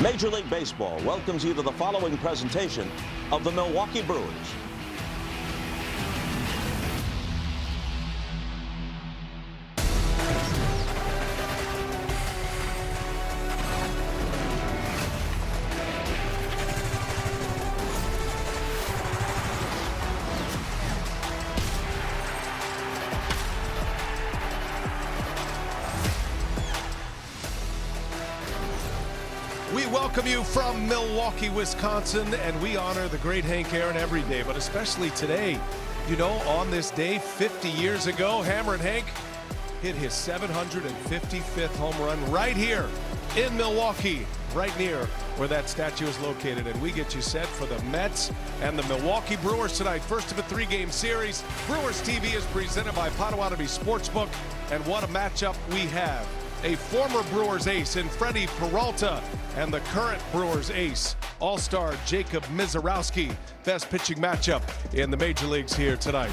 Major League Baseball welcomes you to the following presentation of the Milwaukee Brewers. We welcome you from Milwaukee, Wisconsin, and we honor the great Hank Aaron every day, but especially today. You know, on this day, 50 years ago, Hammerin' Hank hit his 755th home run right here in Milwaukee, right near where that statue is located. And we get you set for the Mets and the Milwaukee Brewers tonight. First of a three-game series. Brewers TV is presented by Potawatomi Sportsbook, and what a matchup we have. A former Brewers ace in Freddie Peralta and the current Brewers ace, all-star Jacob Misiorowski. Best pitching matchup in the major leagues here tonight.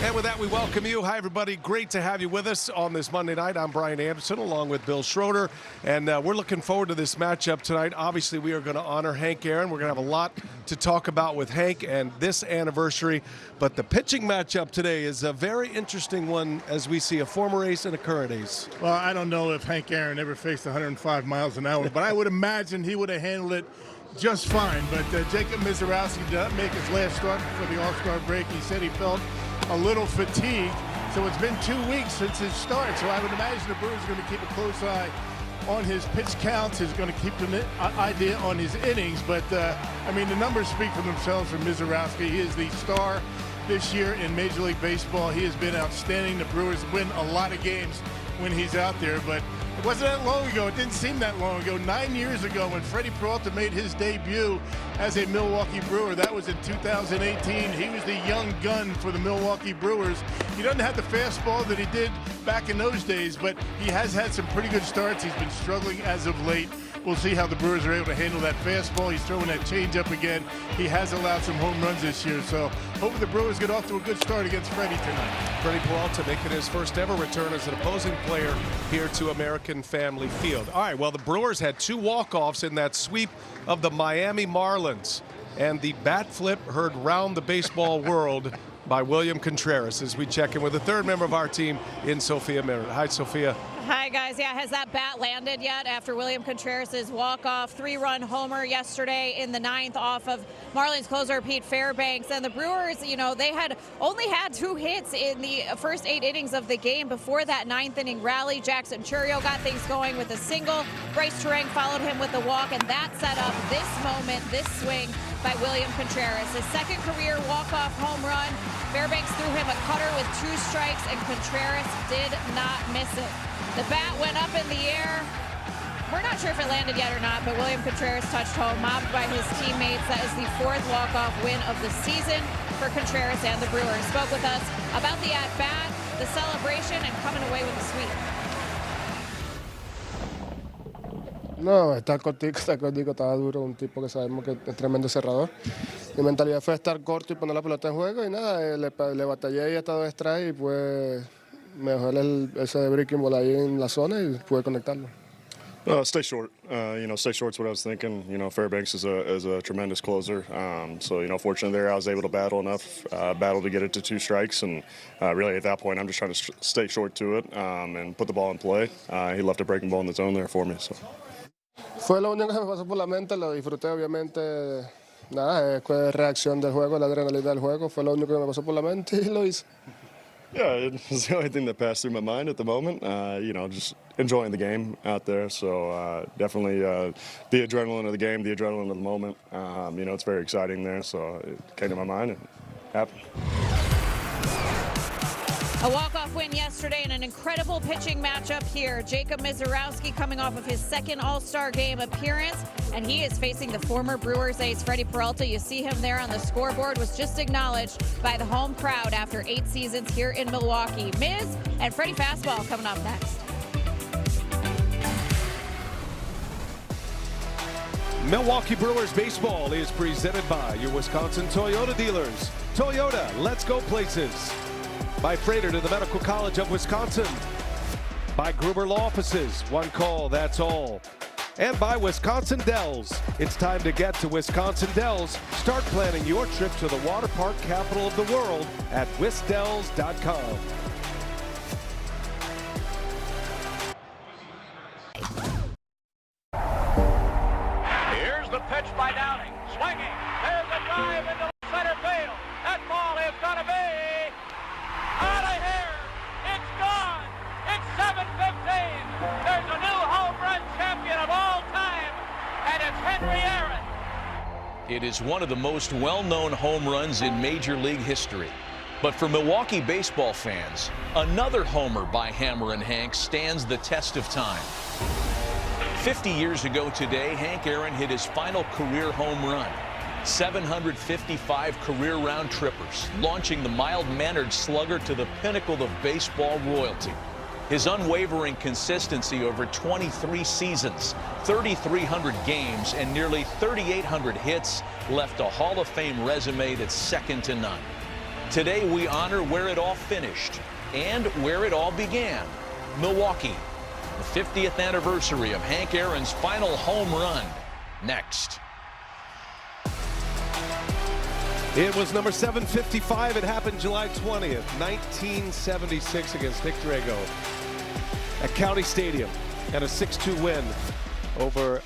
And with that, we welcome you. Hi, everybody. Great to have you with us on this Monday night. I'm Brian Anderson, along with Bill Schroeder, and we're looking forward to this matchup tonight. Obviously, we are going to honor Hank Aaron. We're going to have a lot to talk about with Hank and this anniversary, but the pitching matchup today is a very interesting one as we see a former ace and a current ace. Well, I don't know if Hank Aaron ever faced 105 miles an hour, but I would imagine he would have handled it just fine. But Jacob Misiorowski did not make his last start before the All-Star break. He said he felt a little fatigued. So it's been 2 weeks since his start. So I would imagine the Brewers are going to keep a close eye on his pitch counts. Is going to keep an idea on his innings. But, I mean, the numbers speak for themselves for Misiorowski. He is the star this year in Major League Baseball. He has been outstanding. The Brewers win a lot of games when he's out there. But it wasn't that long ago. It didn't seem that long ago. 9 years ago when Freddie Peralta made his debut as a Milwaukee Brewer. That was in 2018. He was the young gun for the Milwaukee Brewers. He doesn't have the fastball that he did back in those days, but he has had some pretty good starts. He's been struggling as of late. We'll see how the Brewers are able to handle that fastball. He's throwing that changeup again. He has allowed some home runs this year, so hopefully the Brewers get off to a good start against Freddie tonight. Freddie Peralta making his first ever return as an opposing player here to American Family Field. All right, well, the Brewers had two walk-offs in that sweep of the Miami Marlins, and the bat flip heard round the baseball world by William Contreras as we check in with the third member of our team in Sophia Merritt. Hi, Sophia. Hi, guys. Yeah, has that bat landed yet after William Contreras' walk-off three-run homer yesterday in the ninth off of Marlins closer Pete Fairbanks? And the Brewers, you know, they had only had 2 hits in the first 8 innings of the game before that ninth-inning rally. Jackson Chourio got things going with a single. Bryce Terang followed him with a walk, and that set up this moment, this swing by William Contreras. His second career walk-off home run. Fairbanks threw him a cutter with 2 strikes, and Contreras did not miss it. The bat went up in the air. We're not sure if it landed yet or not, but William Contreras touched home, mobbed by his teammates. That is the 4th walk-off win of the season for Contreras and the Brewers. Spoke with us about the at-bat, the celebration, and coming away with a sweep. No, está cortico, estaba duro, un tipo que sabemos que es tremendo cerrador. Mi mentalidad fue estar corto y poner la pelota en juego y nada, le batallé y hasta 2 strikes y pues me dejó ese breaking ball ahí en la zona y pude conectarlo. Stay short. Stay short's what I was thinking. Fairbanks is a tremendous closer. So, fortunately there I was able to battle to get it to 2 strikes. And really at that point I'm just trying to stay short to it and put the ball in play. He left a breaking ball in the zone there for me. So. Fue lo único que me pasó por la mente, lo disfruté obviamente. Nada, es reacción del juego, la adrenalina del juego. Fue lo único que me pasó por la mente y lo hice. Yeah, it was the only thing that passed through my mind at the moment. Just enjoying the game out there. So definitely the adrenaline of the game, the adrenaline of the moment. It's very exciting there. So it came to my mind and happened. A walk-off win yesterday and an incredible pitching matchup here. Jacob Misiorowski coming off of his 2nd All-Star Game appearance, and he is facing the former Brewers ace Freddie Peralta. You see him there on the scoreboard, was just acknowledged by the home crowd after 8 seasons here in Milwaukee. Miz and Freddie fastball coming up next. Milwaukee Brewers baseball is presented by your Wisconsin Toyota dealers. Toyota, let's go places. By Freighter to the Medical College of Wisconsin. By Gruber Law Offices, one call, that's all. and by Wisconsin Dells. It's time to get to Wisconsin Dells. Start planning your trip to the water park capital of the world at wisdells.com. Here's the pitch by Downing. Swinging. There's a drive into center field. That ball is going to be out of here. It's gone. It's 7:15. There's a new home run champion of all time, and it's Henry Aaron. It is one of the most well-known home runs in Major League history. But for Milwaukee baseball fans, another homer by Hammer and Hank stands the test of time. 50 years ago today, Hank Aaron hit his final career home run. 755 career round trippers, launching the mild-mannered slugger to the pinnacle of baseball royalty. His unwavering consistency over 23 seasons, 3,300 games, and nearly 3,800 hits left a Hall of Fame resume that's second to none. Today, we honor where it all finished and where it all began. Milwaukee, the 50th anniversary of Hank Aaron's final home run. Next. It was number 755. It happened July 20th, 1976 against Nick Drago at County Stadium, and a 6-2 win over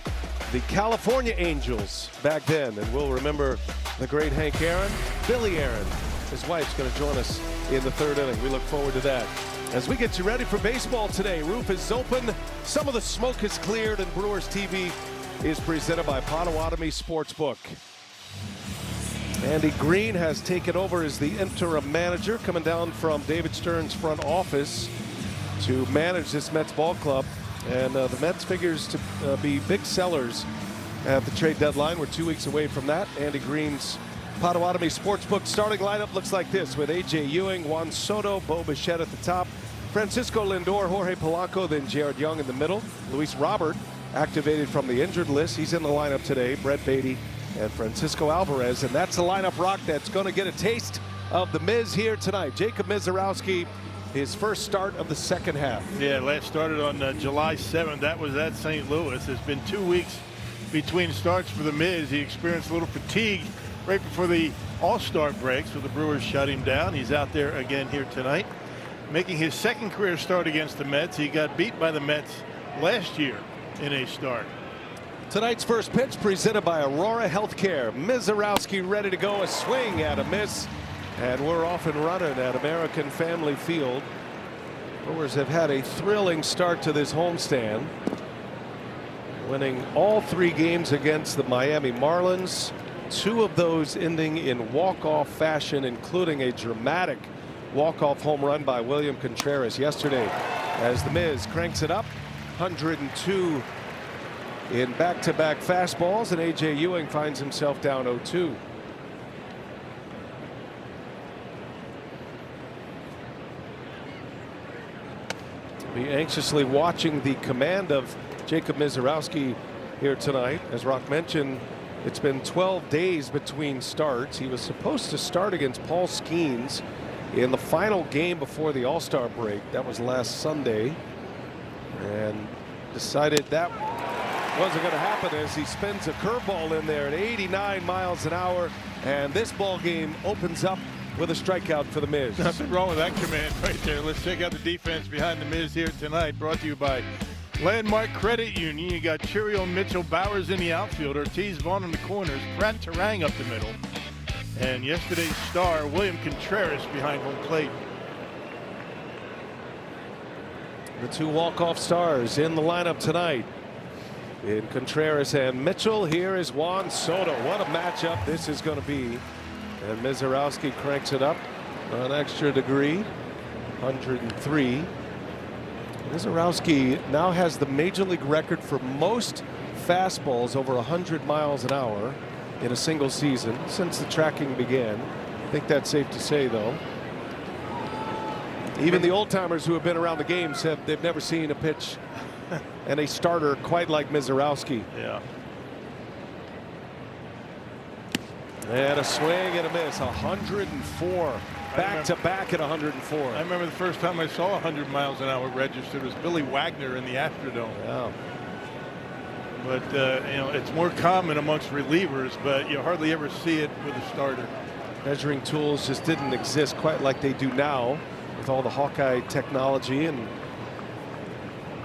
the California Angels back then. And we'll remember the great Hank Aaron. Billy Aaron, his wife's going to join us in the third inning. We look forward to that. As we get you ready for baseball today, roof is open, some of the smoke is cleared, and Brewers TV is presented by Potawatomi Sportsbook. Andy Green has taken over as the interim manager, coming down from David Stern's front office to manage this Mets ball club. And the Mets figures to be big sellers at the trade deadline. We're 2 weeks away from that. Andy Green's Potawatomi Sportsbook starting lineup looks like this, with A.J. Ewing, Juan Soto, Bo Bichette at the top, Francisco Lindor, Jorge Polanco, then Jared Young in the middle. Luis Robert activated from the injured list. He's in the lineup today. Brett Beatty and Francisco Alvarez, and that's the lineup, Rock, that's going to get a taste of the Miz here tonight. Jacob Mizorowski, his first start of the second half. Yeah, last started on July 7th. That was at St. Louis. There's been 2 weeks between starts for the Miz. He experienced a little fatigue right before the All-Star break, so the Brewers shut him down. He's out there again here tonight, making his second career start against the Mets. He got beat by the Mets last year in a start. Tonight's first pitch presented by Aurora Healthcare. Mizorowski ready to go. A swing at a miss. And we're off and running at American Family Field. Brewers have had a thrilling start to this homestand, winning all 3 games against the Miami Marlins. 2 of those ending in walk-off fashion, including a dramatic walk-off home run by William Contreras yesterday, as the Miz cranks it up. 102 in back-to-back fastballs, and A.J. Ewing finds himself down 0-2. Be anxiously watching the command of Jacob Mizorowski here tonight. As Rock mentioned, it's been 12 days between starts. He was supposed to start against Paul Skeens in the final game before the All-Star break. That was last Sunday, and decided that wasn't going to happen as he spins a curveball in there at 89 miles an hour, and this ball game opens up with a strikeout for the Miz. Nothing wrong with that command right there. Let's check out the defense behind the Miz here tonight, brought to you by Landmark Credit Union. You got Cheerio, Mitchell, Bowers in the outfield, Ortiz, Vaughn in the corners, Pratt, Terang up the middle, and yesterday's star William Contreras behind home plate. The 2 walk-off stars in the lineup tonight, in Contreras and Mitchell. Here is Juan Soto. What a matchup this is going to be. And Mizorowski cranks it up an extra degree, 103. Mizorowski now has the major league record for most fastballs over 100 miles an hour in a single season since the tracking began. I think that's safe to say, though. Even the old-timers who have been around the game said they've never seen a pitch and a starter quite like Mizorowski. Yeah. And a swing and a miss. 104. Back-to-back at 104. I remember the first time I saw 100 miles an hour registered was Billy Wagner in the Astrodome. Yeah. But, you know, it's more common amongst relievers, but you hardly ever see it with a starter. Measuring tools just didn't exist quite like they do now with all the Hawkeye technology and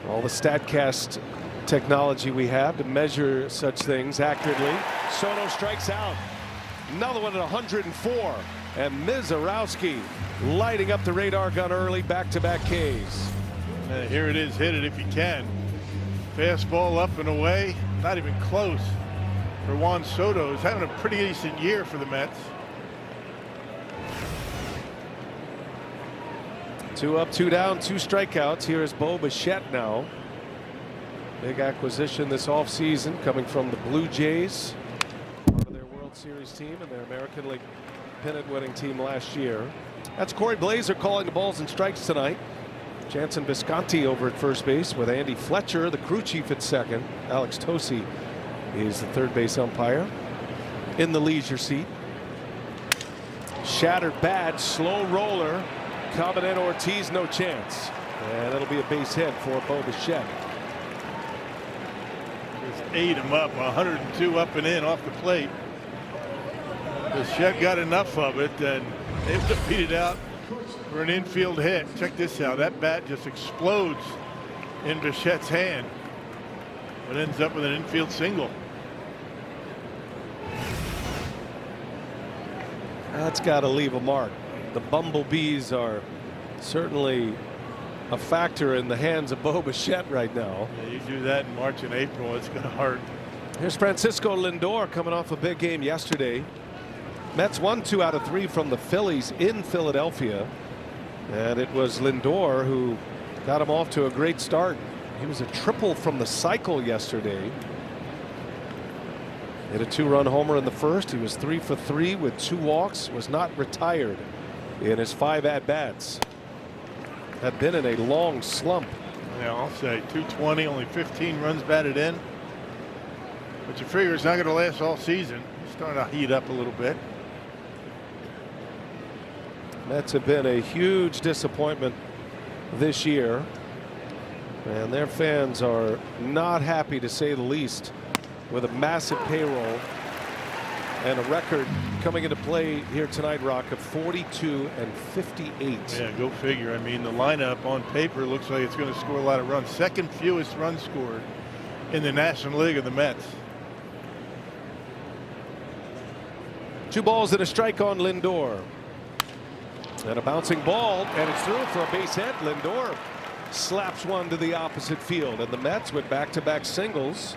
all the StatCast technology we have to measure such things accurately. Soto strikes out. Another one at 104. And Mizorowski lighting up the radar gun early, back-to-back Ks. And here it is, hit it if you can. Fastball up and away, not even close for Juan Soto. He's having a pretty decent year for the Mets. 2 up, 2 down, 2 strikeouts. Here is Bo Bichette now. Big acquisition this offseason coming from the Blue Jays, part of their World Series team and their American League pennant winning team last year. That's Corey Blazer calling the balls and strikes tonight. Jansen Visconti over at first base with Andy Fletcher, the crew chief, at second. Alex Tosi is the third base umpire in the leisure seat. Shattered bat, slow roller coming in. Ortiz, no chance, and it'll be a base hit for Bo Bichette. Just ate him up, 102 up and in off the plate. Bichette got enough of it and able to beat it out for an infield hit. Check this out. That bat just explodes in Bichette's hand, but ends up with an infield single. That's got to leave a mark. The bumblebees are certainly a factor in the hands of Bo Bichette right now. Yeah, you do that in March and April, it's going to hurt. Here's Francisco Lindor coming off a big game yesterday. Mets won 2 out of 3 from the Phillies in Philadelphia, and it was Lindor who got him off to a great start. He was a triple from the cycle yesterday. Hit a 2-run homer in the first. He was 3 for 3 with 2 walks. Was not retired in his 5 at-bats. Had been in a long slump. Yeah, I'll say 220, only 15 runs batted in. But you figure it's not going to last all season. It's starting to heat up a little bit. Mets have been a huge disappointment this year, and their fans are not happy, to say the least, with a massive payroll and a record coming into play here tonight, Rock, of 42 and 58. Yeah, go figure. I mean, the lineup on paper looks like it's going to score a lot of runs. Second fewest runs scored in the National League of the Mets. 2 balls and a strike on Lindor. And a bouncing ball, and it's through for a base hit. Lindor slaps one to the opposite field, and the Mets with back-to-back singles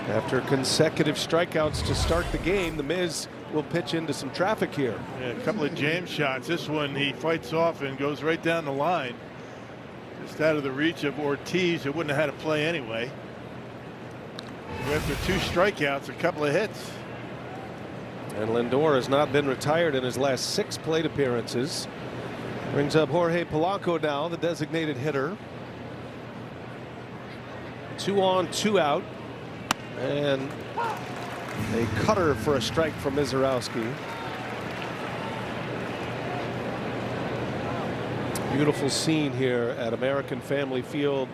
after consecutive strikeouts to start the game. The Miz will pitch into some traffic here. Yeah, a couple of jam shots. This one he fights off and goes right down the line, just out of the reach of Ortiz, who wouldn't have had a play anyway. After 2 strikeouts, a couple of hits. And Lindor has not been retired in his last 6 plate appearances. Brings up Jorge Polanco now, the designated hitter. 2 on, 2 out. And a cutter for a strike from Mizorowski. Beautiful scene here at American Family Field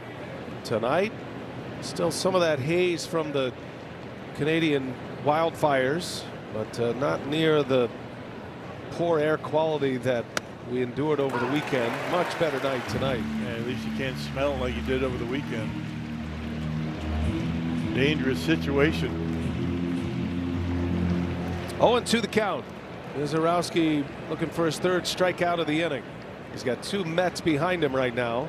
tonight. Still some of that haze from the Canadian wildfires, but not near the poor air quality that we endured over the weekend. Much better night tonight. Yeah, at least you can't smell it like you did over the weekend. Dangerous situation. 0-2 the count. Mizorowski looking for his 3rd strikeout of the inning. He's got 2 Mets behind him right now.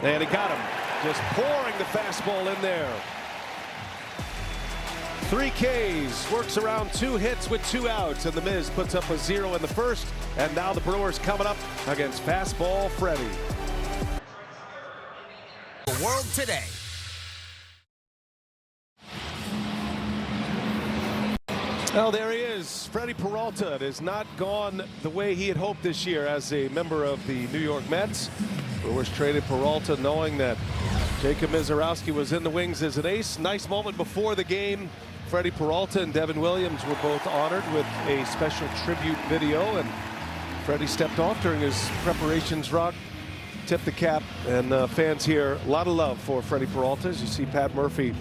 And he got him. Just pouring the fastball in there. 3 Ks, works around 2 hits with 2 outs, and the Miz puts up a 0 in the first. And now the Brewers coming up against Fastball Freddy. The World Today. Well, there he is, Freddy Peralta. It has not gone the way he had hoped this year as a member of the New York Mets. Brewers traded Peralta knowing that Jacob Mizorowski was in the wings as an ace. Nice moment before the game. Freddy Peralta and Devin Williams were both honored with a special tribute video, and Freddie stepped off during his preparations. Rock, tip the cap, and fans here, a lot of love for Freddie Peralta. As you see Pat Murphy,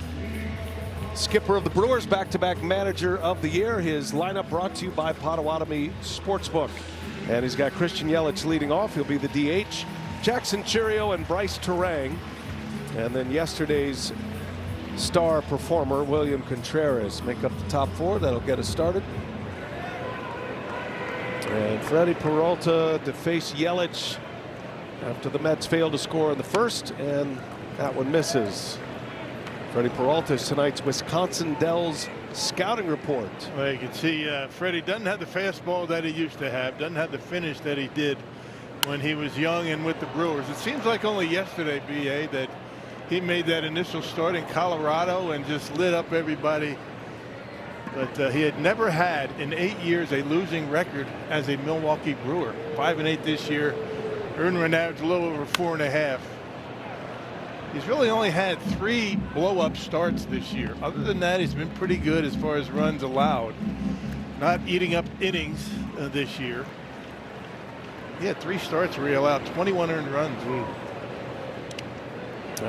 skipper of the Brewers, back-to-back manager of the year. His lineup brought to you by Potawatomi Sportsbook. And he's got Christian Yelich leading off. He'll be the DH. Jackson Chourio and Bryce Terang. And then yesterday's star performer, William Contreras, make up the top four. That'll get us started. And Freddie Peralta to face Yelich after the Mets failed to score in the first, and that one misses. Freddie Peralta is tonight's Wisconsin Dells scouting report. Well, you can see Freddie doesn't have the fastball that he used to have, doesn't have the finish that he did when he was young and with the Brewers. It seems like only yesterday, B.A., that he made that initial start in Colorado and just lit up everybody. But he had never had in 8 years a losing record as a Milwaukee Brewer. 5-8 this year, earned run average a little over 4.5. He's really only had 3 blow-up starts this year. Other than that, he's been pretty good as far as runs allowed. Not eating up innings this year. He had 3 starts where he allowed 21 earned runs.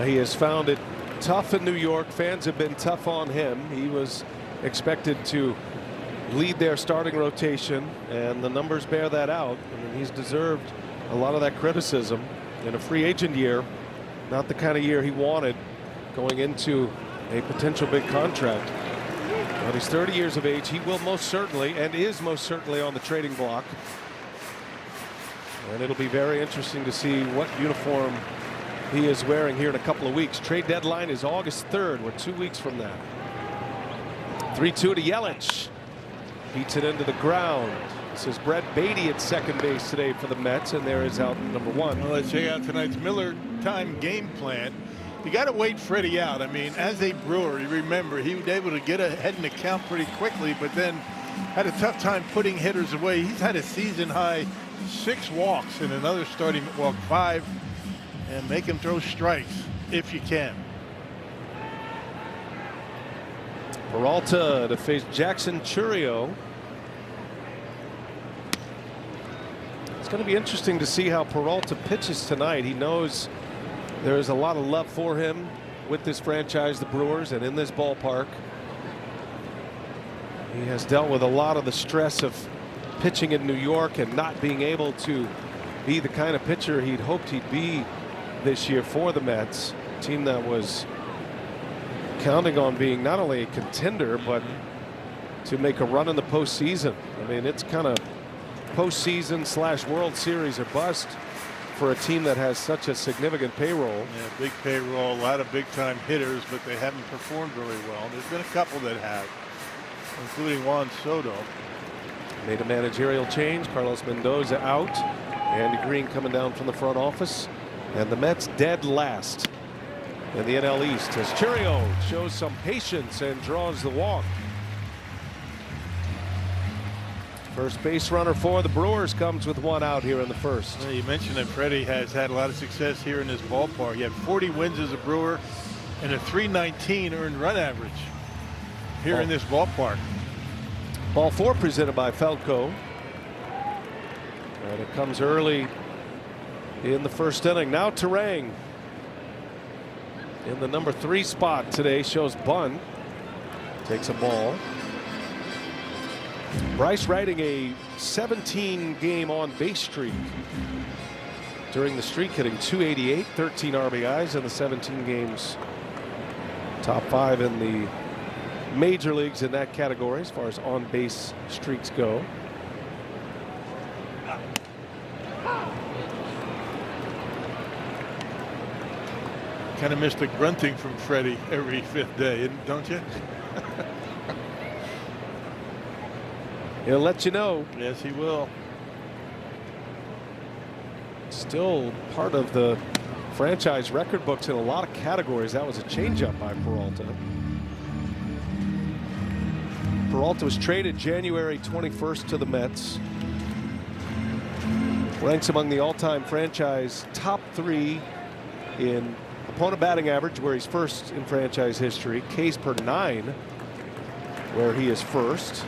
He has found it tough in New York. Fans have been tough on him. He was expected to lead their starting rotation, and the numbers bear that out. I mean, he's deserved a lot of that criticism in a free agent year. Not the kind of year he wanted going into a potential big contract. But he's 30 years of age. He will most certainly, and is most certainly, on the trading block. And it'll be very interesting to see what uniform he is wearing here in a couple of weeks. Trade deadline is August 3rd. We're 2 weeks from that. 3-2 to Yelich. Beats it into the ground. This is Brett Beatty at second base today for the Mets, and there is out number 1. Well, let's check out tonight's Miller time game plan. You got to wait Freddie out. I mean, as a Brewer, you remember he was able to get ahead in the count pretty quickly, but then had a tough time putting hitters away. He's had a season high 6 walks and another starting walk 5, and make him throw strikes if you can. Peralta to face Jackson Chourio. It's going to be interesting to see how Peralta pitches tonight. He knows there is a lot of love for him with this franchise, the Brewers, and in this ballpark. He has dealt with a lot of the stress of pitching in New York and not being able to be the kind of pitcher he'd hoped he'd be this year for the Mets, a team that was counting on being not only a contender but to make a run in the postseason. I mean, it's kind of postseason / World Series or bust for a team that has such a significant payroll. Yeah, big payroll, a lot of big time hitters, but they haven't performed very well. There's been a couple that have, including Juan Soto. Made a managerial change. Carlos Mendoza out. Andy Green coming down from the front office. And the Mets dead last in the NL East as Chourio shows some patience and draws the walk. First base runner for the Brewers comes with 1 out here in the first. Well, you mentioned that Freddie has had a lot of success here in this ballpark. He had 40 wins as a Brewer and a .319 earned run average here in this ballpark. Ball 4 presented by Felco. And it comes early in the first inning. Now Terang in the number 3 spot today, shows bunt, takes a ball. Bryce riding a 17-game on base streak. During the streak, hitting .288, 13 RBIs in the 17 games. Top 5 in the major leagues in that category as far as on base streaks go. Kind of missed the grunting from Freddie every 5th day, don't you? He'll let you know. Yes, he will. Still part of the franchise record books in a lot of categories. That was a changeup by Peralta. Peralta was traded January 21st to the Mets. Ranks among the all-time franchise top 3 in opponent batting average, where he's first in franchise history. Ks per 9, where he is first.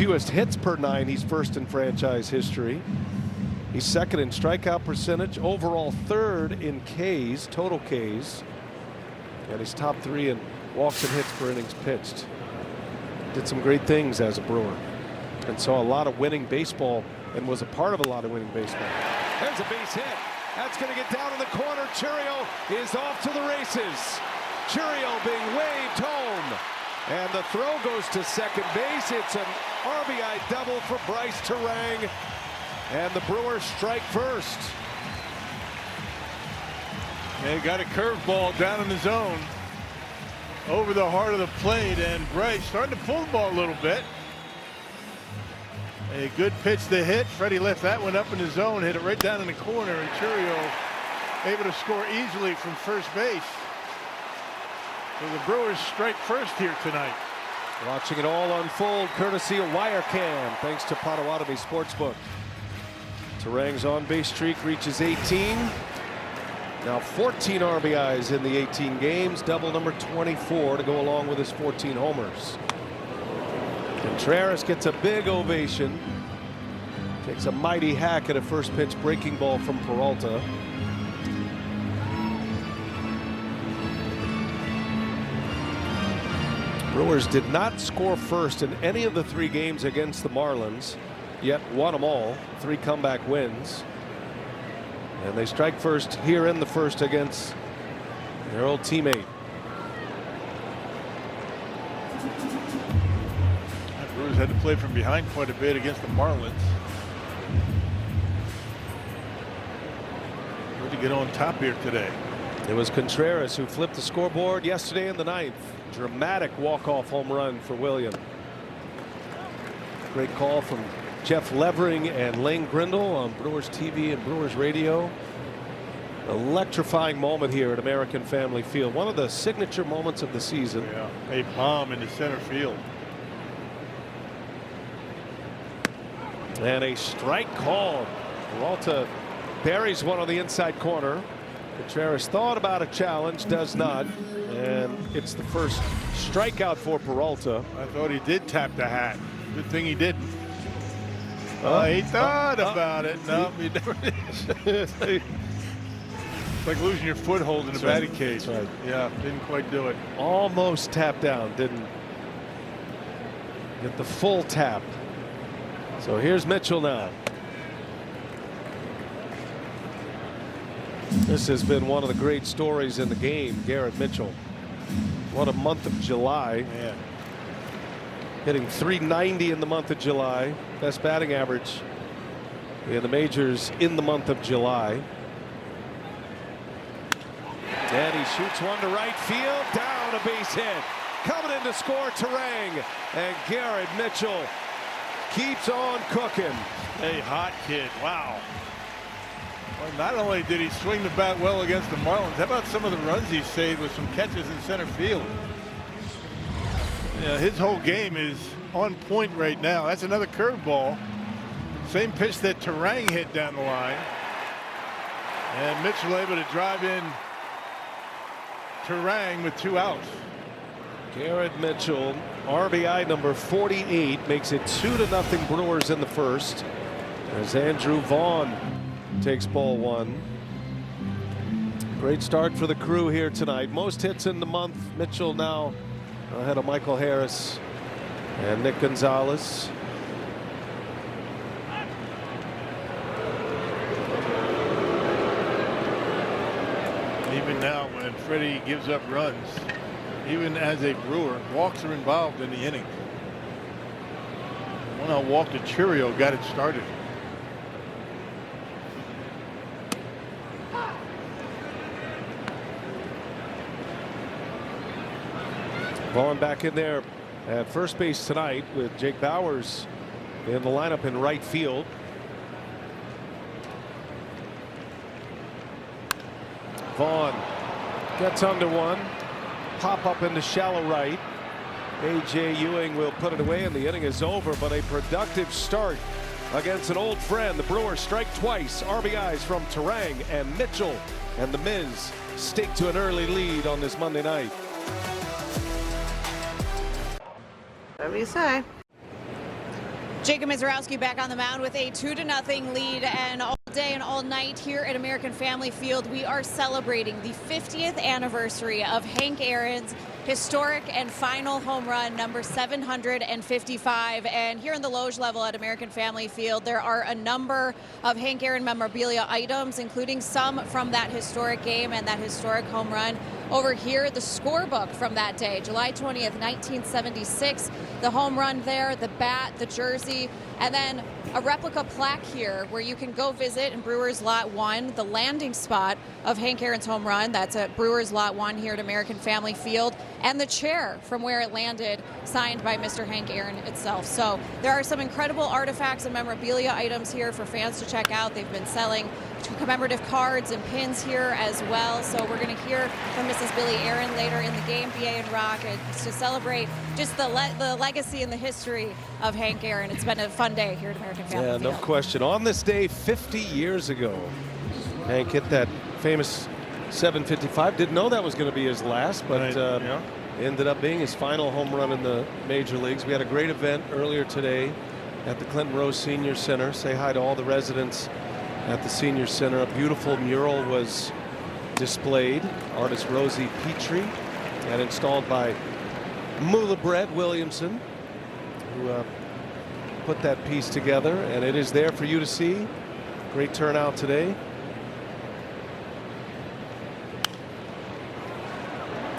fewest hits per 9. He's first in franchise history. He's second in strikeout percentage, overall third in Ks, total Ks, and he's top 3 in walks and hits per innings pitched. Did some great things as a Brewer and saw a lot of winning baseball and was a part of a lot of winning baseball. There's a base hit. That's going to get down in the corner. Churiel is off to the races. Churiel being waved home. And the throw goes to second base. It's an RBI double for Bryce Terang. And the Brewers strike first. They got a curveball down in the zone over the heart of the plate, and Bryce starting to pull the ball a little bit. A good pitch to hit. Freddie left that one up in the zone, hit it right down in the corner, and Churiel able to score easily from first base. So the Brewers strike first here tonight. Watching it all unfold courtesy of Wirecam, thanks to Potawatomi Sportsbook. Terang's on-base streak reaches 18. Now 14 RBIs in the 18 games, double number 24 to go along with his 14 homers. Contreras gets a big ovation. Takes a mighty hack at a first pitch breaking ball from Peralta. Brewers did not score first in any of the 3 games against the Marlins, yet won them all. 3 comeback wins. And they strike first here in the first against their old teammate. The Brewers had to play from behind quite a bit against the Marlins. Good to get on top here today. It was Contreras who flipped the scoreboard yesterday in the 9th. Dramatic walk-off home run for William. Great call from Jeff Levering and Lane Grindle on Brewers TV and Brewers Radio. Electrifying moment here at American Family Field. One of the signature moments of the season. Yeah, a bomb in the center field. And a strike called. Peralta buries one on the inside corner. Contreras thought about a challenge, does not. And it's the first strikeout for Peralta. I thought he did tap the hat. Good thing he didn't. He thought about it. No, he never did. It's like losing your foothold in a batting cage. Right. Yeah, didn't quite do it. Almost tapped down, didn't get the full tap. So here's Mitchell now. This has been one of the great stories in the game, Garrett Mitchell. What a month of July. Man. Hitting .390 in the month of July. Best batting average in the majors in the month of July. And he shoots one to right field. Down, a base hit. Coming in to score, Terang. And Garrett Mitchell keeps on cooking. A hot kid. Wow. Well, not only did he swing the bat well against the Marlins, how about some of the runs he saved with some catches in center field? Yeah, his whole game is on point right now. That's another curveball. Same pitch that Terang hit down the line. And Mitchell able to drive in Terang with 2 outs. Garrett Mitchell, RBI number 48, makes it 2-0 Brewers in the first. As Andrew Vaughn takes ball 1. Great start for the crew here tonight. Most hits in the month. Mitchell now ahead of Michael Harris and Nick Gonzalez. Even now, when Freddie gives up runs, even as a Brewer, walks are involved in the inning. One out walk to Churiel got it started. Vaughn back in there at first base tonight with Jake Bauers in the lineup in right field. Vaughn gets under one. Pop up into shallow right. A.J. Ewing will put it away, and the inning is over, but a productive start against an old friend. The Brewers strike twice. RBIs from Terang and Mitchell, and the Miz stake to an early lead on this Monday night. Whatever you say. Jacob Mizorowski back on the mound with a 2-0 lead, and all day and all night here at American Family Field, we are celebrating the 50th anniversary of Hank Aaron's historic and final home run, number 755. And here in the loge level at American Family Field, there are a number of Hank Aaron memorabilia items, including some from that historic game and that historic home run. Over here, the scorebook from that day, July 20th, 1976. The home run there, the bat, the jersey, and then a replica plaque here where you can go visit in Brewers Lot 1, the landing spot of Hank Aaron's home run. That's at Brewers Lot 1 here at American Family Field, and the chair from where it landed, signed by Mr. Hank Aaron itself. So there are some incredible artifacts and memorabilia items here for fans to check out. They've been selling commemorative cards and pins here as well. So we're going to hear from Mrs. Billy Aaron later in the game, BA and Rock, to celebrate just the legacy and the history of Hank Aaron. It's been a fun day here at American Family Field. No question. On this day 50 years ago, Hank hit that famous 755. Didn't know that was going to be his last, but ended up being his final home run in the major leagues. We had a great event earlier today at the Clinton Rose Senior Center. Say hi to all the residents at the Senior Center. A beautiful mural was displayed. Artist Rosie Petrie, and installed by Moolah Brett Williamson, who put that piece together, and it is there for you to see. Great turnout today.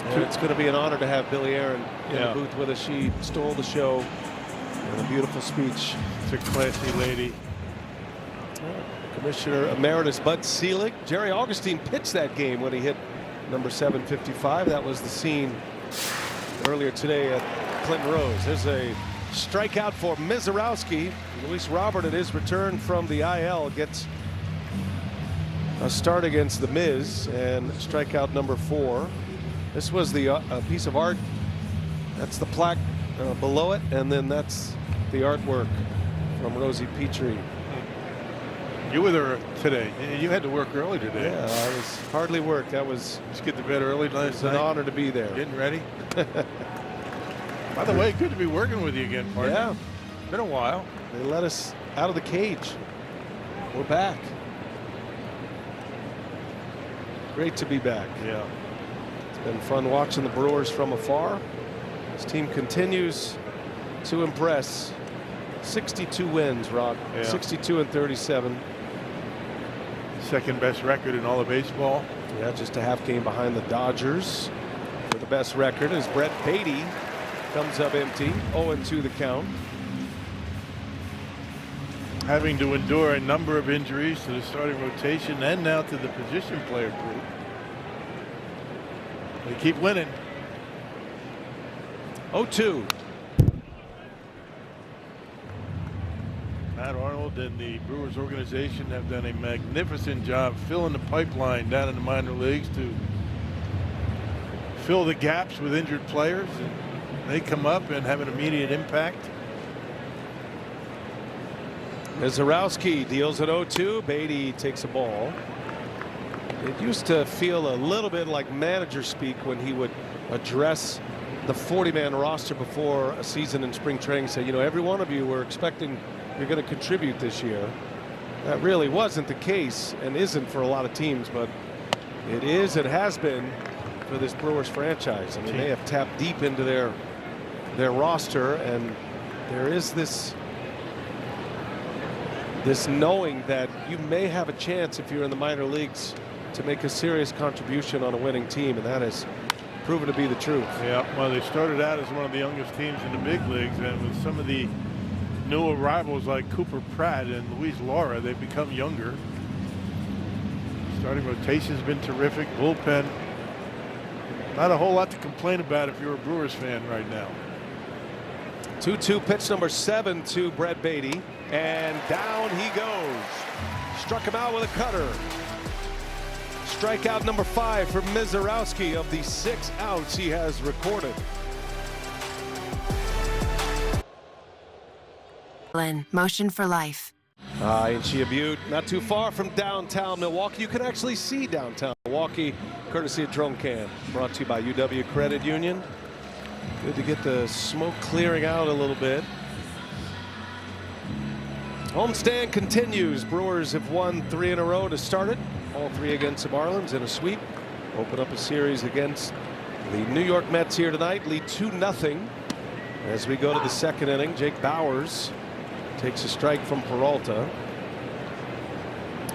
And it's going to be an honor to have Billy Aaron in the booth with us. She stole the show in a beautiful speech. It's a classy lady. Commissioner Emeritus Bud Selig. Jerry Augustine pitched that game when he hit number 755. That was the scene earlier today at Clinton Rose. There's a strikeout for Mizorowski. Luis Robert, at his return from the IL, gets a start against the Miz, and strikeout number 4. This was the piece of art. That's the plaque below it, and then that's the artwork from Rosie Petrie. You were there today. You had to work early today. Yeah, I was hardly work. That was just get to bed early last night. It's an honor to be there. Getting ready. By the way, good to be working with you again, partner. Yeah, been a while. They let us out of the cage. We're back. Great to be back. Yeah. It's been fun watching the Brewers from afar. This team continues to impress. 62 wins, Rob. 62-37. Second best record in all of baseball. Yeah, just a half game behind the Dodgers for the best record, as Brett Beatty comes up empty. 0-2 the count. Having to endure a number of injuries to the starting rotation and now to the position player group. They keep winning. 0-2. Matt Arnold and the Brewers organization have done a magnificent job filling the pipeline down in the minor leagues to fill the gaps with injured players. And they come up and have an immediate impact. Mizorowski deals at 0-2. Beatty takes a ball. It used to feel a little bit like manager speak when he would address the 40-man roster before a season in spring training. Say, you know, every one of you were expecting you're going to contribute this year. That really wasn't the case and isn't for a lot of teams, but it is, it has been for this Brewers franchise. I mean, they have tapped deep into their roster, and there is this knowing that you may have a chance, if you're in the minor leagues, to make a serious contribution on a winning team, and that has proven to be the truth. Yeah, well, they started out as one of the youngest teams in the big leagues, and with some of the new arrivals like Cooper Pratt and Luis Lara, they've become younger. Starting rotation's been terrific. Bullpen, not a whole lot to complain about if you're a Brewers fan right now. 2-2 pitch number 7 to Brett Beatty, and down he goes. Struck him out with a cutter. Strikeout number 5 for Mizorowski of the 6 outs he has recorded. Motion for life. In Chia Butte, not too far from downtown Milwaukee. You can actually see downtown Milwaukee, courtesy of Drone Cam, brought to you by UW Credit Union. Good to get the smoke clearing out a little bit. Homestand continues. Brewers have won 3 in a row to start it. All 3 against the Marlins in a sweep. Open up a series against the New York Mets here tonight. Lead 2-0 as we go to the second inning. Jake Bauers takes a strike from Peralta.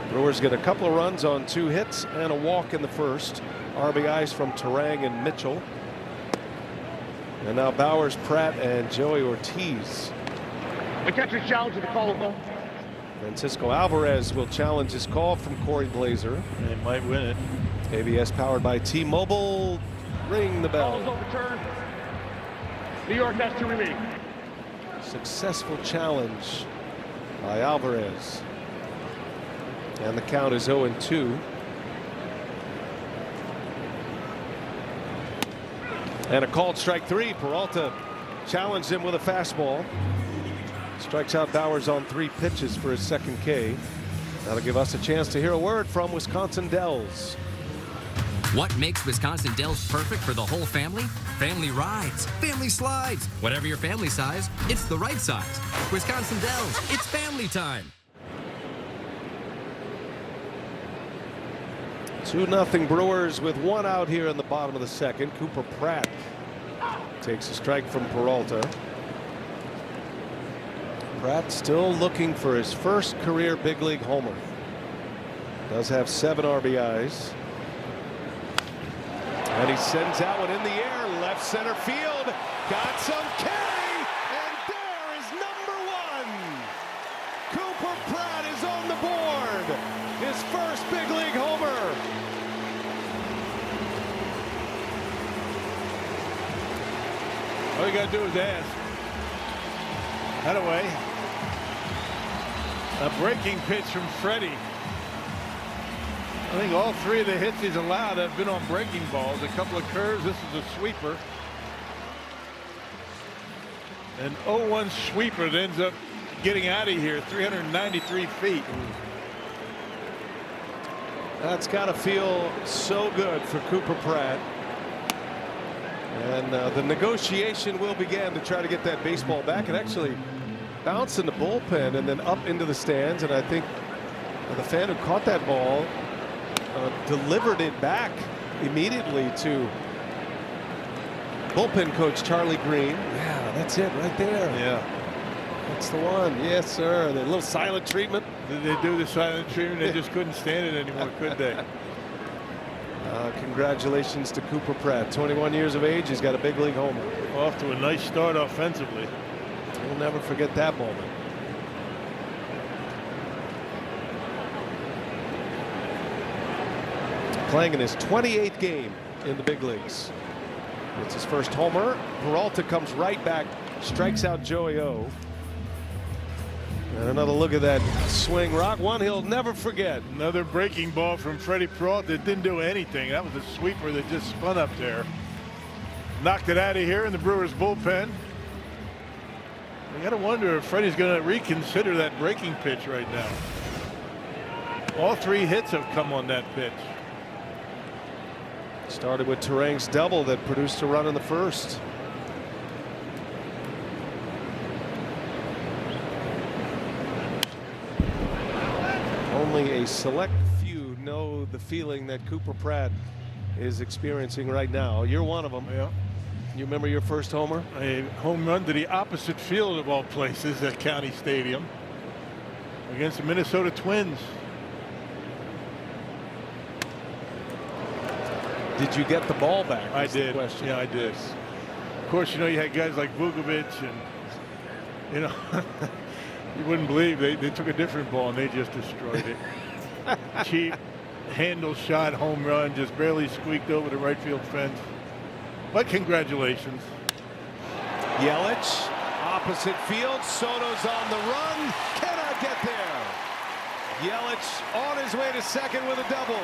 Brewers get a couple of runs on 2 hits and a walk in the first. RBIs from Terang and Mitchell. And now Bauers, Pratt, and Joey Ortiz. The catcher's challenge to the call of ball. Francisco Alvarez will challenge his call from Corey Blazer. They might win it. ABS powered by T-Mobile. Ring the bell. Ball is overturned. New York has 2 remaining. Successful challenge by Alvarez. And the count is 0-2. And a called strike 3. Peralta challenged him with a fastball. Strikes out Bauers on 3 pitches for his second K. That'll give us a chance to hear a word from Wisconsin Dells. What makes Wisconsin Dells perfect for the whole family? Family rides, family slides. Whatever your family size, it's the right size. Wisconsin Dells, it's family time. 2-0 Brewers with 1 out here in the bottom of the second. Cooper Pratt takes a strike from Peralta. Pratt still looking for his first career big league homer. Does have 7 RBIs. And he sends that one in the air, left center field. Got some carry, and there is number 1. Cooper Pratt is on the board. His first big league homer. All you got to do is ask. That away. A breaking pitch from Freddie. I think all 3 of the hits he's allowed have been on breaking balls. A couple of curves. This is a sweeper. An 0-1 sweeper that ends up getting out of here 393 feet. That's got to feel so good for Cooper Pratt. And the negotiation will begin to try to get that baseball back. And actually bounced in the bullpen and then up into the stands. And I think the fan who caught that ball delivered it back immediately to bullpen coach Charlie Green. Yeah, that's it right there. Yeah, that's the one. Yes, sir. The little silent treatment. Did they do the silent treatment? They just couldn't stand it anymore, could they? Congratulations to Cooper Pratt. 21 years of age. He's got a big league homer. Off to a nice start offensively. We'll never forget that moment. Playing in his 28th game in the big leagues. It's his first homer. Peralta comes right back, strikes out Joey O. And another look at that swing rock. One he'll never forget. Another breaking ball from Freddie Peralta that didn't do anything. That was a sweeper that just spun up there. Knocked it out of here in the Brewers bullpen. You got to wonder if Freddie's going to reconsider that breaking pitch right now. All 3 hits have come on that pitch. Started with Terang's double that produced a run in the first. Only a select few know the feeling that Cooper Pratt is experiencing right now. You're one of them. Yeah. You remember your first homer? A home run to the opposite field of all places at County Stadium against the Minnesota Twins. Did you get the ball back? I did. Yeah, I did. Of course, you know, you had guys like Vukovic and, you know, you wouldn't believe they took a different ball and they just destroyed it. Cheap handle shot home run, just barely squeaked over the right field fence. But congratulations. Yelich, opposite field. Soto's on the run. Cannot get there. Yelich on his way to second with a double.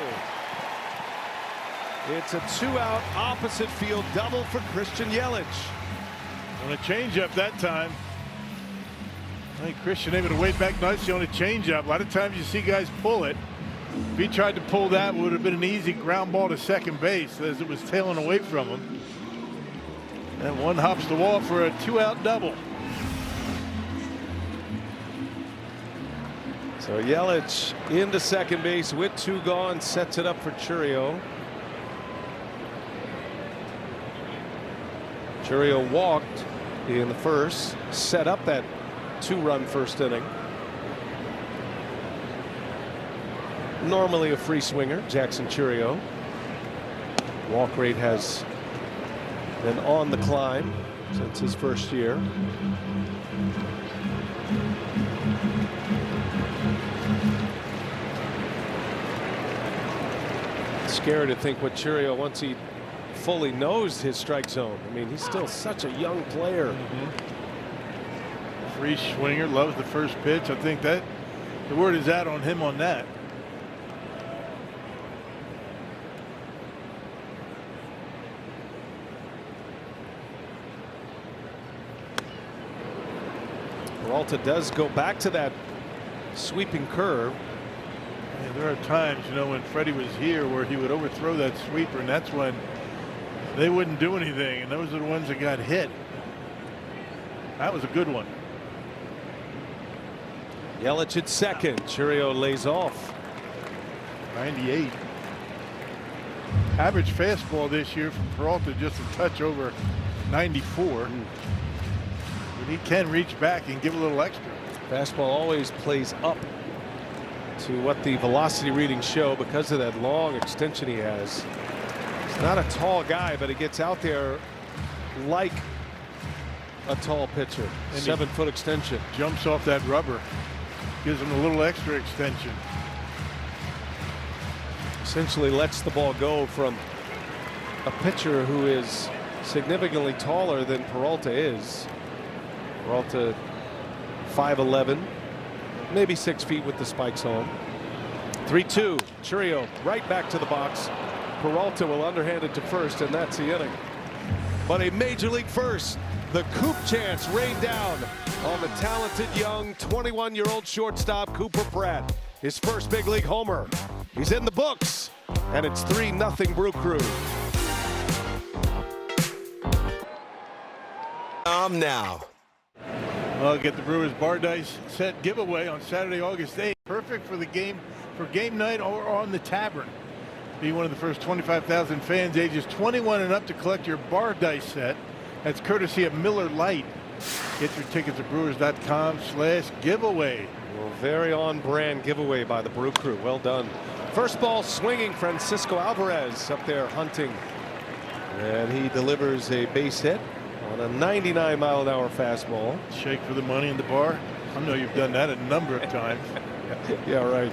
It's a 2-out opposite field double for Christian Yelich. On a changeup that time. I think Christian able to wait back nicely on a changeup. A lot of times you see guys pull it. If he tried to pull that, it would have been an easy ground ball to second base as it was tailing away from him. And one hops the wall for a 2-out double. So Yelich into second base with 2 gone, sets it up for Chourio. Chourio walked in the first, set up that 2-run first inning. Normally a free swinger, Jackson Chourio. Walk rate has been on the climb since his first year. Scary to think what Chourio, once he fully knows his strike zone. I mean, he's still such a young player. Free swinger, loves the first pitch. I think that the word is out on him on that. Peralta does go back to that sweeping curve. Yeah, there are times, you know, when Freddie was here where he would overthrow that sweeper, and that's when they wouldn't do anything, and those are the ones that got hit. That was a good one. Yelich at second. Chourio lays off. 98. Average fastball this year from Peralta just a touch over 94. But he can reach back and give a little extra. Fastball always plays up to what the velocity readings show because of that long extension he has. He's not a tall guy, but he gets out there like a tall pitcher. And 7-foot extension. Jumps off that rubber. Gives him a little extra extension. Essentially lets the ball go from a pitcher who is significantly taller than Peralta is. Peralta 5'11", maybe 6 feet with the spikes on. 3-2. Chourio right back to the box. Peralta will underhand it to first, and that's the inning. But a major league first. The Coop chance rained down on the talented young 21-year-old shortstop Cooper Pratt. His first big league homer. He's in the books, and it's 3-0 Brew Crew. Now. I'll get the Brewers bar dice set giveaway on Saturday, August 8th. Perfect for the game, for game night or on the tavern. Be one of the first 25,000 fans ages 21 and up to collect your bar dice set. That's courtesy of Miller Lite. Get your tickets at brewers.com/giveaway. Well, very on brand giveaway by the Brew Crew. Well done. First ball swinging, Francisco Alvarez up there hunting. And he delivers a base hit on a 99-mile-an-hour fastball. Shake for the money in the bar. I know you've done that a number of times. Yeah, right.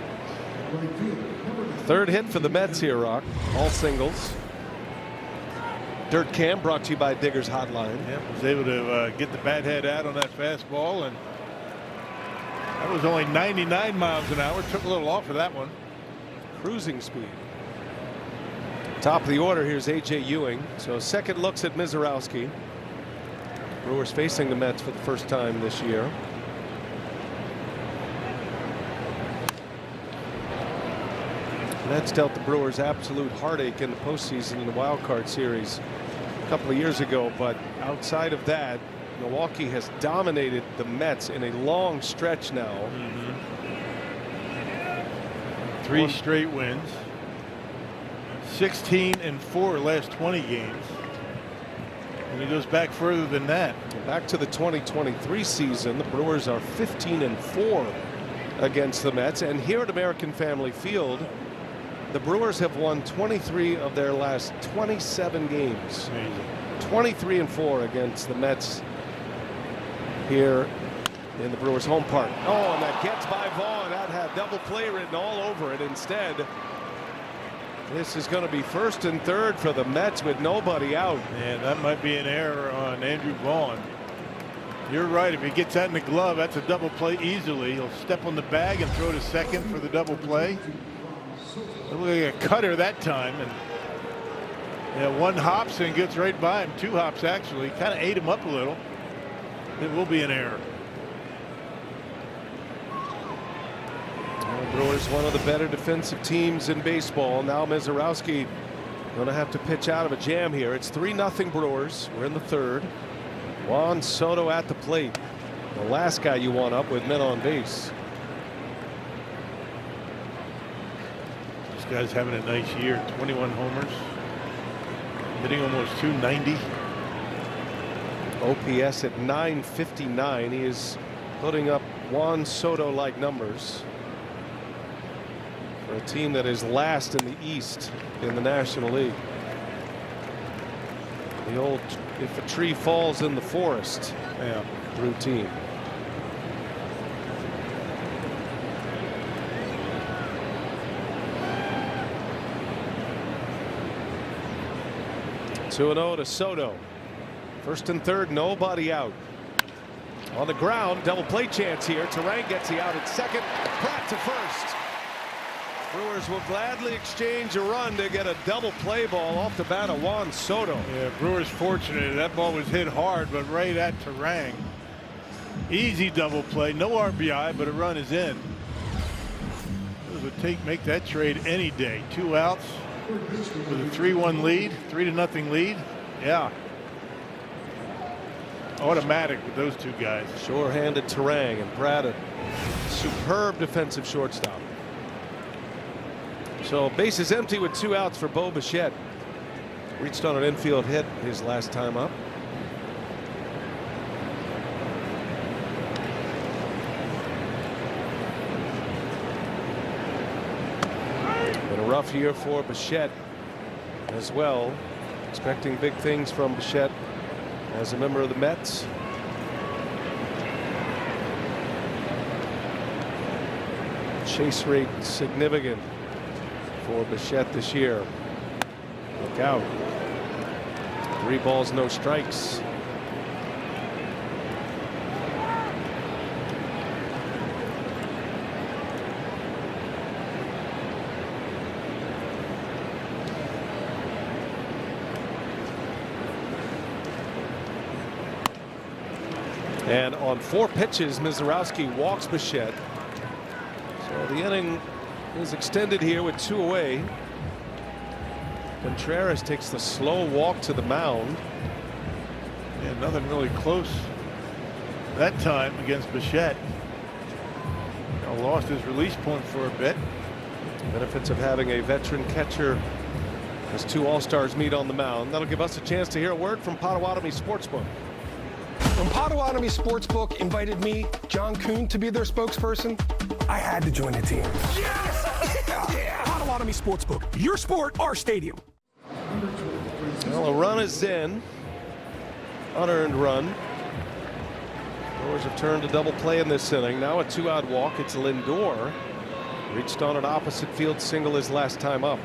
Third hit for the Mets here, Rock. All singles. Dirt Cam brought to you by Digger's Hotline. Yeah, was able to get the bat head out on that fastball, and that was only 99 miles an hour. Took a little off of that one. Cruising speed. Top of the order, here's A.J. Ewing. So second looks at Mizorowski. Brewers facing the Mets for the first time this year. Mets dealt the Brewers absolute heartache in the postseason in the wild card series a couple of years ago, but outside of that, Milwaukee has dominated the Mets in a long stretch now. 3 straight wins. 16-4 last 20 games. And he goes back further than that. Back to the 2023 season, the Brewers are 15-4 against the Mets, and here at American Family Field, the Brewers have won 23 of their last 27 games. 23-4 against the Mets here in the Brewers home park. Oh, and that gets by Vaughn. That had double play written all over it. Instead, this is going to be first and third for the Mets with nobody out. Yeah, that might be an error on Andrew Vaughn. You're right. If he gets that in the glove, that's a double play easily. He'll step on the bag and throw to second for the double play. It looked like a cutter that time, and yeah, 1 hops and gets right by him. 2 hops actually, kind of ate him up a little. It will be an error. The Brewers, one of the better defensive teams in baseball. Now Mizorowski going to have to pitch out of a jam here. It's 3-0 Brewers. We're in the third. Juan Soto at the plate. The last guy you want up with men on base. Guy's having a nice year. 21 homers. Hitting almost 290. OPS at 959. He is putting up Juan Soto-like numbers for a team that is last in the East in the National League. The old "if a tree falls in the forest" routine. Two 2-0 to Soto. First and third, nobody out. On the ground, double play chance here. Terang gets the out at second. Pratt to first. Brewers will gladly exchange a run to get a double play ball off the bat of Juan Soto. Yeah, Brewers fortunate. That ball was hit hard, but right at Terang. Easy double play. No RBI, but a run is in. It would make that trade any day. 2 outs with a 3-1 lead, 3-0 lead. Yeah. Automatic with those two guys. Sure-handed Terang, and Pratt a superb defensive shortstop. So bases empty with 2 outs for Bo Bichette. Reached on an infield hit his last time up. Been a rough year for Bichette as well. Expecting big things from Bichette as a member of the Mets. Chase rate significant for Bichette this year. Look out. 3 balls, no strikes. And on 4 pitches, Mizorowski walks Bichette. So the inning is extended here with 2 away. Contreras takes the slow walk to the mound. Yeah, nothing really close that time against Bichette. Lost his release point for a bit. Benefits of having a veteran catcher as 2 All-Stars meet on the mound. That'll give us a chance to hear a word from Potawatomi Sportsbook. When Potawatomi Sportsbook invited me, John Kuhn, to be their spokesperson, I had to join the team. Yes! Yeah! Potawatomi Sportsbook. Your sport, our stadium. Well, a run is in. Unearned run. Brewers have turned a double play in this inning. Now a 2-out walk. It's Lindor. Reached on an opposite field single his last time up.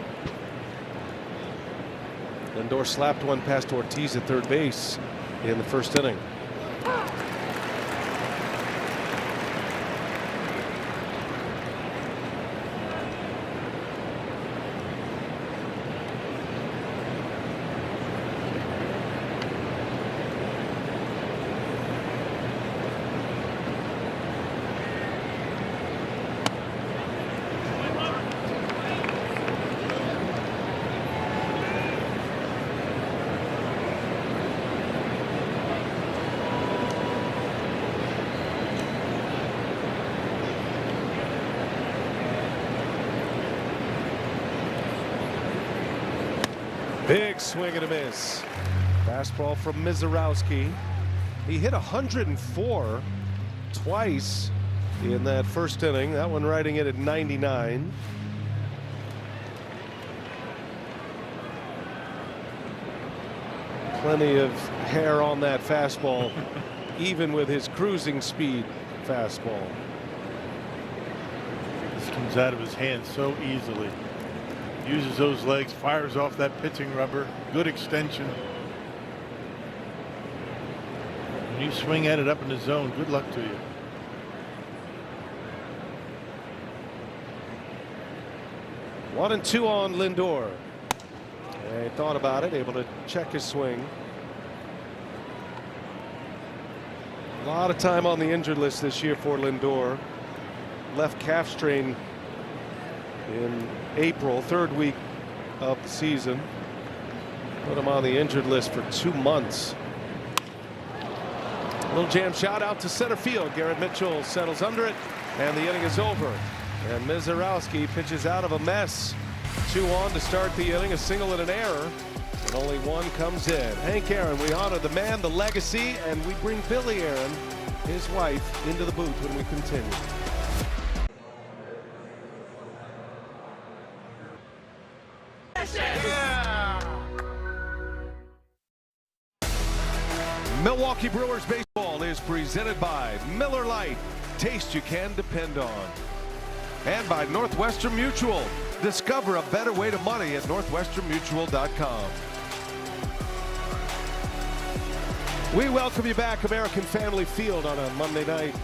Lindor slapped one past Ortiz at third base in the first inning. Big swing and a miss. Fastball from Mizorowski. He hit 104 twice in that first inning. That one riding it at 99. Plenty of hair on that fastball, even with his cruising speed fastball. This comes out of his hand so easily. Uses those legs, fires off that pitching rubber. Good extension. When you swing at it up in the zone, good luck to you. One and 2 on Lindor. He thought about it, able to check his swing. A lot of time on the injured list this year for Lindor. Left calf strain in April, 3rd week of the season. Put him on the injured list for 2 months. Little jam shot out to center field. Garrett Mitchell settles under it, and the inning is over. And Mizorowski pitches out of a mess 2 on to start the inning, a single and an error, and only one comes in. Hank Aaron, we honor the man, the legacy, and we bring Billy Aaron, his wife, into the booth when we continue. Milwaukee Brewers baseball is presented by Miller Lite, taste you can depend on. And by Northwestern Mutual. Discover a better way to money at northwesternmutual.com. We welcome you back, American Family Field, on a Monday night.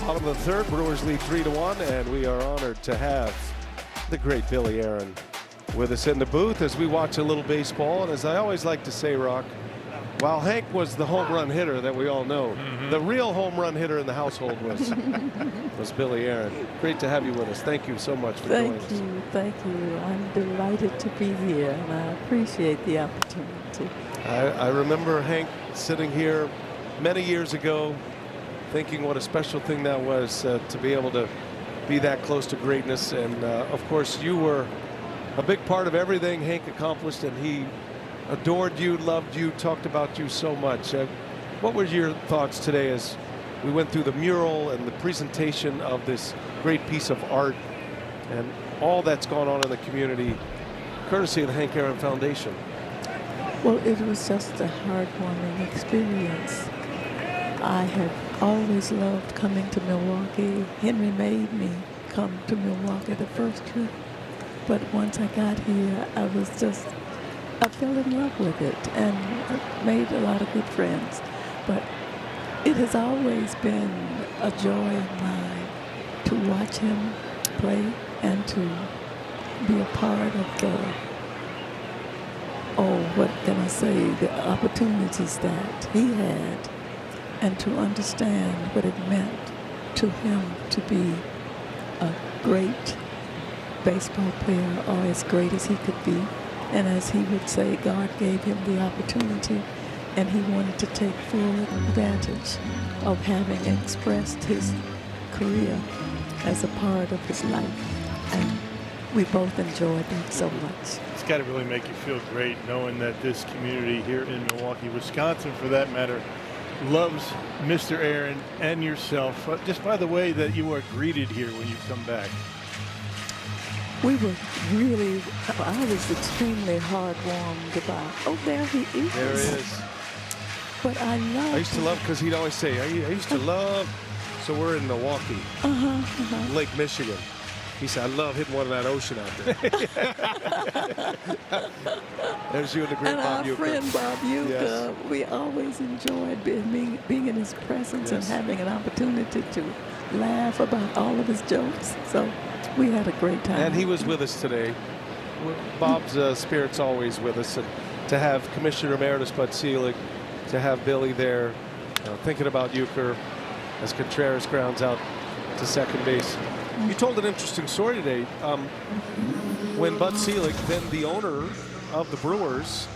Bottom of the third, Brewers lead 3-1, and we are honored to have the great Billy Aaron with us in the booth as we watch a little baseball. And as I always like to say, Rock, while Hank was the home run hitter that we all know, the real home run hitter in the household was Billy Aaron. Great to have you with us. Thank you so much for joining us. Thank you. I'm delighted to be here, and I appreciate the opportunity. I remember Hank sitting here many years ago thinking what a special thing that was to be able to be that close to greatness. And of course, you were a big part of everything Hank accomplished, and he adored you, loved you, talked about you so much. What were your thoughts today as we went through the mural and the presentation of this great piece of art and all that's gone on in the community, courtesy of the Hank Aaron Foundation? Well, it was just a heartwarming experience. I have always loved coming to Milwaukee. Henry made me come to Milwaukee the first trip. But once I got here, I fell in love with it and made a lot of good friends. But it has always been a joy of mine to watch him play and to be a part of what can I say, the opportunities that he had, and to understand what it meant to him to be a great baseball player, or as great as he could be. And as he would say, God gave him the opportunity, and he wanted to take full advantage of having expressed his career as a part of his life. And we both enjoyed it so much. It's got to really make you feel great knowing that this community here in Milwaukee, Wisconsin for that matter, loves Mr. Aaron and yourself, just by the way that you are greeted here when you come back. We were really, I was extremely heartwarmed about, there he is. There he is. But I used to love, because he'd always say, I used to love, so we're in Milwaukee, Lake Michigan. He said, I love hitting one of that ocean out there. There's you and the great Bob Uecker. Our friend Bob Uecker, yes. We always enjoyed being in his presence, and having an opportunity to laugh about all of his jokes. So we had a great time. And he was with us today. Bob's spirit's always with us. And to have Commissioner Emeritus Bud Selig, to have Billy there, thinking about Uecker as Contreras grounds out to second base. You told an interesting story today. When Bud Selig, then the owner of the Brewers,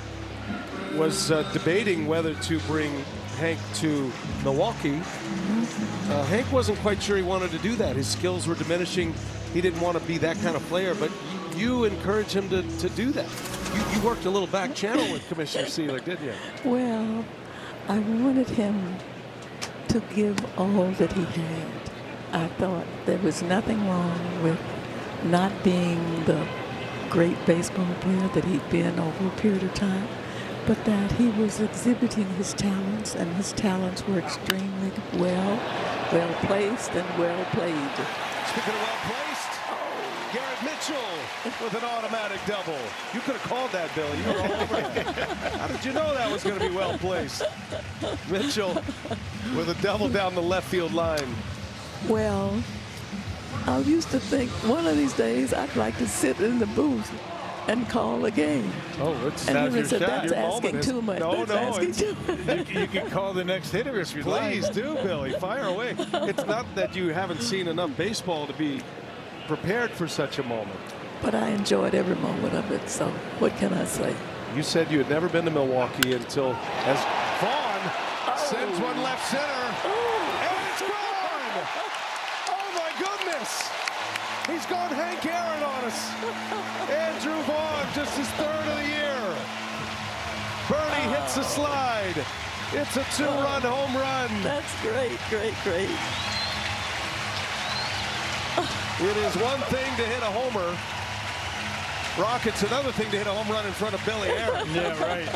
was debating whether to bring Hank to Milwaukee, Hank wasn't quite sure he wanted to do that. His skills were diminishing. He didn't want to be that kind of player, but you encouraged him to do that. You worked a little back channel with Commissioner Selig, didn't you? Well, I wanted him to give all that he had. I thought there was nothing wrong with not being the great baseball player that he'd been over a period of time, but that he was exhibiting his talents, and his talents were extremely well placed and well played. Speaking of well placed, Garrett Mitchell with an automatic double. You could have called that, Billy. You were all over it. How did you know that was going to be well placed? Mitchell with a double down the left field line. Well, I used to think one of these days I'd like to sit in the booth and call a game. Oh, let's have your shot. That's asking too much. No, Too much. You can call the next hitter if you'd like. Please do, Billy. Fire away. It's not that you haven't seen enough baseball to be prepared for such a moment. But I enjoyed every moment of it, so what can I say? You said you had never been to Milwaukee until as Vaughn sends one left center. And it's gone! Oh, my goodness! He's gone Hank Aaron on us. Andrew Vaughn, just his 3rd of the year. Bernie hits the slide. It's a 2-run home run. That's great, great, great. It is one thing to hit a homer. Rocket's another thing to hit a home run in front of Billy Aaron. Yeah, right.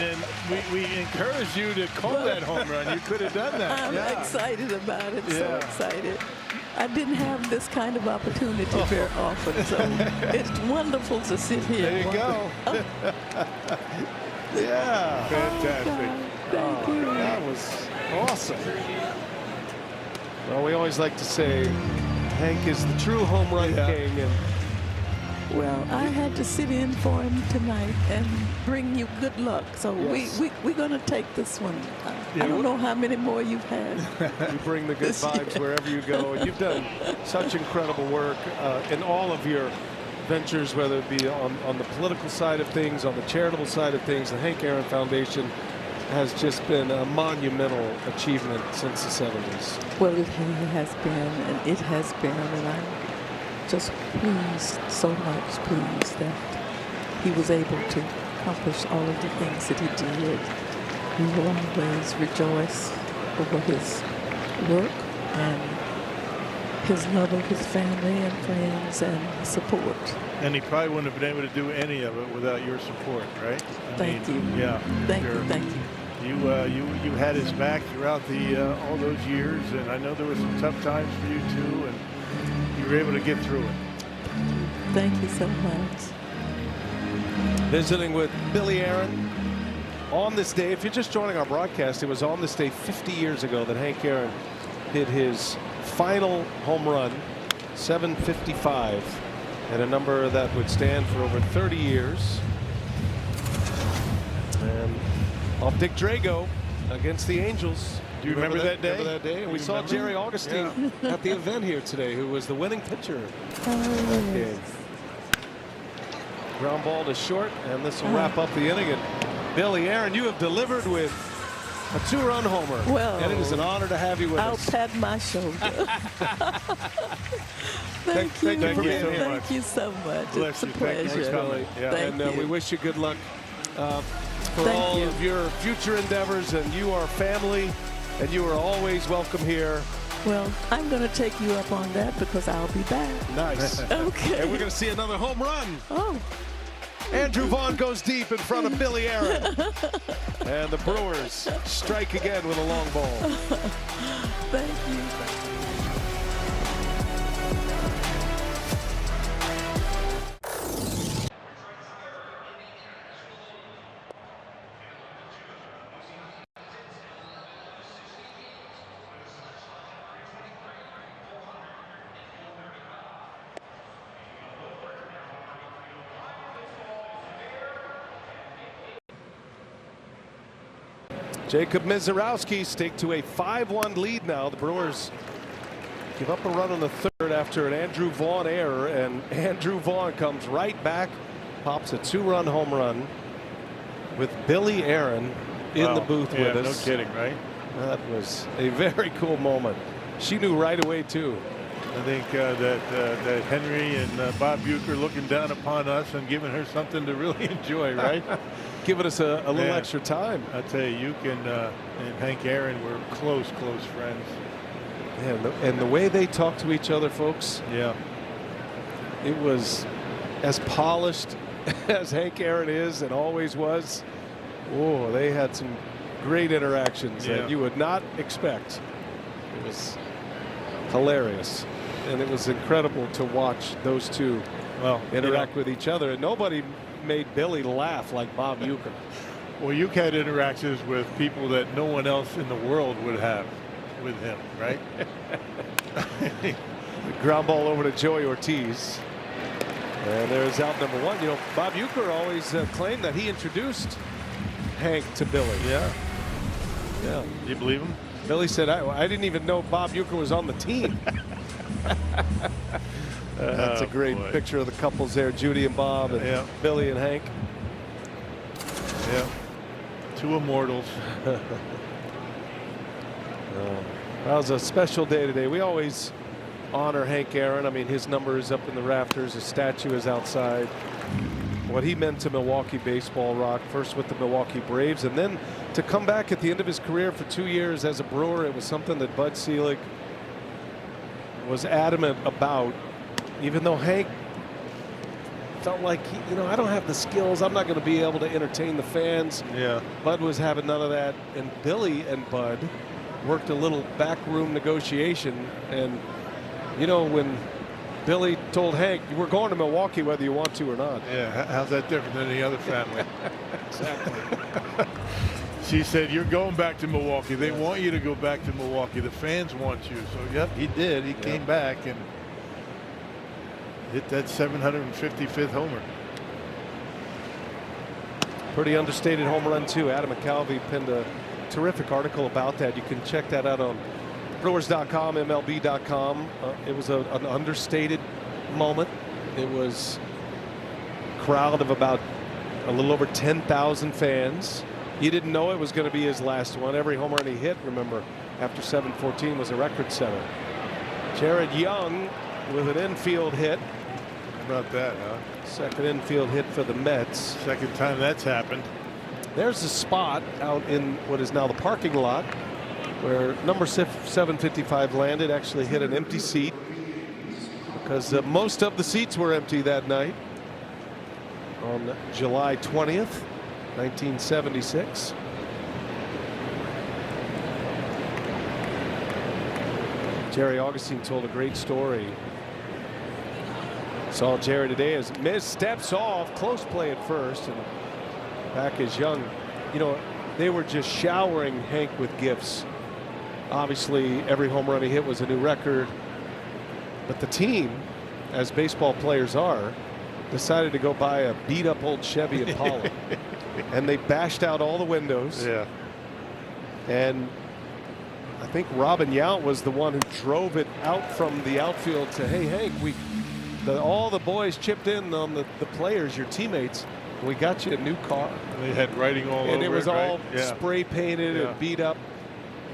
And we encourage you to call that home run. You could have done that. I'm excited about it. So excited. I didn't have this kind of opportunity very often, so it's wonderful to sit here. There you go. Yeah. Fantastic. Thank you. That was awesome. Well, we always like to say Hank is the true home run king. And well, I had to sit in for him tonight and bring you good luck. So we're going to take this one. I don't know how many more you've had. You bring the good vibes wherever you go. And you've done such incredible work in all of your ventures, whether it be on the political side of things, on the charitable side of things. The Hank Aaron Foundation has just been a monumental achievement since the 70s. Well, it has been, and it has been, and I'm just pleased, so much pleased that he was able to accomplish all of the things that he did. We will always rejoice over his work and his love of his family and friends and support. And he probably wouldn't have been able to do any of it without your support, right? Thank you. Yeah. Thank you. You had his back throughout all those years, and I know there were some tough times for you too, and you were able to get through it. Thank you so much. Visiting with Billy Aaron on this day. If you're just joining our broadcast, it was on this day 50 years ago that Hank Aaron hit his final home run, 755, and a number that would stand for over 30 years. And off Dick Drago against the Angels. Do you remember that day? Remember that day? And we saw Jerry Augustine at the event here today, who was the winning pitcher that game. Ground ball to short, and this will wrap up the inning. And Billy Aaron, you have delivered with a 2-run homer. Well, and it is an honor to have you with us. I'll pat my shoulder. Thank you. Thank you for being here. Thank you so much. Bless it's a you. Thank you for pleasure. coming. Yeah. Thank And you. we wish you good luck for Thank all you. of your future endeavors. And you are family, and you are always welcome here. Well, I'm going to take you up on that because I'll be back. Nice. Okay. And we're going to see another home run. Oh. Andrew Vaughn goes deep in front of Billy Aaron. And the Brewers strike again with a long ball. Thank you. Jacob Mizorowski stake to a 5-1 lead now. The Brewers give up a run on the 3rd after an Andrew Vaughn error, and Andrew Vaughn comes right back, pops a 2-run home run with Billy Aaron in the booth with us. No kidding, right? That was a very cool moment. She knew right away too. I think that Henry and Bob Bucher looking down upon us and giving her something to really enjoy, right? Giving us a little extra time. I tell you, and Hank Aaron were close friends. Yeah, and the way they talk to each other, folks. Yeah. It was as polished as Hank Aaron is and always was. Oh, they had some great interactions that you would not expect. It was hilarious, and it was incredible to watch those two interact with each other. And nobody made Billy laugh like Bob Uecker. Well, you've had interactions with people that no one else in the world would have with him, right? The ground ball over to Joey Ortiz. And there's out number 1. You know, Bob Uecker always claimed that he introduced Hank to Billy. Yeah. Yeah. Do you believe him? Billy said, I didn't even know Bob Uecker was on the team. That's a great picture of the couples there, Judy and Bob, and Billy and Hank. Yeah. 2 immortals. That was a special day today. We always honor Hank Aaron. I mean, his number is up in the rafters. His statue is outside. What he meant to Milwaukee baseball, Rock, first with the Milwaukee Braves, and then to come back at the end of his career for 2 years as a Brewer. It was something that Bud Selig was adamant about, even though Hank felt like, I don't have the skills. I'm not going to be able to entertain the fans. Yeah. Bud was having none of that. And Billy and Bud worked a little backroom negotiation. And, when Billy told Hank, we're going to Milwaukee whether you want to or not. Yeah, how's that different than any other family? Exactly. She said, you're going back to Milwaukee. They want you to go back to Milwaukee. The fans want you. So, yep, he did. He came back and hit that 755th homer. Pretty understated home run, too. Adam McCalvey penned a terrific article about that. You can check that out on Brewers.com, MLB.com. It was an understated moment. It was a crowd of about a little over 10,000 fans. He didn't know it was going to be his last one. Every home run he hit, remember, after 714 was a record setter. Jared Young with an infield hit. How about that, huh? Second infield hit for the Mets. Second time that's happened. There's a spot out in what is now the parking lot where number 755 landed. Actually hit an empty seat because most of the seats were empty that night on July 20th, 1976. Jerry Augustine told a great story. Saw Jerry today as Miz steps off, close play at first, and back is Young. They were just showering Hank with gifts. Obviously, every home run he hit was a new record. But the team, as baseball players are, decided to go buy a beat-up old Chevy Impala. And they bashed out all the windows. Yeah. And I think Robin Yount was the one who drove it out from the outfield to, hey, Hank, all the boys chipped in on the players, your teammates. We got you a new car. They had writing all over it. And it was all right? spray painted and beat up.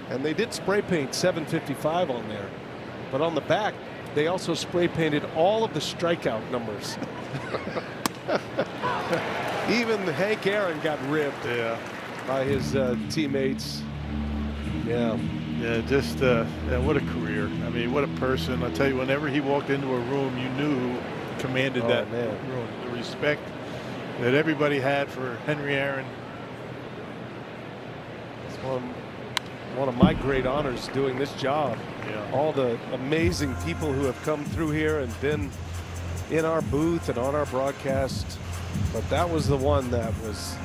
And they did spray paint 755 on there. But on the back, they also spray painted all of the strikeout numbers. Even Hank Aaron got ribbed by his teammates. Yeah. Yeah, just what a career. I mean, what a person. I'll tell you, whenever he walked into a room, you knew who commanded that room. The respect that everybody had for Henry Aaron. It's one of my great honors doing this job. Yeah. All the amazing people who have come through here and been in our booth and on our broadcast. But that was the one that was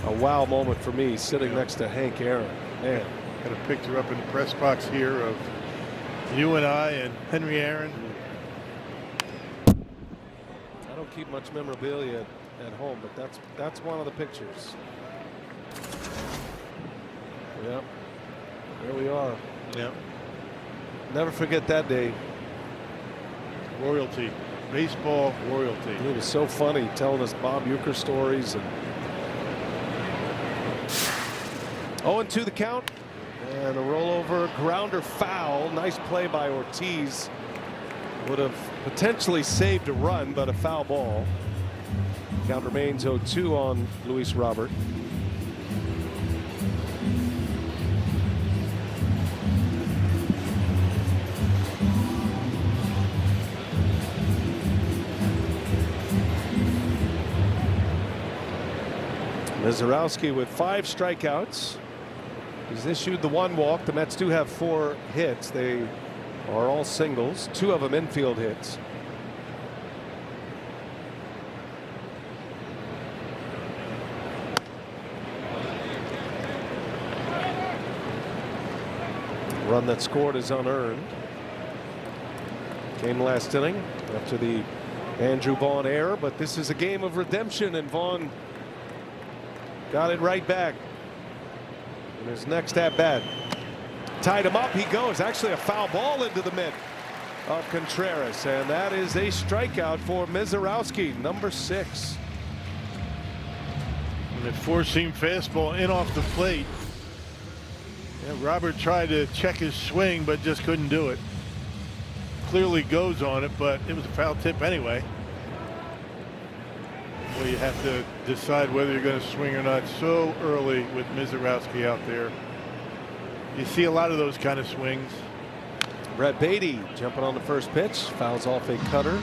a wow moment for me, sitting next to Hank Aaron. Man. Got a picture up in the press box here of you and I and Henry Aaron. I don't keep much memorabilia at home, but that's one of the pictures. Yep. There we are. Yep. Never forget that day. Royalty. Baseball royalty. It was so funny telling us Bob Uecker stories. And 0-2 the count. And a rollover grounder foul. Nice play by Ortiz. Would have potentially saved a run, but a foul ball. Count remains 0-2 on Luis Robert. Mizorowski with 5 strikeouts. He's issued the 1 walk. The Mets do have 4 hits. They are all singles, 2 of them infield hits. Run that scored is unearned. Came last inning after the Andrew Vaughn error, but this is a game of redemption, and Vaughn got it right back in his next at bat. Tied him up. He goes. Actually, a foul ball into the mitt of Contreras, and that is a strikeout for Mizorowski, number 6. And the 4-seam fastball in off the plate. Yeah, Robert tried to check his swing, but just couldn't do it. clearly goes on it, but it was a foul tip anyway. Well, you have to decide whether you're going to swing or not so early with Mizorowski out there. You see a lot of those kind of swings. Brett Beatty jumping on the first pitch, fouls off a cutter.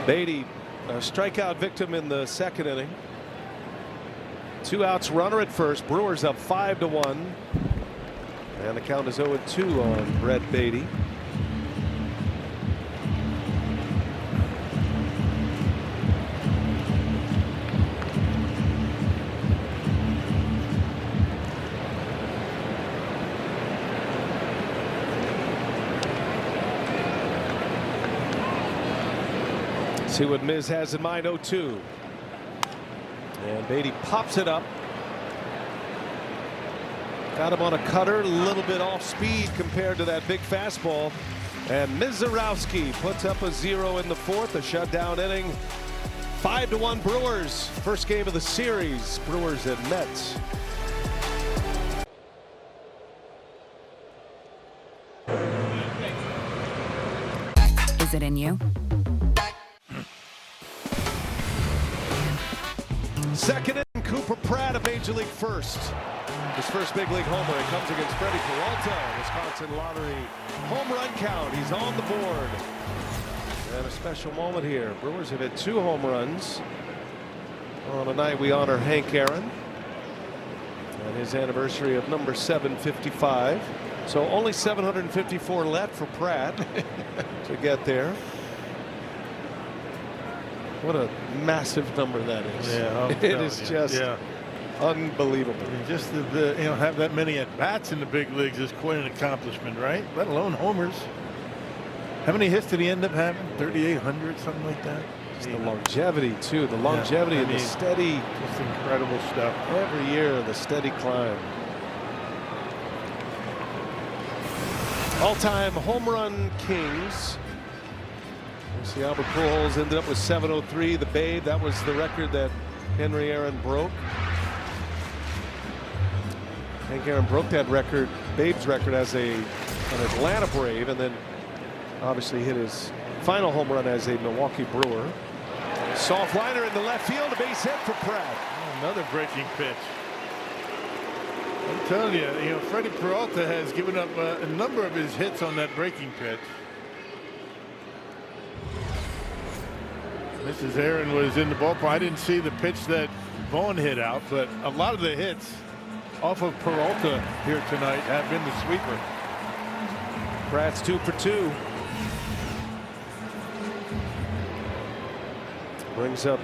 Beatty, a strikeout victim in the second inning. 2 outs, runner at first. Brewers up 5-1. And the count is 0-2 on Brett Beatty. See what Miz has in mind. 0-2. And Beatty pops it up. Got him on a cutter, a little bit off speed compared to that big fastball. And Mizorowski puts up a 0 in the fourth, a shutdown inning. 5-1 Brewers. First game of the series. Brewers and Mets. Is it in you? Second inning, Cooper Pratt, a major league first. His first big league homer. It comes against Freddie Peralta. Wisconsin Lottery home run count. He's on the board. And a special moment here. Brewers have hit 2 home runs on a night we honor Hank Aaron and his anniversary of number 755. So only 754 left for Pratt to get there. What a massive number that is. Yeah, it is just unbelievable. And just to have that many at bats in the big leagues is quite an accomplishment, right? Let alone homers. How many hits did he end up having? 3,800, something like that. Just the longevity too. The longevity and the steady, just incredible stuff. Every year, the steady climb. All-time home run kings. See, Albert Pujols ended up with 703. The Babe, that was the record that Henry Aaron broke. Hank Aaron broke that record, Babe's record, as an Atlanta Brave, and then obviously hit his final home run as a Milwaukee Brewer. Soft liner in the left field, a base hit for Pratt. Another breaking pitch. I'm telling you, Freddie Peralta has given up a number of his hits on that breaking pitch. Mrs. Aaron was in the ballpark. I didn't see the pitch that Vaughn hit out, but a lot of the hits off of Peralta here tonight have been the sweeper. Pratt's 2 for 2. Brings up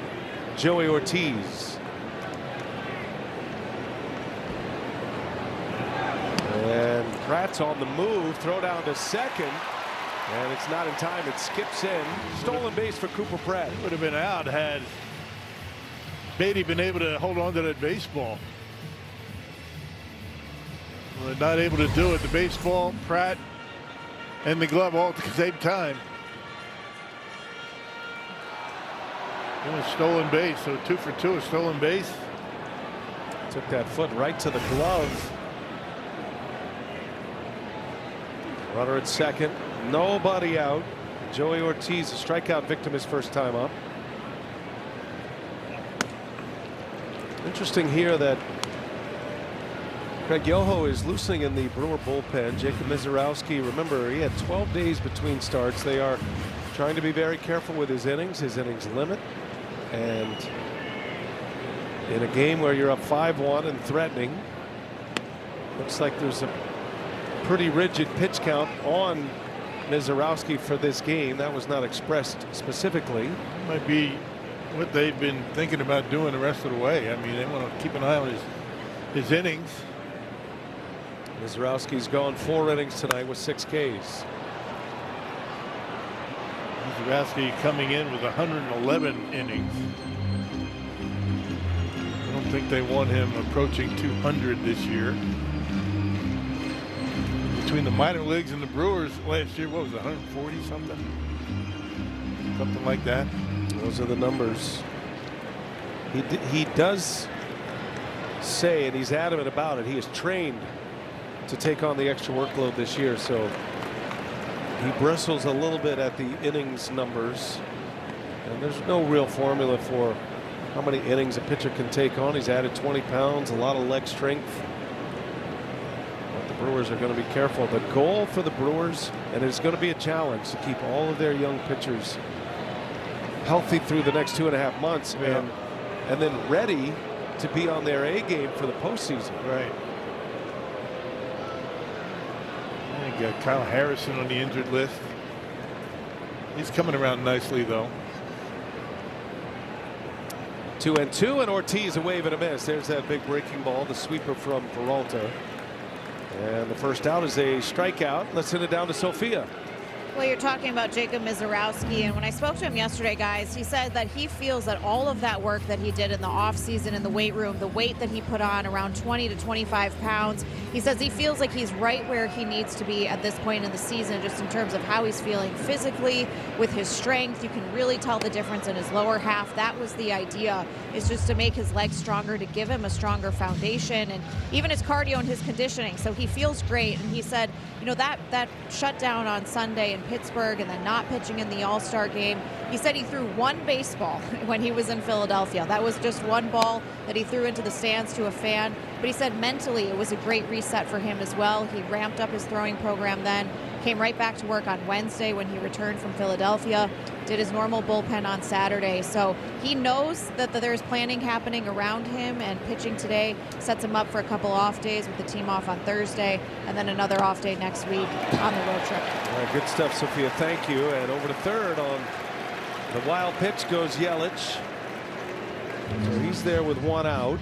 Joey Ortiz. And Pratt's on the move. Throw down to second. And it's not in time. It skips in. Stolen base for Cooper Pratt. Would have been out had Beatty been able to hold on to that baseball. Well, not able to do it. The baseball, Pratt, and the glove all at the same time. It was stolen base, so 2 for 2, a stolen base. Took that foot right to the glove. Runner at second. Nobody out. Joey Ortiz, a strikeout victim his first time up. Interesting here that Craig Yoho is loosening in the Brewer bullpen. Jacob Mizorowski, remember, he had 12 days between starts. They are trying to be very careful with his innings limit. And in a game where you're up 5-1 and threatening, looks like there's a pretty rigid pitch count on Mizorowski for this game. That was not expressed specifically. Might be what they've been thinking about doing the rest of the way. I mean, they want to keep an eye on his innings. Mizorowski's gone 4 innings tonight with 6 Ks. Mizorowski coming in with 111 innings. I don't think they want him approaching 200 this year. Between the minor leagues and the Brewers last year, what was it, 140 something? Something like that. Those are the numbers. He does say, and he's adamant about it, he is trained to take on the extra workload this year, so he bristles a little bit at the innings numbers, and there's no real formula for how many innings a pitcher can take on. He's added 20 pounds, a lot of leg strength. But the Brewers are going to be careful. The goal for the Brewers, and it's going to be a challenge, to keep all of their young pitchers healthy through the next 2.5 months, and then ready to be on their A game for the postseason. Right. And you got Kyle Harrison on the injured list. He's coming around nicely, though. 2-2, and Ortiz a wave and a miss. There's that big breaking ball, the sweeper from Peralta. And the first out is a strikeout. Let's send it down to Sophia. Well, you're talking about Jacob Misiorowski, and when I spoke to him yesterday, guys, he said that he feels that all of that work that he did in the offseason in the weight room, the weight that he put on, around 20 to 25 pounds, he says he feels like he's right where he needs to be at this point in the season, just in terms of how he's feeling physically, with his strength. You can really tell the difference in his lower half. That was the idea, is just to make his legs stronger, to give him a stronger foundation, and even his cardio and his conditioning. So he feels great, and he said, you know, that shutdown on Sunday in Pittsburgh and then not pitching in the All-Star game, he said he threw one baseball when he was in Philadelphia. That was just one ball that he threw into the stands to a fan. But he said mentally it was a great reset for him as well. He ramped up his throwing program then, came right back to work on Wednesday when he returned from Philadelphia, did his normal bullpen on Saturday. So he knows that there's planning happening around him, and pitching today sets him up for a couple off days with the team off on Thursday and then another off day next week on the road trip. All right, good stuff, Sophia. Thank you. And over to third on the wild pitch goes Yelich. So he's there with one out.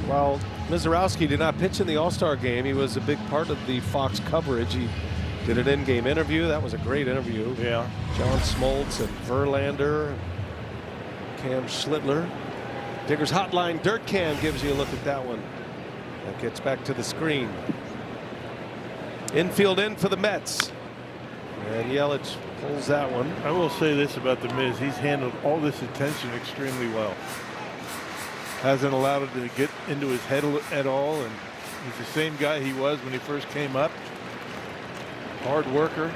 While Misiorowski did not pitch in the All-Star game, he was a big part of the Fox coverage. He did an in-game interview. That was a great interview. Yeah. John Smoltz and Verlander, Cam Schlittler. Digger's Hotline Dirt Cam gives you a look at that one. That gets back to the screen. Infield in for the Mets. And Yelich pulls that one. I will say this about the Miz. He's handled all this attention extremely well. Hasn't allowed it to get into his head at all, and he's the same guy he was when he first came up. Hard worker.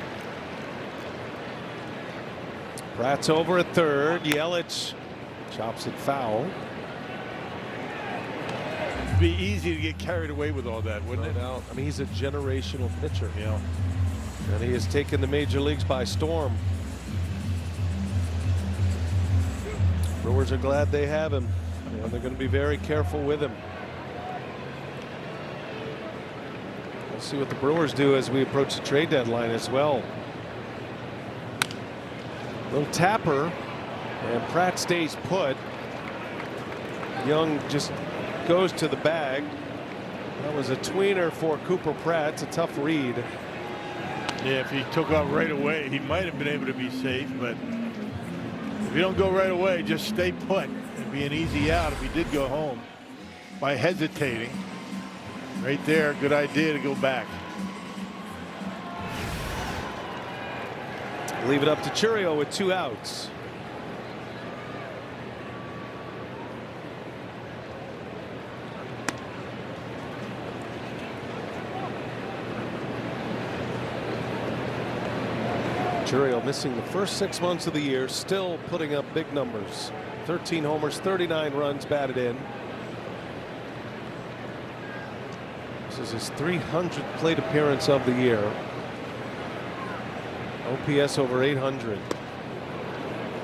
Pratt's over at third. Yelich chops it foul. It'd be easy to get carried away with all that, wouldn't it? No, I mean, he's a generational pitcher. Yeah. And he has taken the major leagues by storm. Brewers are glad they have him, and they're going to be very careful with him. We'll see what the Brewers do as we approach the trade deadline as well. Little tapper, and Pratt stays put. Young just goes to the bag. That was a tweener for Cooper Pratt. It's a tough read. Yeah, if he took off right away, he might have been able to be safe, but if you don't go right away, just stay put. It'd be an easy out if he did go home by hesitating. Right there, good idea to go back. Leave it up to Churio with 2 outs. Churio missing the first 6 months of the year, still putting up big numbers. 13 homers, 39 runs batted in. This is his 300th plate appearance of the year. OPS over 800.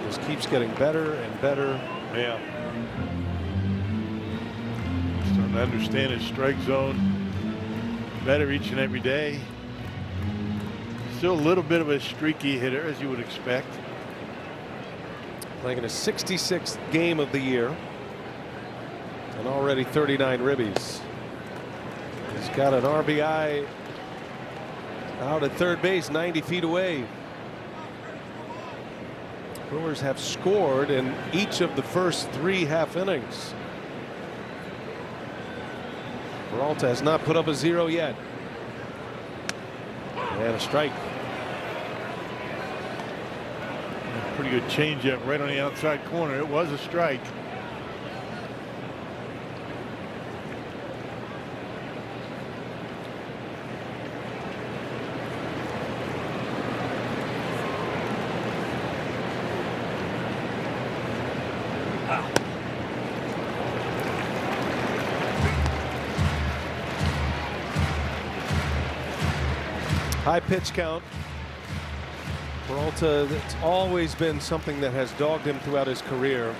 Just keeps getting better and better. Yeah. Starting to understand his strike zone better each and every day. Still a little bit of a streaky hitter, as you would expect. Playing in his 66th game of the year. And already 39 ribbies. He's got an RBI out at third base, 90 feet away. Brewers have scored in each of the first 3 half innings. Peralta has not put up a 0 yet. And a strike. Pretty good changeup right on the outside corner. It was a strike. High pitch count. Peralta, it's always been something that has dogged him throughout his career.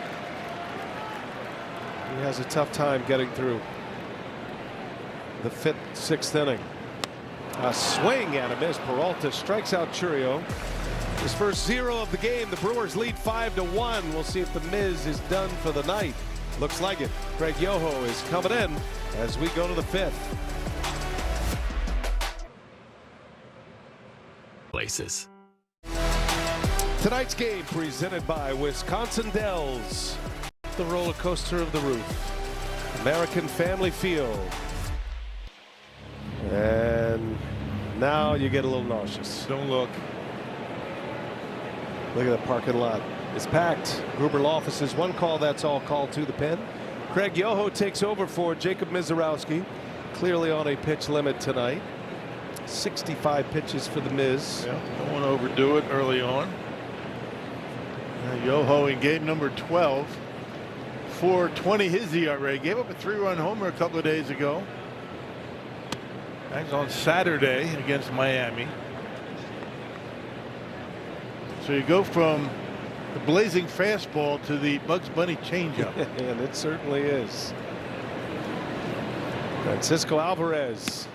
He has a tough time getting through the 5th, 6th inning. A swing at him as Peralta strikes out Churio. His first 0 of the game. The Brewers lead 5-1. We'll see if the Miz is done for the night. Looks like it. Craig Yoho is coming in as we go to the 5th. Places. Tonight's game presented by Wisconsin Dells. The roller coaster of the roof. American Family Field. And now you get a little nauseous. Don't look. Look at the parking lot. It's packed. Gruber offices. One call, that's all called to the pen. Craig Yoho takes over for Jacob Mizorowski. Clearly on a pitch limit tonight. 65 pitches for the Miz. Yeah, don't want to overdo it early on. Yoho in game number 12. 4.20 his ERA. Gave up a 3-run homer a couple of days ago. That was on Saturday against Miami. So you go from the blazing fastball to the Bugs Bunny changeup. And it certainly is. Francisco Alvarez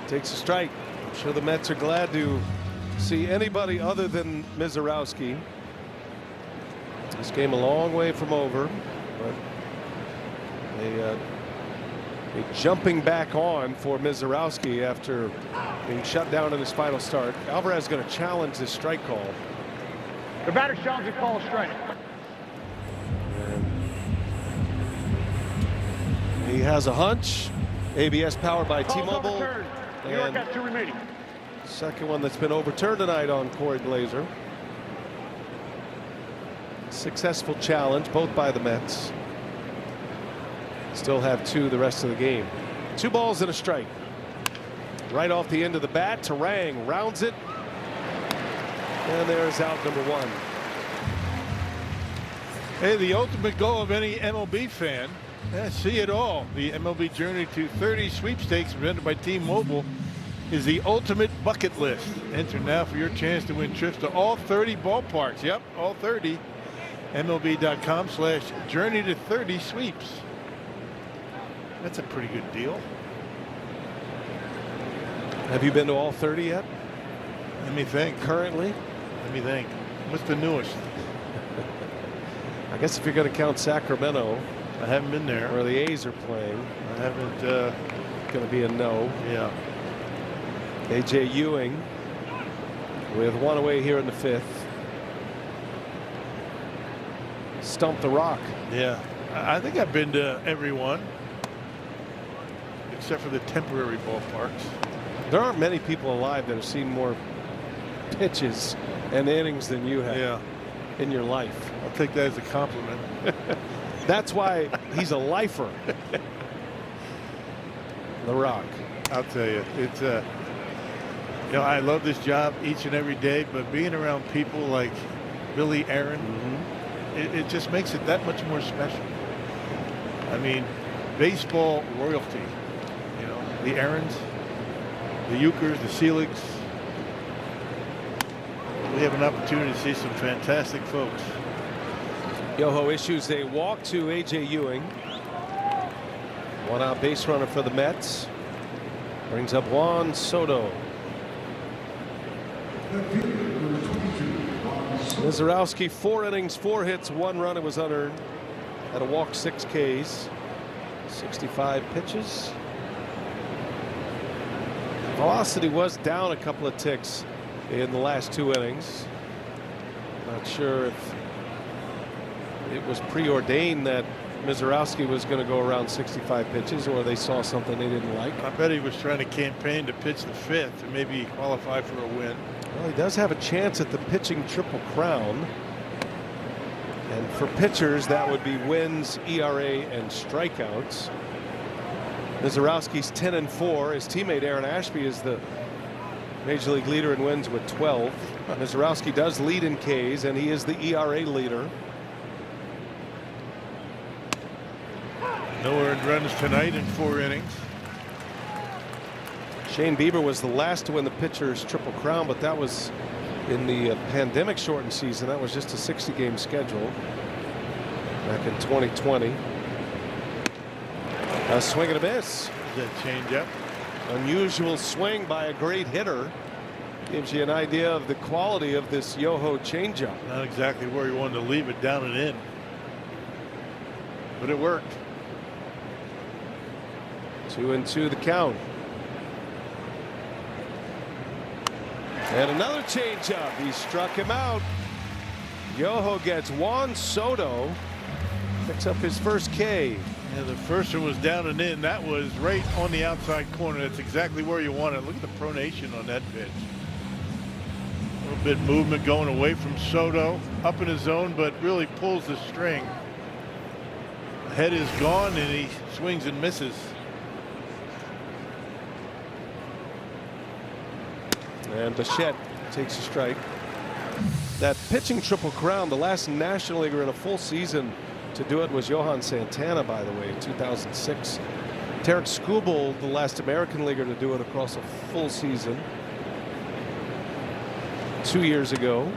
takes a strike. I'm sure the Mets are glad to see anybody other than Mizorowski. This game a long way from over, but a jumping back on for Mizorowski after being shut down in his final start. Alvarez is going to challenge this strike call. The batter challenges call a strike. And he has a hunch. ABS powered by T-Mobile. New York has 2 remaining. Second one that's been overturned tonight on Corey Glazer. Successful challenge, both by the Mets. Still have 2 the rest of the game. 2 balls and a strike. Right off the end of the bat, Terang rounds it. And there's out number 1. Hey, the ultimate goal of any MLB fan. See it all. The MLB Journey to 30 sweepstakes presented by T-Mobile is the ultimate bucket list. Enter now for your chance to win trips to all 30 ballparks. Yep, all 30. MLB.com/Journey to 30 sweeps. That's a pretty good deal. Have you been to all 30 yet? Let me think. Currently? Let me think. What's the newest? I guess if you're going to count Sacramento. I haven't been there. Where the A's are playing. I haven't. Going to be a no. Yeah. A.J. Ewing with 1 away here in the 5th. Stump the Rock. Yeah. I think I've been to every one. Except for the temporary ballparks. There aren't many people alive that have seen more pitches and innings than you have in your life. I'll take that as a compliment. That's why he's a lifer. The Rock. I'll tell you, it's you know, I love this job each and every day, but being around people like Billy Aaron, it just makes it that much more special. I mean, baseball royalty. You know, the Aarons, the Euchers, the Seligs. We have an opportunity to see some fantastic folks. Yoho issues a walk to A.J. Ewing. 1 out base runner for the Mets. Brings up Juan Soto. Mizorowski 4 innings, 4 hits, 1 run. It was unearned. Had a walk, 6 Ks. 65 pitches. Velocity was down a couple of ticks in the last 2 innings. Not sure if it was preordained that Mizorowski was going to go around 65 pitches, or they saw something they didn't like. I bet he was trying to campaign to pitch the 5th and maybe qualify for a win. Well, he does have a chance at the pitching Triple Crown And for pitchers, that would be wins, ERA, and strikeouts. Mizorowski's 10-4. His teammate Aaron Ashby is the Major League leader in wins with 12. Mizorowski does lead in Ks, and he is the ERA leader. No earned runs tonight in 4 innings. Shane Bieber was the last to win the pitcher's Triple Crown, but that was in the pandemic shortened season. That was just a 60-game schedule back in 2020. A swing and a miss. That changeup. Unusual swing by a great hitter. Gives you an idea of the quality of this Yoho changeup. Not exactly where he wanted to leave it, down and in. But it worked. 2-2 the count. And another changeup. He struck him out. Yoho gets Juan Soto. Picks up his first K. Yeah, the first one was down and in. That was right on the outside corner. That's exactly where you want it. Look at the pronation on that pitch. A little bit movement going away from Soto. Up in his zone, but really pulls the string. The head is gone, and he swings and misses. And Bichette takes a strike. That pitching Triple Crown, the last National Leaguer in a full season to do it was Johan Santana, by the way, in 2006. Tarek Skubal, the last American leaguer to do it across a full season 2 years ago.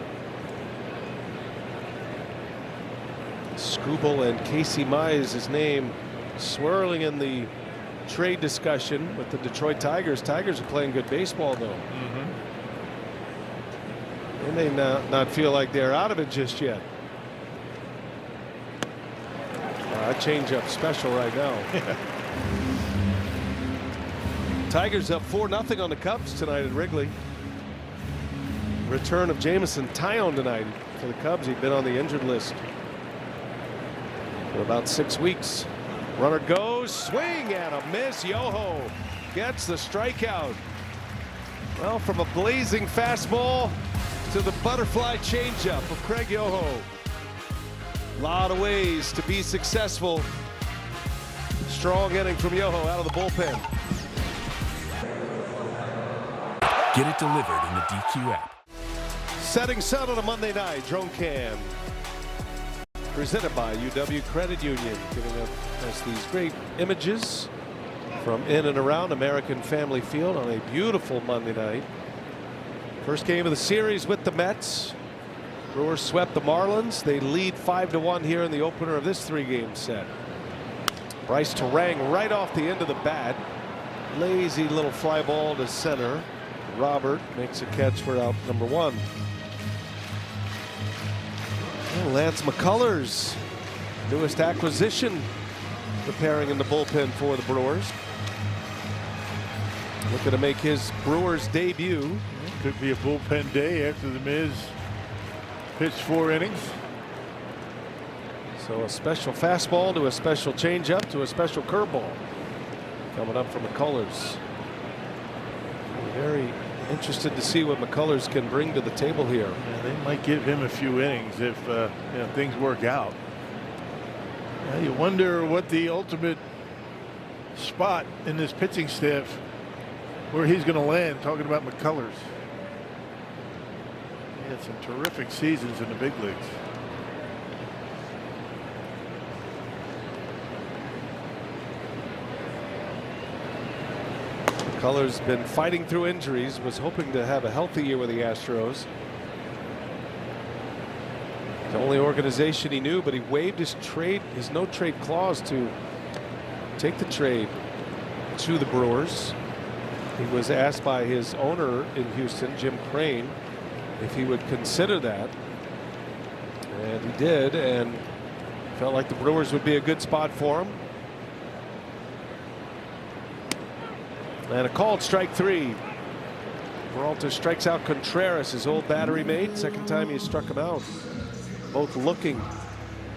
Skubal and Casey Mize, his name swirling in the trade discussion with the Detroit Tigers. Tigers are playing good baseball, though. They may not feel like they're out of it just yet. A change-up special right now. Tigers up 4-0 on the Cubs tonight at Wrigley. Return of Jameson Taillon tonight for the Cubs. He'd been on the injured list for about 6 weeks. Runner goes, swing and a miss. Yoho gets the strikeout. Well, from a blazing fastball to the butterfly changeup of Craig Yoho. A lot of ways to be successful. Strong inning from Yoho out of the bullpen. Get it delivered in the DQ app. Setting sun on a Monday night. Drone Cam. Presented by UW Credit Union. Giving us these great images from in and around American Family Field on a beautiful Monday night. First game of the series with the Mets. Brewers swept the Marlins. They lead 5-1 here in the opener of this 3-game set. Bryce Terang right off the end of the bat. Lazy little fly ball to center. Robert makes a catch for out number 1. Well, Lance McCullers, newest acquisition, preparing in the bullpen for the Brewers. Looking to make his Brewers debut. Could be a bullpen day after the Miz pitched 4 innings. So a special fastball to a special changeup to a special curveball coming up from McCullers. Very interested to see what McCullers can bring to the table here. Yeah, they might give him a few innings if things work out. You wonder what the ultimate spot in this pitching staff, where he's going to land. Talking about McCullers. He had some terrific seasons in the big leagues. McCullers been fighting through injuries, was hoping to have a healthy year with the Astros. The only organization he knew, but he waived his no trade clause to take the trade to the Brewers. He was asked by his owner in Houston, Jim Crane, if he would consider that, and he did, and felt like the Brewers would be a good spot for him. And a called strike 3. Peralta strikes out Contreras, his old battery mate. Second time he struck him out. Both looking.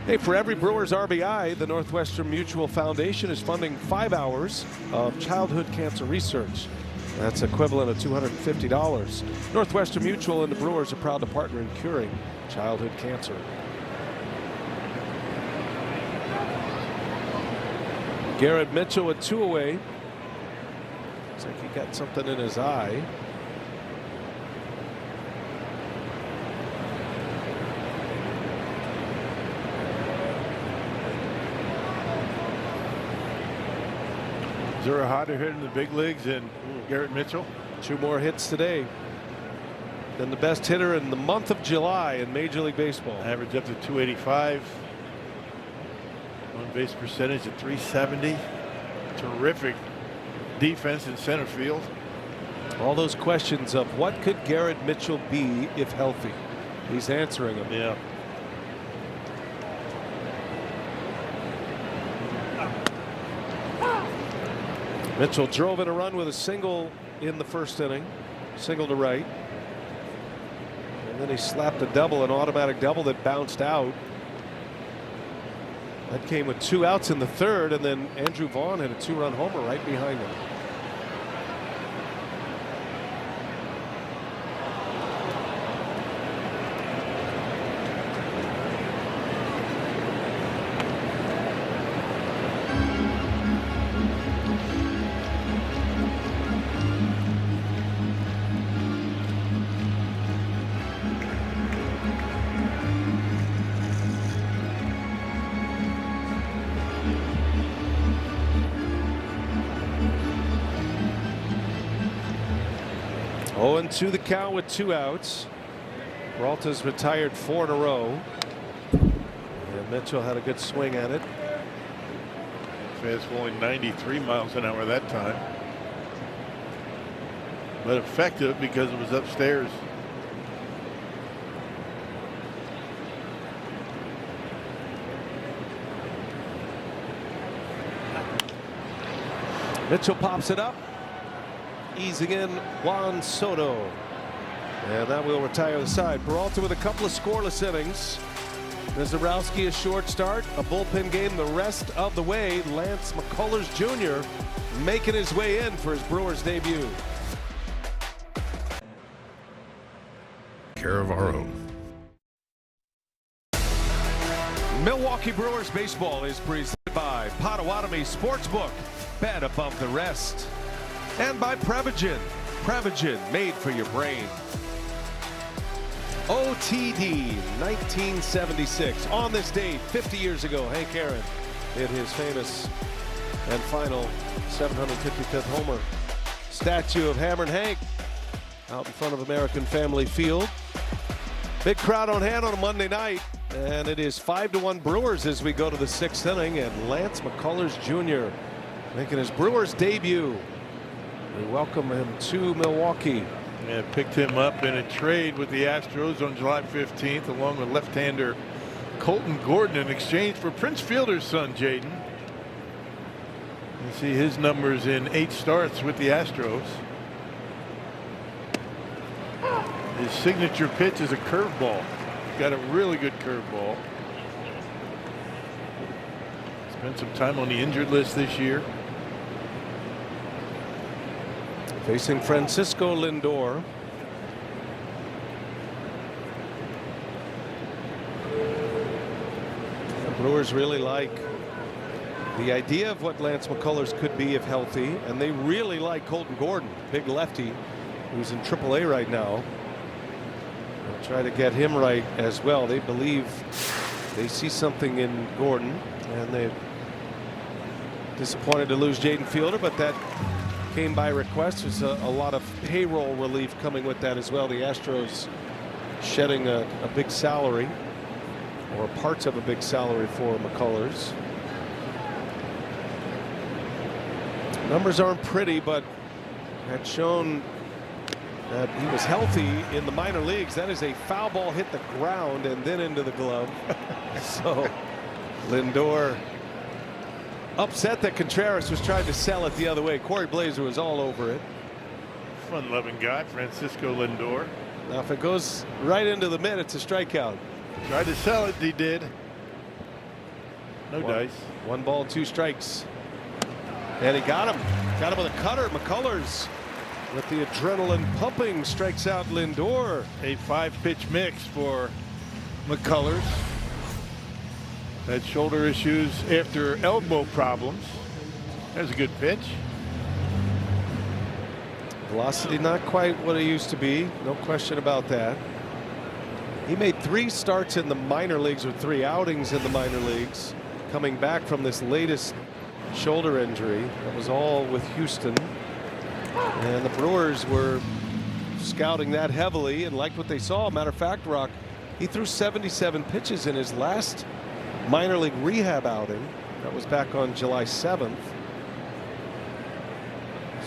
Hey, for every Brewers RBI, the Northwestern Mutual Foundation is funding 5 hours of childhood cancer research. That's equivalent of $250. Northwestern Mutual and the Brewers are proud to partner in curing childhood cancer. Garrett Mitchell with 2 away. Looks like he got something in his eye. Is there a hotter hitter in the big leagues than Garrett Mitchell? 2 more hits today than the best hitter in the month of July in Major League Baseball. Average up to 285. On base percentage at 370. Terrific defense in center field. All those questions of what could Garrett Mitchell be if healthy? He's answering them. Yeah. Mitchell drove in a run with a single in the first inning, single to right. And then he slapped a double, an automatic double that bounced out. That came with 2 outs in the third, and then Andrew Vaughn had a 2-run homer right behind him. To the count with 2 outs. Peralta's retired 4 in a row. And Mitchell had a good swing at it. Fastball only 93 miles an hour that time. But effective because it was upstairs. Mitchell pops it up. Easing in Juan Soto. And that will retire the side. Peralta with a couple of scoreless innings. Mizorowski a short start, a bullpen game the rest of the way. Lance McCullers Jr. making his way in for his Brewers debut. Care of our own. Milwaukee Brewers baseball is presented by Potawatomi Sportsbook. Bet above the rest. And by Prevagen. Prevagen, made for your brain. OTD 1976. On this date, 50 years ago, Hank Aaron hit his famous and final 755th homer. Statue of Hammerin' Hank out in front of American Family Field. Big crowd on hand on a Monday night. And it is 5-1 Brewers as we go to the 6th inning. And Lance McCullers Jr. making his Brewers debut. We welcome him to Milwaukee. Yeah, picked him up in a trade with the Astros on July 15th, along with left-hander Colton Gordon in exchange for Prince Fielder's son, Jaden. You see his numbers in 8 starts with the Astros. His signature pitch is a curveball. He's got a really good curveball. Spent some time on the injured list this year. Facing Francisco Lindor. The Brewers really like the idea of what Lance McCullers could be if healthy, and they really like Colton Gordon, big lefty, who's in AAA right now. They'll try to get him right as well. They believe they see something in Gordon, and they're disappointed to lose Jaden Fielder, but that came by request. There's a lot of payroll relief coming with that as well. The Astros shedding a big salary, or parts of a big salary for McCullers. Numbers aren't pretty, but had shown that he was healthy in the minor leagues. That is a foul ball hit the ground and then into the glove. So Lindor upset that Contreras was trying to sell it the other way. Corey Blazer was all over it. Fun-loving guy, Francisco Lindor. Now if it goes right into the mid, it's a strikeout. Tried to sell it, he did. No dice. 1 ball, 2 strikes. And he got him. Got him with a cutter. McCullers, with the adrenaline pumping, strikes out Lindor. A 5-pitch mix for McCullers. Had shoulder issues after elbow problems. There's a good pitch. Velocity not quite what it used to be. No question about that. He made 3 starts in the minor leagues, or 3 outings in the minor leagues, coming back from this latest shoulder injury. That was all with Houston. And the Brewers were scouting that heavily and liked what they saw. Matter of fact, Rock, he threw 77 pitches in his last minor league rehab outing. That was back on July 7th.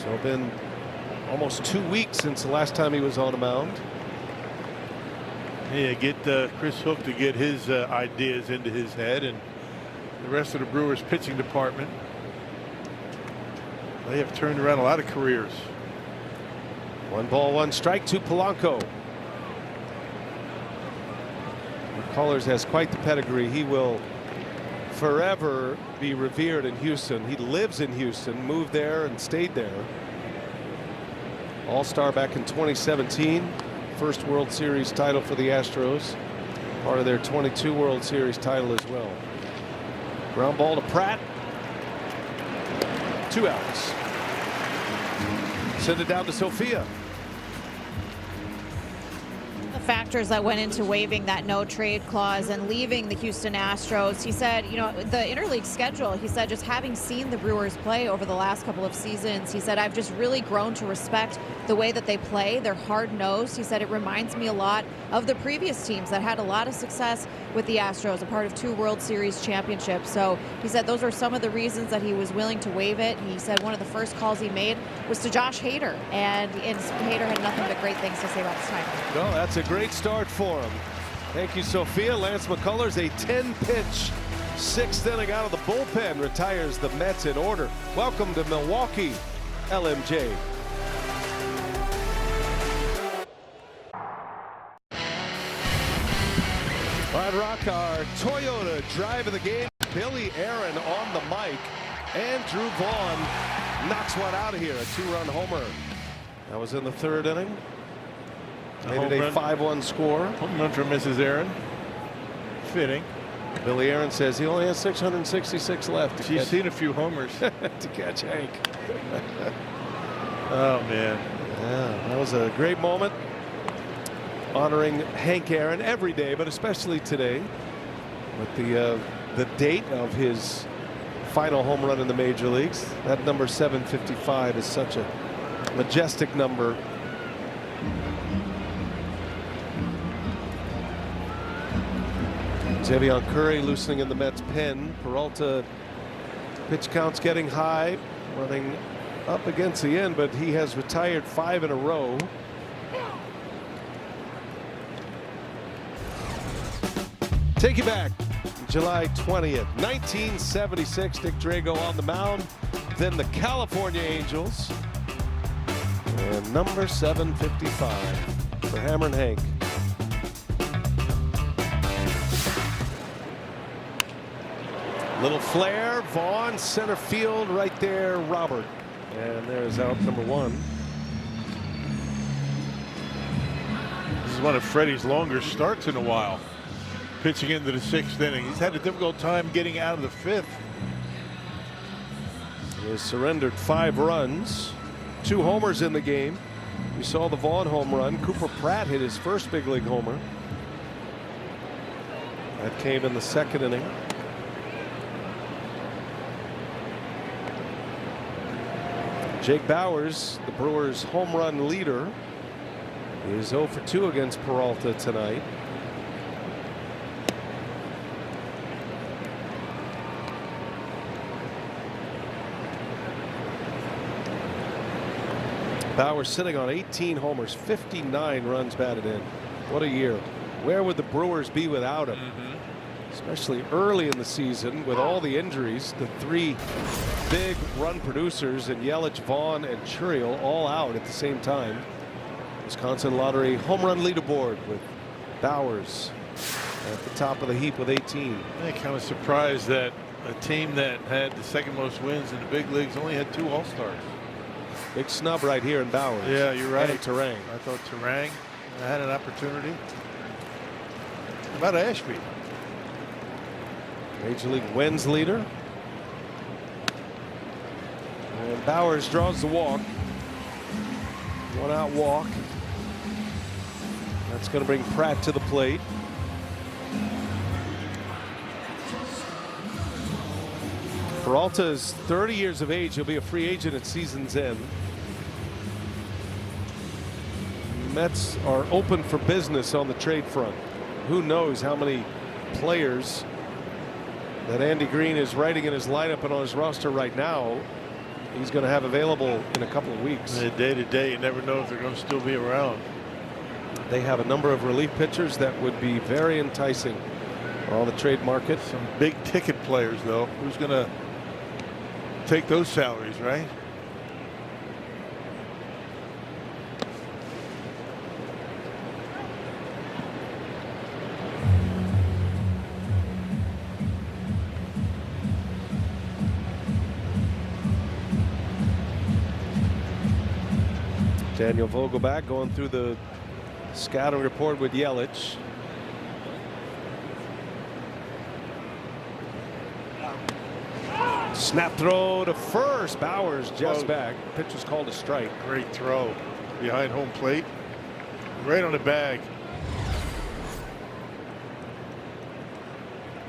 So been almost 2 weeks since the last time he was on a mound. Yeah, get Chris Hook to get his ideas into his head, and the rest of the Brewers pitching department. They have turned around a lot of careers. 1 ball, 1 strike to Polanco. McCullers has quite the pedigree. He will forever be revered in Houston. He lives in Houston, moved there and stayed there. All-Star back in 2017. First World Series title for the Astros. Part of their 22 World Series title as well. Ground ball to Pratt. 2 outs. Send it down to Sophia. Factors that went into waiving that no trade clause and leaving the Houston Astros. He said, you know, the interleague schedule, he said, just having seen the Brewers play over the last couple of seasons, he said, I've just really grown to respect the way that they play. They're hard-nosed. He said, it reminds me a lot of the previous teams that had a lot of success with the Astros, a part of 2 World Series championships. So he said those are some of the reasons that he was willing to waive it. He said one of the first calls he made was to Josh Hader, and Hader had nothing but great things to say about his time. Well, that's a great start for him. Thank you, Sophia. Lance McCullers, a 10-pitch 6th inning out of the bullpen, retires the Mets in order. Welcome to Milwaukee, LMJ. All right, Rock, our Toyota drive of the game. Billy Aaron on the mic, and Drew Vaughn knocks one out of here, a 2-run homer. That was in the 3rd inning. Made it a 5-1 score. Home run from Mrs. Aaron. Fitting. Billy Aaron says he only has 666 left. She's seen a few homers to catch Hank. Oh man, yeah, that was a great moment. Honoring Hank Aaron every day, but especially today, with the date of his final home run in the major leagues. That number 755 is such a majestic number. Xavier Curry loosening in the Mets pen. Peralta, pitch count's getting high, running up against the end, but he has retired 5 in a row. Take you back, July 20th, 1976. Dick Drago on the mound, then the California Angels, and number 755 for Hammer and Hank. Little flare, Vaughn, center field right there, Robert. And there's out number 1. This is one of Freddie's longer starts in a while. Pitching into the 6th inning. He's had a difficult time getting out of the 5th. He has surrendered 5 runs, 2 homers in the game. We saw the Vaughn home run. Cooper Pratt hit his first big league homer. That came in the 2nd inning. Jake Bauers, the Brewers' home run leader, is 0 for 2 against Peralta tonight. Bauers sitting on 18 homers, 59 runs batted in. What a year. Where would the Brewers be without him? Especially early in the season with all the injuries. The 3 big run producers in Yelich, Vaughn, and Churiel all out at the same time. Wisconsin Lottery home run leaderboard with Bauers at the top of the heap with 18. I'm kind of surprised that a team that had the 2nd most wins in the big leagues only had 2 All-Stars. Big snub right here in Bauers. Yeah, you're right. And Terang. I thought Terang had an opportunity. How about Ashby? Major League wins leader. And Bowers draws the walk. 1 out walk. That's going to bring Pratt to the plate. Peralta is 30 years of age. He'll be a free agent at season's end. Mets are open for business on the trade front. Who knows how many players that Andy Green is writing in his lineup and on his roster right now he's going to have available in a couple of weeks. Day to day, you never know if they're going to still be around. They have a number of relief pitchers that would be very enticing on the trade market. Some big ticket players, though. Who's going to take those salaries, right? Daniel Vogelback going through the scouting report with Yelich. Snap throw to first. Bowers just back. Pitch was called a strike. Great throw behind home plate. Right on the bag.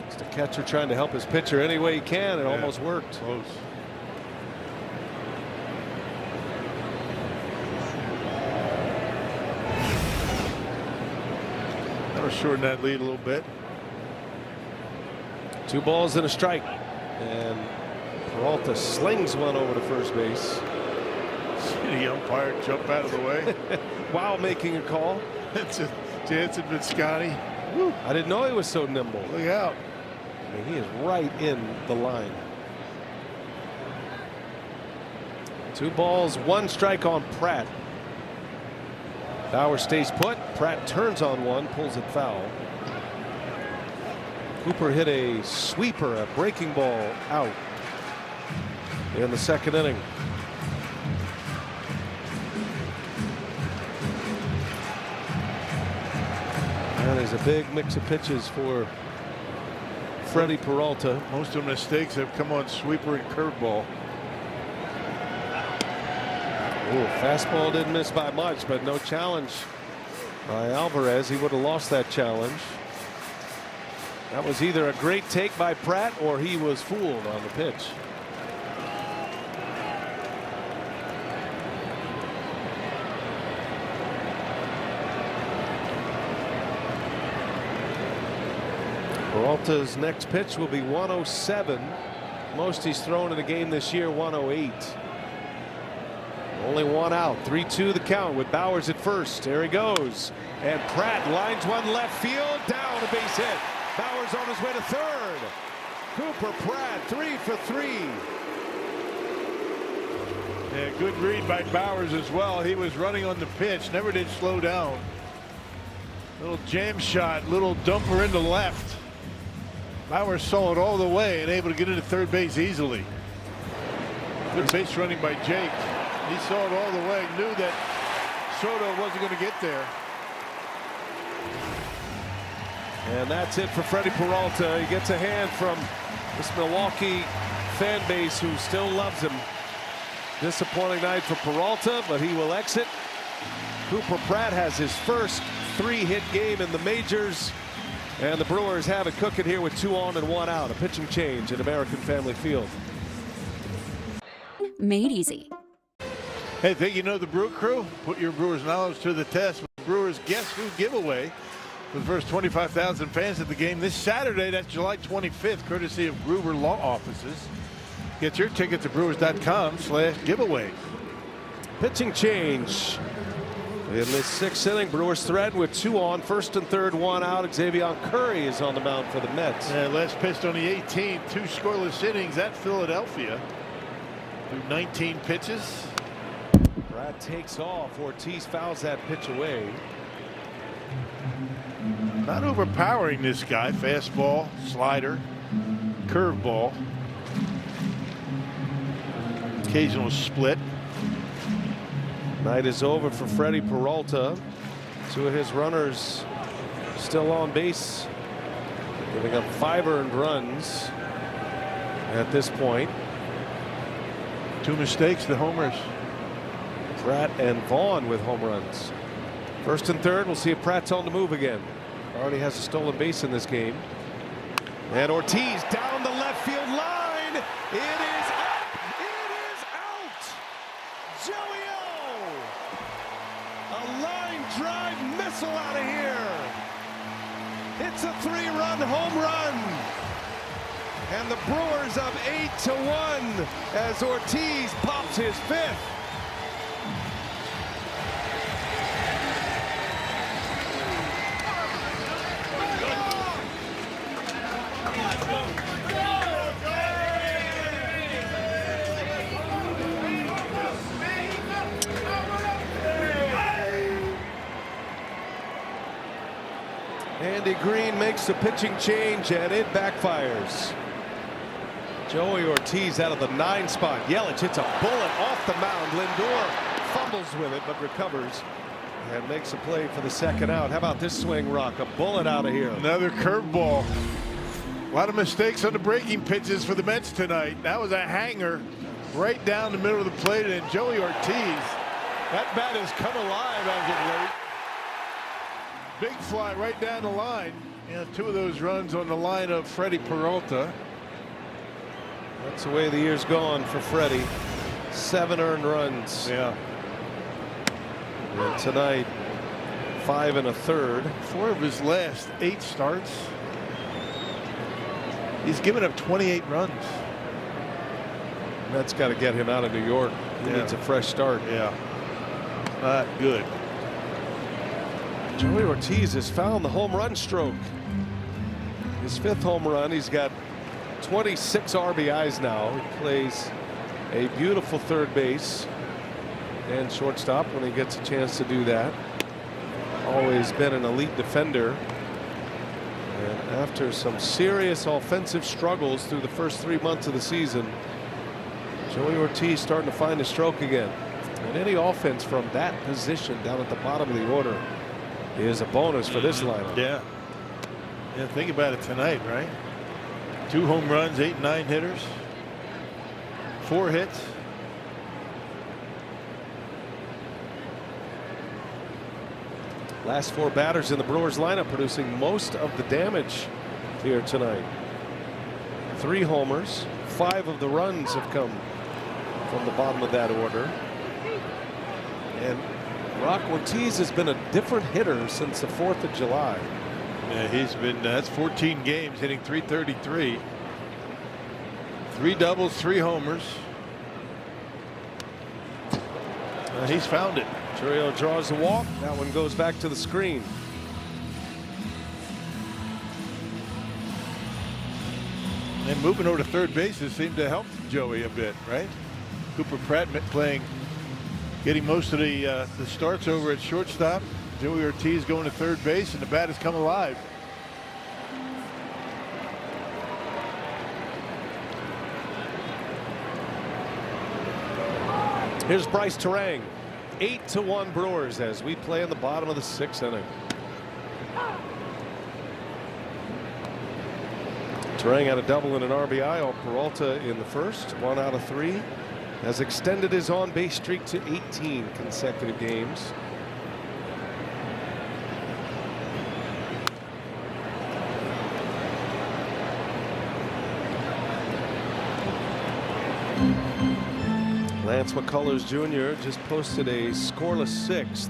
It's the catcher trying to help his pitcher any way he can. It almost worked. Close. Shorten that lead a little bit. 2 balls and a strike, and Peralta slings one over to first base. See the umpire jump out of the way while making a call. It's a Jansen Visconti. I didn't know he was so nimble. Look out! I mean, he is right in the line. 2 balls, 1 strike on Pratt. Bauer stays put. Pratt turns on one, pulls it foul. Cooper hit a sweeper, a breaking ball out in the 2nd inning. That is a big mix of pitches for Freddie Peralta. Most of the mistakes have come on sweeper and curveball. Ooh, fastball didn't miss by much, but no challenge by Alvarez. He would have lost that challenge. That was either a great take by Pratt or he was fooled on the pitch. Peralta's next pitch will be 107. Most he's thrown in a game this year, 108. Only 1 out. 3-2 the count with Bowers at first. There he goes. And Pratt lines one left field. Down, a base hit. Bowers on his way to third. Cooper Pratt 3 for 3. Yeah, good read by Bowers as well. He was running on the pitch. Never did slow down. Little jam shot. Little dumper into left. Bowers saw it all the way and able to get into third base easily. Good base running by Jake. He saw it all the way, knew that Soto wasn't going to get there. And that's it for Freddie Peralta. He gets a hand from this Milwaukee fan base who still loves him. Disappointing night for Peralta, but he will exit. Cooper Pratt has his first 3-hit game in the majors. And the Brewers have it cooking here with 2 on and 1 out. A pitching change at American Family Field. Made easy. Hey, think you know the Brew Crew? Put your Brewers knowledge to the test with the Brewers Guess Who giveaway for the first 25,000 fans at the game this Saturday. That's July 25th, courtesy of Gruber Law Offices. Get your tickets at brewers.com/giveaway. Pitching change in this 6th inning. Brewers threatened with 2 on, 1st and 3rd, 1 out. Xavier Curry is on the mound for the Mets. Yeah, last pitched on the 18th, 2 scoreless innings at Philadelphia. Through 19 pitches. Pratt takes off. Ortiz fouls that pitch away. Not overpowering this guy. Fastball, slider, curveball. Occasional split. Night is over for Freddie Peralta. 2 of his runners still on base, giving up 5 earned runs at this point. 2 mistakes, the homers. Pratt and Vaughn with home runs. First and third. We'll see if Pratt's on the move again. Already has a stolen base in this game. And Ortiz down the left field line. It is up. It is out. Joey O. A line drive missile out of here. It's a 3-run home run. And the Brewers up 8-1 as Ortiz pops his 5th. Andy Green makes the pitching change and it backfires. Joey Ortiz out of the 9 spot. Yelich hits a bullet off the mound. Lindor fumbles with it but recovers and makes a play for the 2nd out. How about this swing, Rock? A bullet out of here. Another curveball. A lot of mistakes on the breaking pitches for the Mets tonight. That was a hanger right down the middle of the plate, and Joey Ortiz, that bat has come alive as of late. Big fly right down the line. Yeah, 2 of those runs on the line of Freddie Peralta. That's the way the year's gone for Freddie. 7 earned runs. Yeah. And tonight, 5 1/3. 4 of his last 8 starts. He's given up 28 runs. That's got to get him out of New York. He needs a fresh start. Yeah. Not good. Joey Ortiz has found the home run stroke. His 5th home run. He's got 26 RBIs now. He plays a beautiful third base and shortstop when he gets a chance to do that. Always been an elite defender. And after some serious offensive struggles through the first 3 months of the season, Joey Ortiz starting to find a stroke again. And any offense from that position down at the bottom of the order is a bonus for this lineup. Yeah. Yeah, think about it tonight, right? 2 home runs, 8 and 9 hitters, 4 hits. Last 4 batters in the Brewers lineup producing most of the damage here tonight. 3 homers, 5 of the runs have come from the bottom of that order. And Rock Ortiz has been a different hitter since the 4th of July. Yeah, he's been, that's 14 games, hitting .333. 3 doubles, 3 homers. He's found it. Churio draws the walk. That one goes back to the screen. And moving over to third base has seemed to help Joey a bit, right? Cooper Pratt playing, getting most of the starts over at shortstop. Joey Ortiz going to third base, and the bat has come alive. Here's Bryce Terang. 8-1 Brewers as we play in the bottom of the 6th inning. Terang had a double and an RBI on Peralta in the first. 1 out of 3. Has extended his on-base streak to 18 consecutive games. Lance McCullers Jr. just posted a scoreless 6th.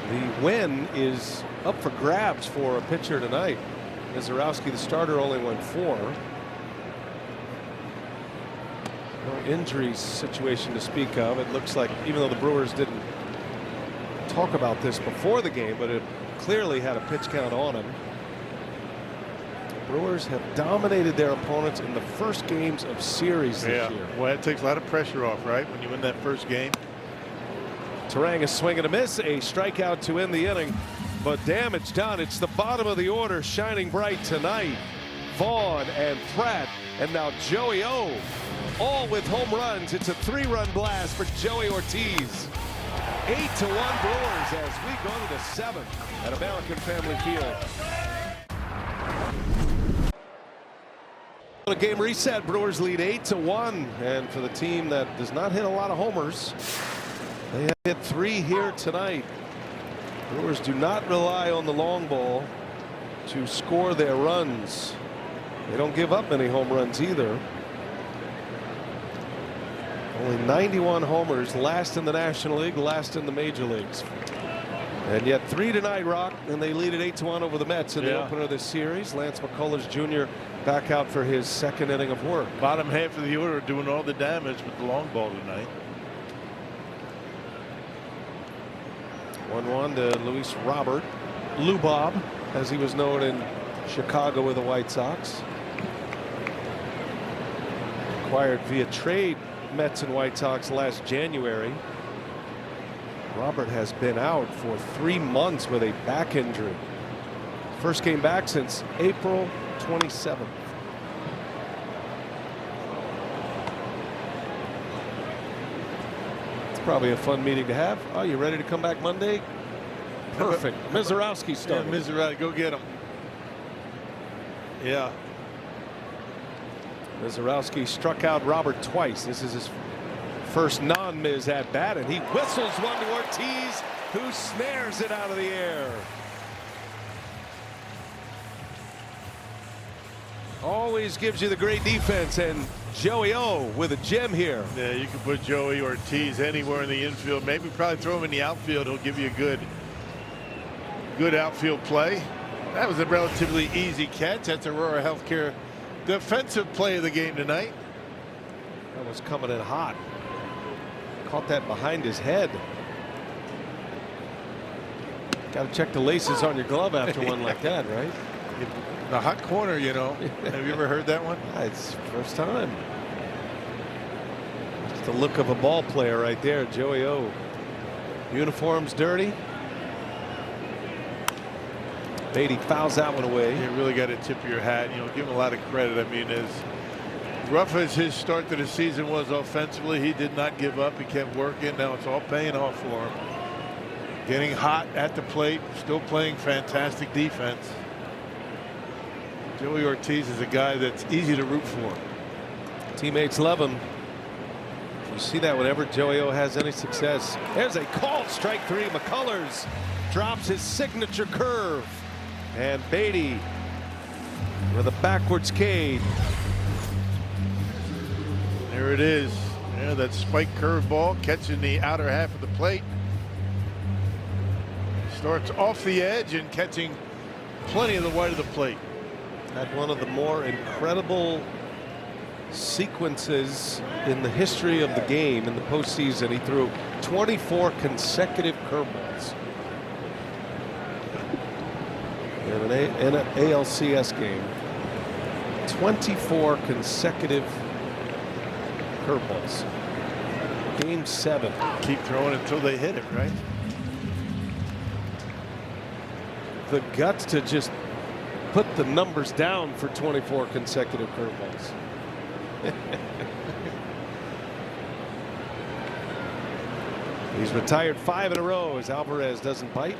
The win is up for grabs for a pitcher tonight. Mizorowski, the starter, only went 4. No injury situation to speak of. It looks like, even though the Brewers didn't talk about this before the game, but it clearly had a pitch count on him. Brewers have dominated their opponents in the first games of series this year. Well, it takes a lot of pressure off, right, when you win that first game. Terang is swinging a miss, a strikeout to end the inning, but damage done. It's the bottom of the order shining bright tonight. Vaughn and Pratt, and now Joey O, all with home runs. It's a 3-run blast for Joey Ortiz. 8-1 Brewers as we go to the 7th at American Family Field. A game reset. Brewers lead 8-1. And for the team that does not hit a lot of homers, they have hit 3 here tonight. Brewers do not rely on the long ball to score their runs. They don't give up many home runs either. Only 91 homers, last in the National League, last in the major leagues. And yet 3 tonight, Rock, and they lead at 8-1 over the Mets in the opener of this series. Lance McCullers Jr. back out for his second inning of work. Bottom half of the order doing all the damage with the long ball tonight. 1-1 to Luis Robert, Lou Bob, as he was known in Chicago with the White Sox. Acquired via trade Mets and White Sox last January. Robert has been out for 3 months with a back injury. First came back since April 27th. It's probably a fun meeting to have. Oh, you ready to come back Monday? Perfect. Mizorowski started. Yeah, Mizorowski, go get him. Yeah. Mizorowski struck out Robert twice. This is his first non-Miz at bat, and he whistles one to Ortiz, who snares it out of the air. Always gives you the great defense, and Joey O with a gem here. Yeah, you can put Joey Ortiz anywhere in the infield. Maybe probably throw him in the outfield. He'll give you a good outfield play. That was a relatively easy catch. That's Aurora Healthcare defensive play of the game tonight. That was coming in hot. Caught that behind his head. Got to check the laces on your glove after one like that, right? The hot corner, you know. Have you ever heard that one? It's first time. Just the look of a ball player right there, Joey O. Uniform's dirty. Beatty fouls that one away. You really got to tip your hat. You know, give him a lot of credit. I mean, as rough as his start to the season was offensively, he did not give up. He kept working. Now it's all paying off for him. Getting hot at the plate, still playing fantastic defense. Joey Ortiz is a guy that's easy to root for. Teammates love him. You see that whenever Joey O has any success. There's a called strike 3. McCullers drops his signature curve. And Beatty with a backwards K. There it is. Yeah, that spike curveball catching the outer half of the plate. Starts off the edge and catching plenty of the white of the plate. Had one of the more incredible sequences in the history of the game in the postseason. He threw 24 consecutive curveballs in an ALCS game. 24 consecutive curveballs. Game 7. Keep throwing until they hit it, right? The guts to just put the numbers down for 24 consecutive curveballs. He's retired 5 in a row as Alvarez doesn't bite.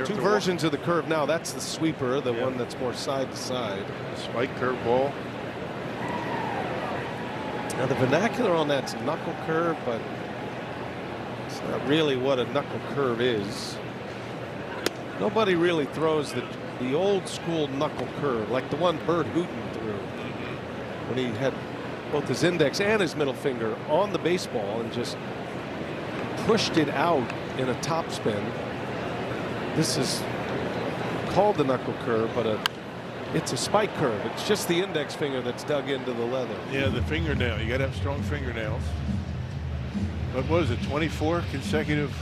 2 versions of the curve now. That's the sweeper, the one that's more side to side. Spike curveball. Now the vernacular on that's knuckle curve, but it's not really what a knuckle curve is. Nobody really throws the old school knuckle curve like the one Bert Hooton threw when he had both his index and his middle finger on the baseball and just pushed it out in a topspin. This is called the knuckle curve, but it's a spike curve. It's just the index finger that's dug into the leather. Yeah, the fingernail. You got to have strong fingernails. But what is it, 24 consecutive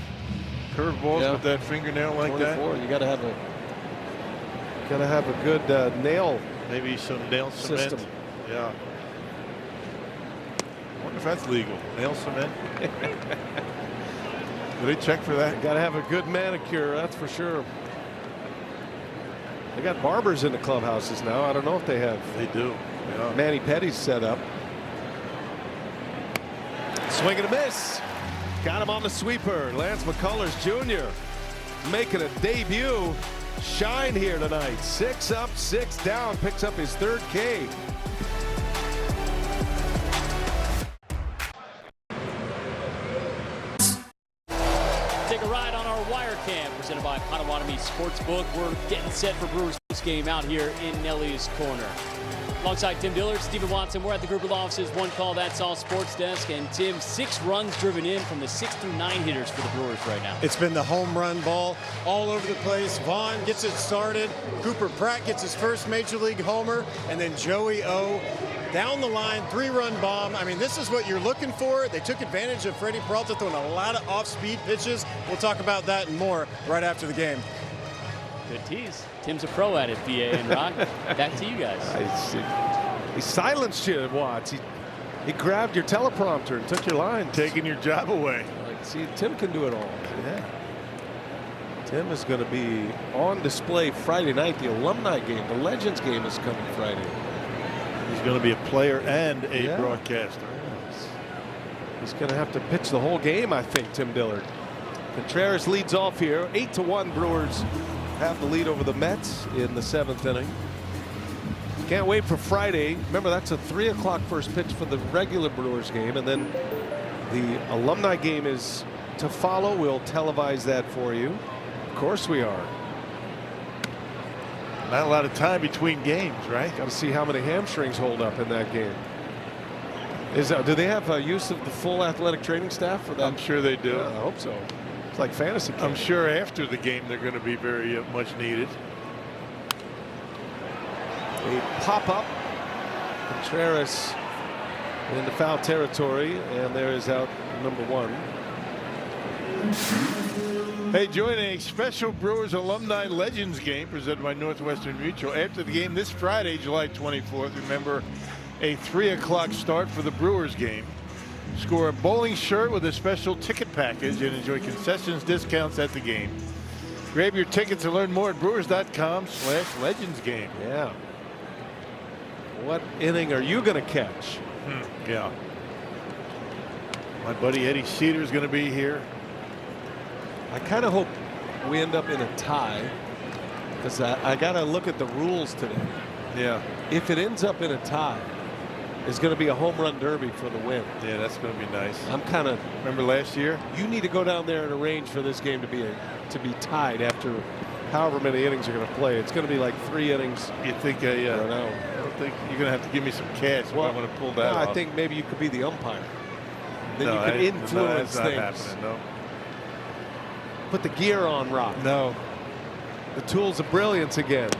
curveballs with that fingernail like 24. that? You got to have a good nail. Maybe some nail cement. System. Yeah. I wonder if that's legal. Nail cement. Do they check for that? Got to have a good manicure, that's for sure. They got barbers in the clubhouses now. I don't know if they have. They do. Yeah. Manny Petty's set up. Swing and a miss. Got him on the sweeper. Lance McCullers Jr. making a debut shine here tonight. 6 up, 6 down, picks up his 3rd K. Take a ride on our wire cam presented by Potawatomi Sportsbook. We're getting set for Brewers game out here in Nelly's Corner. Alongside Tim Dillard, Stephen Watson, we're at the Gruber Law Office's One Call That's All Sports Desk. And Tim, 6 runs driven in from the 6 through 9 hitters for the Brewers right now. It's been the home run ball all over the place. Vaughn gets it started. Cooper Pratt gets his first Major League homer. And then Joey O down the line, 3-run bomb. I mean, this is what you're looking for. They took advantage of Freddie Peralta throwing a lot of off-speed pitches. We'll talk about that and more right after the game. Good tease. Tim's a pro at it, BA and Rock. Back to you guys. He silenced you, Watts. He grabbed your teleprompter and took your line. Taking your job away. See, Tim can do it all. Yeah. Tim is going to be on display Friday night. The alumni game, the Legends game is coming Friday. He's going to be a player and a broadcaster. He's going to have to pitch the whole game, I think, Tim Dillard. Contreras leads off here. 8-1 Brewers have the lead over the Mets in the 7th inning. Can't wait for Friday. Remember, that's a 3 o'clock first pitch for the regular Brewers game, and then the alumni game is to follow. We'll televise that for you. Of course we are. Not a lot of time between games, right? Got to see how many hamstrings hold up in that game. Do they have use of the full athletic training staff for that? I'm sure they do. I hope so. It's like fantasy camp. I'm sure after the game they're going to be very much needed. A pop-up. Contreras into foul territory, and there is out number 1. Hey, join a special Brewers Alumni Legends game presented by Northwestern Mutual after the game this Friday, July 24th. Remember, a 3 o'clock start for the Brewers game. Score a bowling shirt with a special ticket package and enjoy concessions discounts at the game. Grab your tickets and learn more at brewers.com/legends game. Yeah. What inning are you going to catch? Yeah. My buddy Eddie Cedar is going to be here. I kind of hope we end up in a tie, because I got to look at the rules today. Yeah. If it ends up in a tie, it's going to be a home run derby for the win. Yeah, that's going to be nice. I'm kind of. Remember last year? You need to go down there and arrange for this game to be tied after however many innings you're going to play. It's going to be like 3 innings. You think I don't think you're going to have to give me some cash if I want to pull that off. I think maybe you could be the umpire. Then no, you could influence that's things. Not happening, no. Put the gear on, Rock. No. The tools of brilliance again.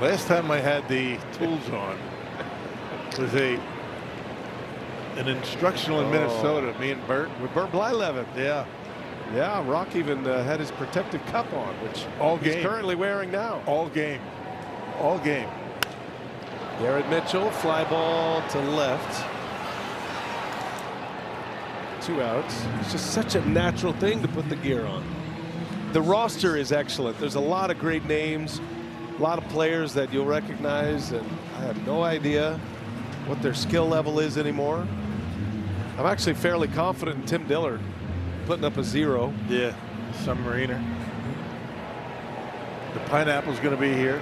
Last time I had the tools on was an instructional in Minnesota. Me and Bert. With Bert Blyleven. Yeah. Yeah, Rock even had his protective cup on, which he's currently wearing now. All game. All game. Garrett Mitchell, fly ball to left. 2 outs. It's just such a natural thing to put the gear on. The roster is excellent. There's a lot of great names, a lot of players that you'll recognize, and I have no idea what their skill level is anymore. I'm actually fairly confident in Tim Dillard putting up a 0. Yeah, submariner. The pineapple's going to be here.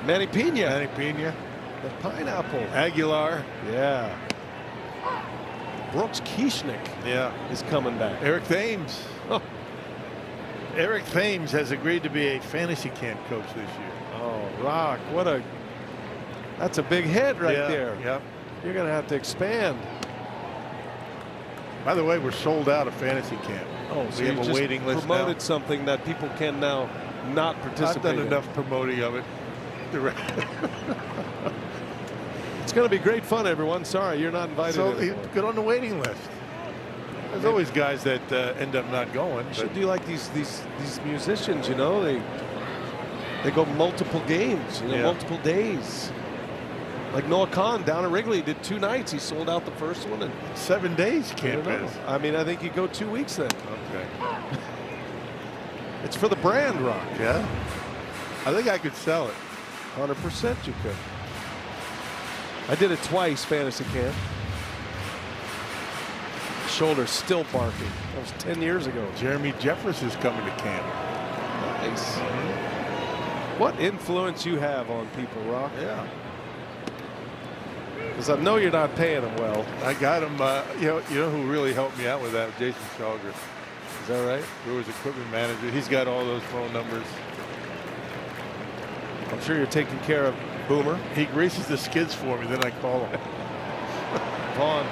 Manny Pena. Manny Pena. The pineapple. Aguilar. Yeah. Brooks Kieschnick. Yeah, is coming back. Eric Thames. Oh. Eric Thames has agreed to be a fantasy camp coach this year. Oh, Rock, that's a big hit right there. Yep. You're going to have to expand. By the way, we're sold out of fantasy camp. Oh, so we have a waiting list promoted now. Something that people can now not participate I've done enough promoting of it. It's going to be great fun, everyone. Sorry, you're not invited. So get on the waiting list. There's always guys that end up not going. You should do like these musicians, you know. They go multiple games, multiple days. Like Noah Khan down at Wrigley did 2 nights. He sold out the first one in 7 days. Camp is. I mean, I think you go 2 weeks then. Okay. It's for the brand, Rock. Yeah. I think I could sell it. 100% you could. I did it twice, fantasy camp. shoulder's still barking. That was 10 years ago. Jeremy Jeffress is coming to camp. Nice. What influence you have on people, Rock? Yeah. Because I know you're not paying them well. I got him. You know who really helped me out with that? Jason Schalger. Is that right? Brewers equipment manager. He's got all those phone numbers. I'm sure you're taking care of Boomer. He greases the skids for me, then I call him. Vaughn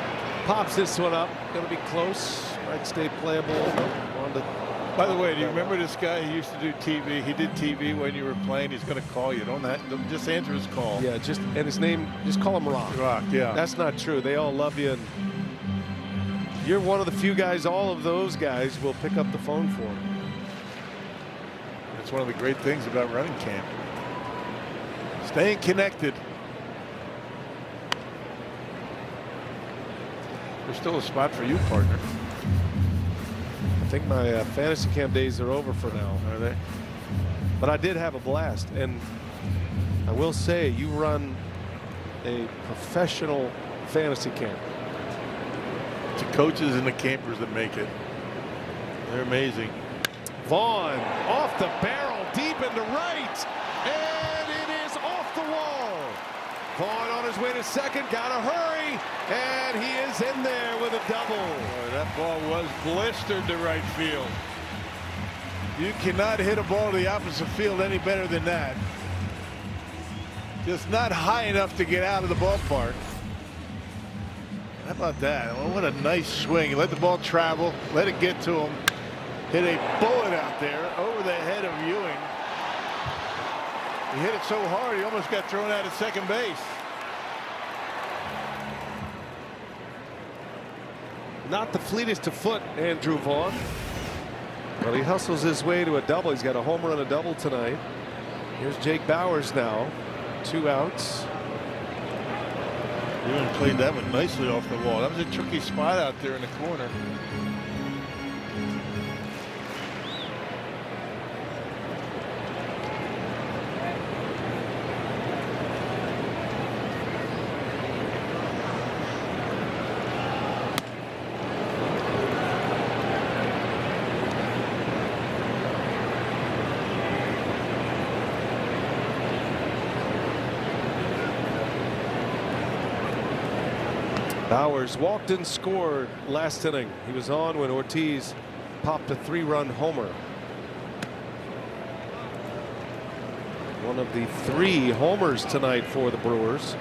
pops this one up. Gonna be close. Might stay playable. By the way, do you remember this guy? He used to do TV. He did TV when you were playing. He's going to call you. Don't just answer his call. Yeah, and his name, just call him Rock. Rock, yeah. That's not true. They all love you. And you're one of the few guys, all of those guys will pick up the phone for. That's one of the great things about running camp. Staying connected. There's still a spot for you, partner. I think my fantasy camp days are over for now. Are they? But I did have a blast, and I will say you run a professional fantasy camp. It's the coaches and the campers that make it. They're amazing. Vaughn off the barrel, deep into right, and it is off the wall. Vaughn on his way to second, gotta hurry, and he is in there with a double. Boy, that ball was blistered to right field. You cannot hit a ball to the opposite field any better than that. Just not high enough to get out of the ballpark. How about that? Well, what a nice swing. Let the ball travel, let it get to him. Hit a bullet out there over the head of Ewing. He hit it so hard he almost got thrown out at second base. Not the fleetest of foot, Andrew Vaughn. But he hustles his way to a double. He's got a homer and a double tonight. Here's Jake Bauers now. 2 outs. Ewing played that one nicely off the wall. That was a tricky spot out there in the corner. Bauers walked and scored last inning. He was on when Ortiz popped a 3-run homer. One of the 3 homers tonight for the Brewers.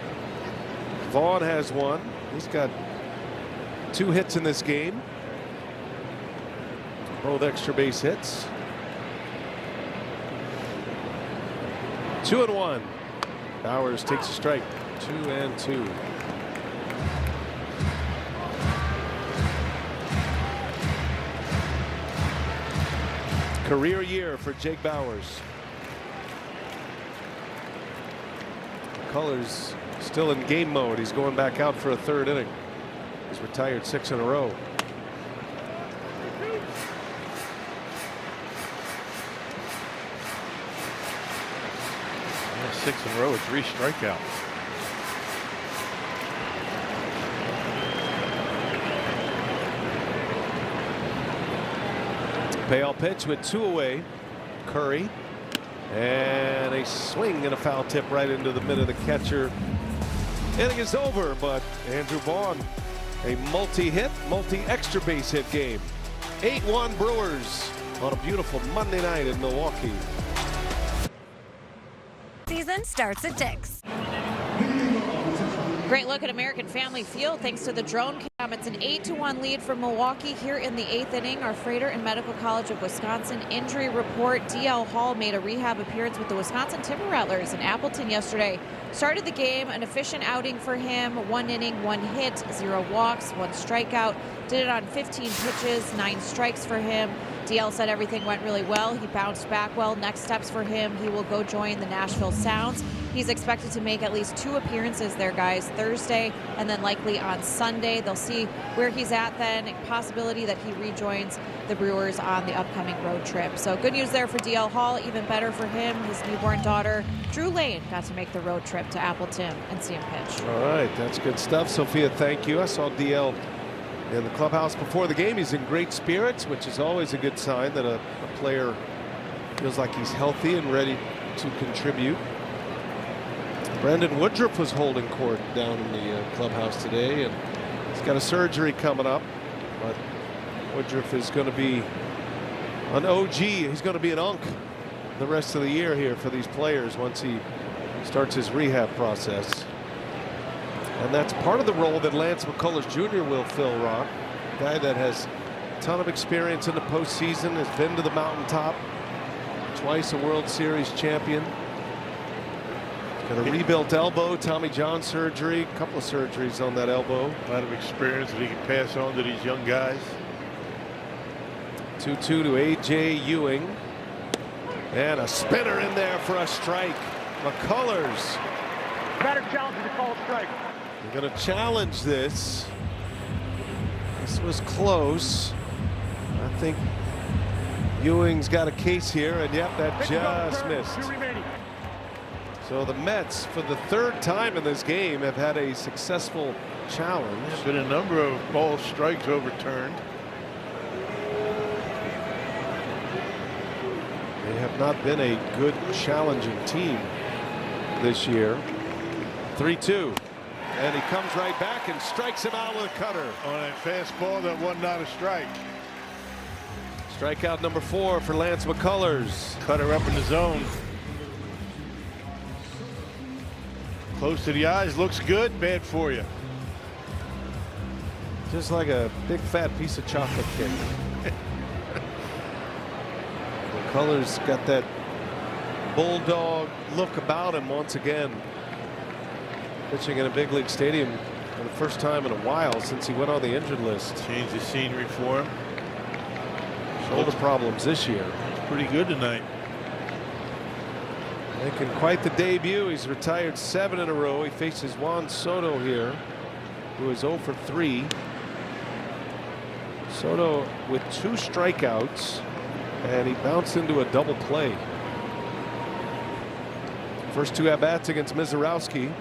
Vaughn has 1. He's got 2 hits in this game. Both extra base hits. 2-1. Bauers takes a strike. 2-2. Career year for Jake Bauers. Colors still in game mode. He's going back out for a 3rd inning. He's retired 6 in a row. Yeah, 6 in a row with 3 strikeouts. Payoff pitch with 2 away. Curry. And a swing and a foul tip right into the mid of the catcher. Inning is over, but Andrew Vaughn, a multi-hit, multi-extra base hit game. 8-1 Brewers on a beautiful Monday night in Milwaukee. Season starts at 6. Great look at American Family Field thanks to the drone cam. It's an 8-1 lead for Milwaukee here in the 8th inning. Our Freighter and Medical College of Wisconsin injury report. DL Hall made a rehab appearance with the Wisconsin Timber Rattlers in Appleton yesterday. Started the game, an efficient outing for him. 1 inning, 1 hit, 0 walks, 1 strikeout. Did it on 15 pitches, 9 strikes for him. DL said everything went really well. He bounced back well. Next steps for him, he will go join the Nashville Sounds. He's expected to make at least 2 appearances there, guys, Thursday and then likely on Sunday. They'll see where he's at then. Possibility that he rejoins the Brewers on the upcoming road trip. So good news there for DL Hall. Even better for him. His newborn daughter, Drew Lane, got to make the road trip to Appleton and see him pitch. All right, that's good stuff. Sophia, thank you. I saw DL in the clubhouse before the game. He's in great spirits, which is always a good sign that a player feels like he's healthy and ready to contribute. Brandon Woodruff was holding court down in the clubhouse today, and he's got a surgery coming up. But Woodruff is going to be an OG. He's going to be an unk the rest of the year here for these players once he starts his rehab process. And that's part of the role that Lance McCullers Jr. will fill, Rock. A guy that has a ton of experience in the postseason, has been to the mountaintop, twice a World Series champion. Got a rebuilt elbow, Tommy John surgery, a couple of surgeries on that elbow. A lot of experience that he can pass on to these young guys. 2-2 to A.J. Ewing. And a spinner in there for a strike. McCullers. Batter challenges to call a strike. They're going to challenge this. This was close. I think Ewing's got a case here, and yep, that just missed. So the Mets, for the third time in this game, have had a successful challenge. There's been a number of ball strikes overturned. They have not been a good challenging team this year. 3-2. And he comes right back and strikes him out with a cutter. On a fastball that was not a strike. Strikeout number 4 for Lance McCullers. Cutter up in the zone. Close to the eyes, looks good, bad for you. Just like a big fat piece of chocolate cake. McCullers got that bulldog look about him once again. Pitching in a big league stadium for the first time in a while since he went on the injured list. Change the scenery for him. Shoulder problems this year. It's pretty good tonight. Making quite the debut. He's retired 7 in a row. He faces Juan Soto here, who is 0 for 3. Soto with 2 strikeouts, and he bounced into a double play. First 2 at-bats against Mizorowski,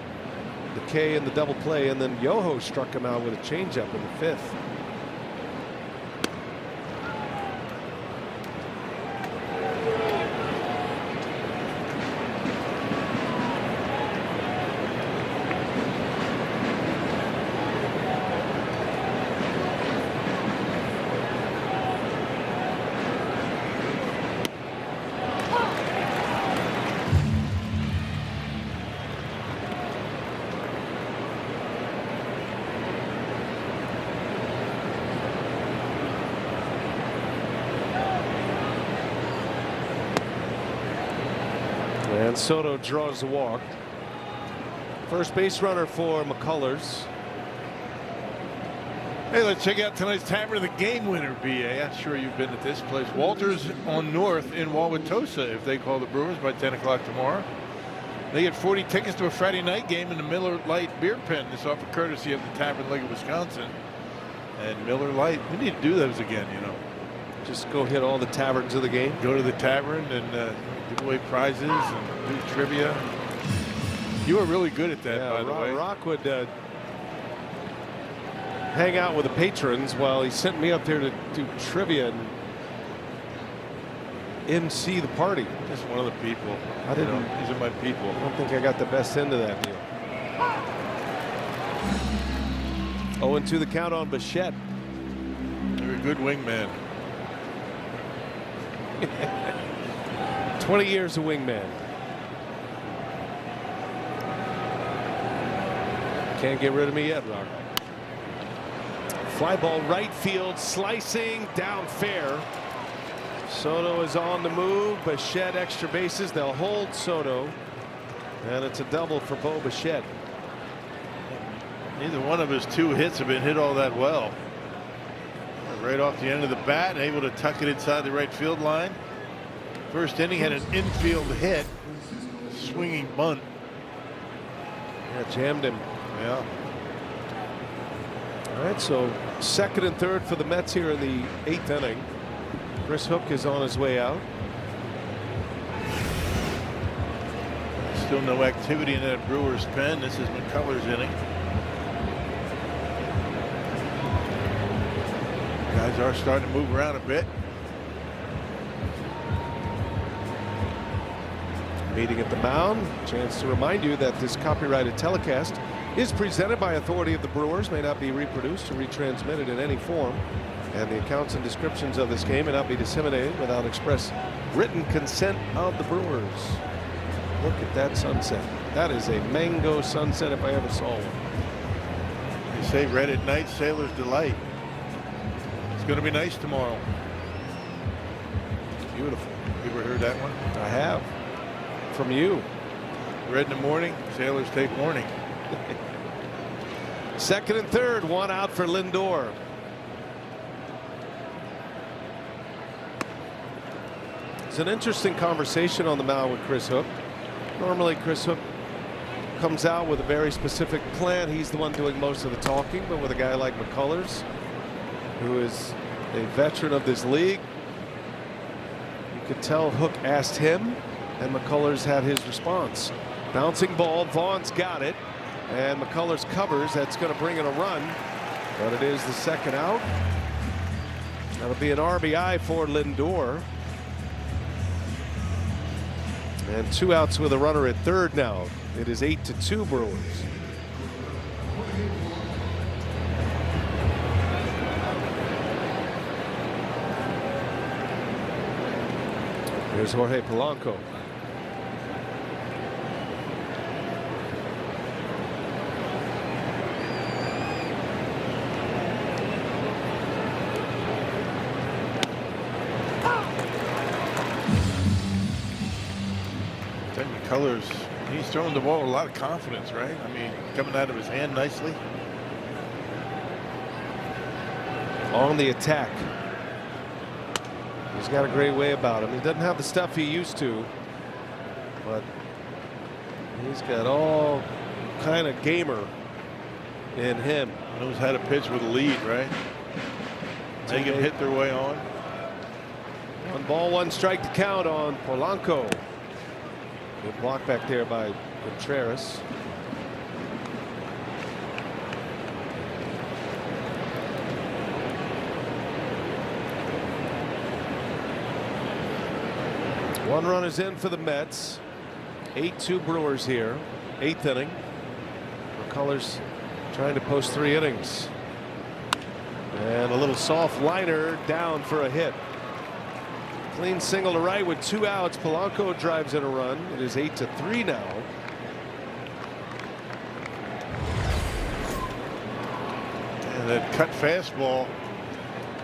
the K and the double play, and then Yoho struck him out with a changeup in the 5th. And Soto draws the walk. First base runner for McCullers. Hey, let's check out tonight's Tavern of the Game winner, BA. I'm sure you've been at this place. Walters on North in Wauwatosa if they call the Brewers by 10 o'clock tomorrow. They get 40 tickets to a Friday night game in the Miller Lite Beer Pen. This offer courtesy of the Tavern League of Wisconsin. And Miller Lite, we need to do those again, you know. Just go hit all the taverns of the game. Go to the tavern and give away prizes and do trivia. You were really good at that, by the way. Rock would hang out with the patrons while he sent me up there to do trivia and MC the party. Just one of the people. I didn't. These are my people. I don't think I got the best end of that deal. 0-2 the count on Bichette. You're a good wingman. 20 years a wingman. Can't get rid of me yet, Rock. Fly ball right field, slicing down fair. Soto is on the move. Bichette extra bases. They'll hold Soto. And it's a double for Bo Bichette. Neither one of his 2 hits have been hit all that well. Right off the end of the bat, able to tuck it inside the right field line. First inning had an infield hit, a swinging bunt. Yeah, jammed him. Yeah. All right, so second and third for the Mets here in the 8th inning. Chris Hook is on his way out. Still no activity in that Brewers pen. This is McCullers' inning. Guys are starting to move around a bit. Meeting at the mound. Chance to remind you that this copyrighted telecast is presented by authority of the Brewers, may not be reproduced or retransmitted in any form, and the accounts and descriptions of this game may not be disseminated without express written consent of the Brewers. Look at that sunset. That is a mango sunset if I ever saw one. They say red at night, sailor's delight. It's going to be nice tomorrow. Beautiful. You ever heard that one? I have. From you. Red in the morning, sailors take warning. Second and third, one out for Lindor. It's an interesting conversation on the mound with Chris Hook. Normally Chris Hook comes out with a very specific plan. He's the one doing most of the talking, but with a guy like McCullers, who is a veteran of this league, you could tell Hook asked him, and McCullers had his response. Bouncing ball, Vaughn's got it, and McCullers covers. That's going to bring in a run, but it is the second out. That'll be an RBI for Lindor. And 2 outs with a runner at third now. It is 8-2 Brewers. Here's Jorge Polanco. Colors, he's throwing the ball with a lot of confidence, right? I mean, coming out of his hand nicely. On the attack. He's got a great way about him. He doesn't have the stuff he used to, but he's got all kind of gamer in him. Knows how to pitch with a lead, right? Make him hit their way on. 1 ball, 1 strike to count on Polanco. Good block back there by Contreras. One run is in for the Mets. 8-2 Brewers here. 8th inning. McCullers trying to post 3 innings. And a little soft liner down for a hit. Clean single to right with 2 outs. Polanco drives in a run. It is 8-3 now. And that cut fastball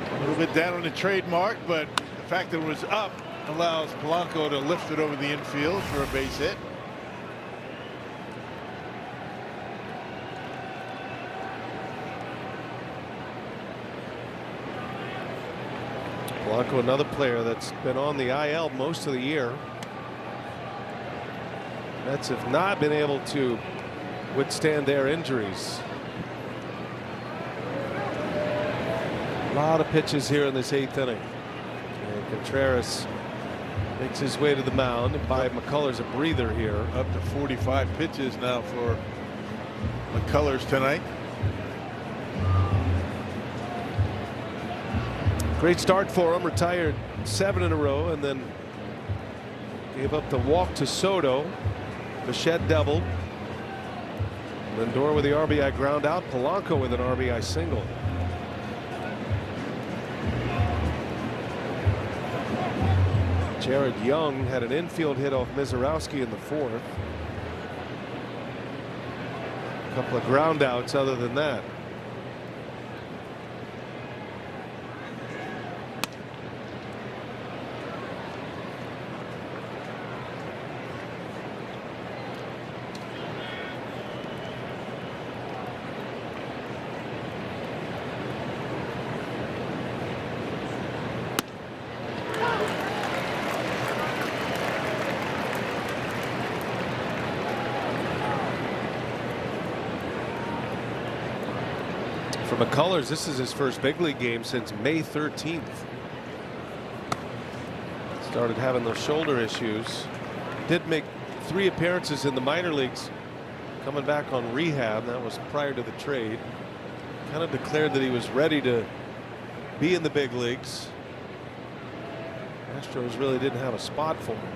a little bit down on the trademark, but the fact that it was up allows Polanco to lift it over the infield for a base hit. Polanco, another player that's been on the IL most of the year. Mets have not been able to withstand their injuries. A lot of pitches here in this 8th inning. And Contreras makes his way to the mound, and by McCullers a breather here. Up to 45 pitches now for McCullers tonight. Great start for him. Retired 7 in a row and then gave up the walk to Soto. Bichette doubled. Lindor with the RBI ground out. Polanco with an RBI single. Jared Young had an infield hit off Mizorowski in the 4th. A couple of ground outs other than that. For McCullers, this is his first big league game since May 13th. Started having those shoulder issues. Did make 3 appearances in the minor leagues, coming back on rehab. That was prior to the trade. Kind of declared that he was ready to be in the big leagues. Astros really didn't have a spot for him.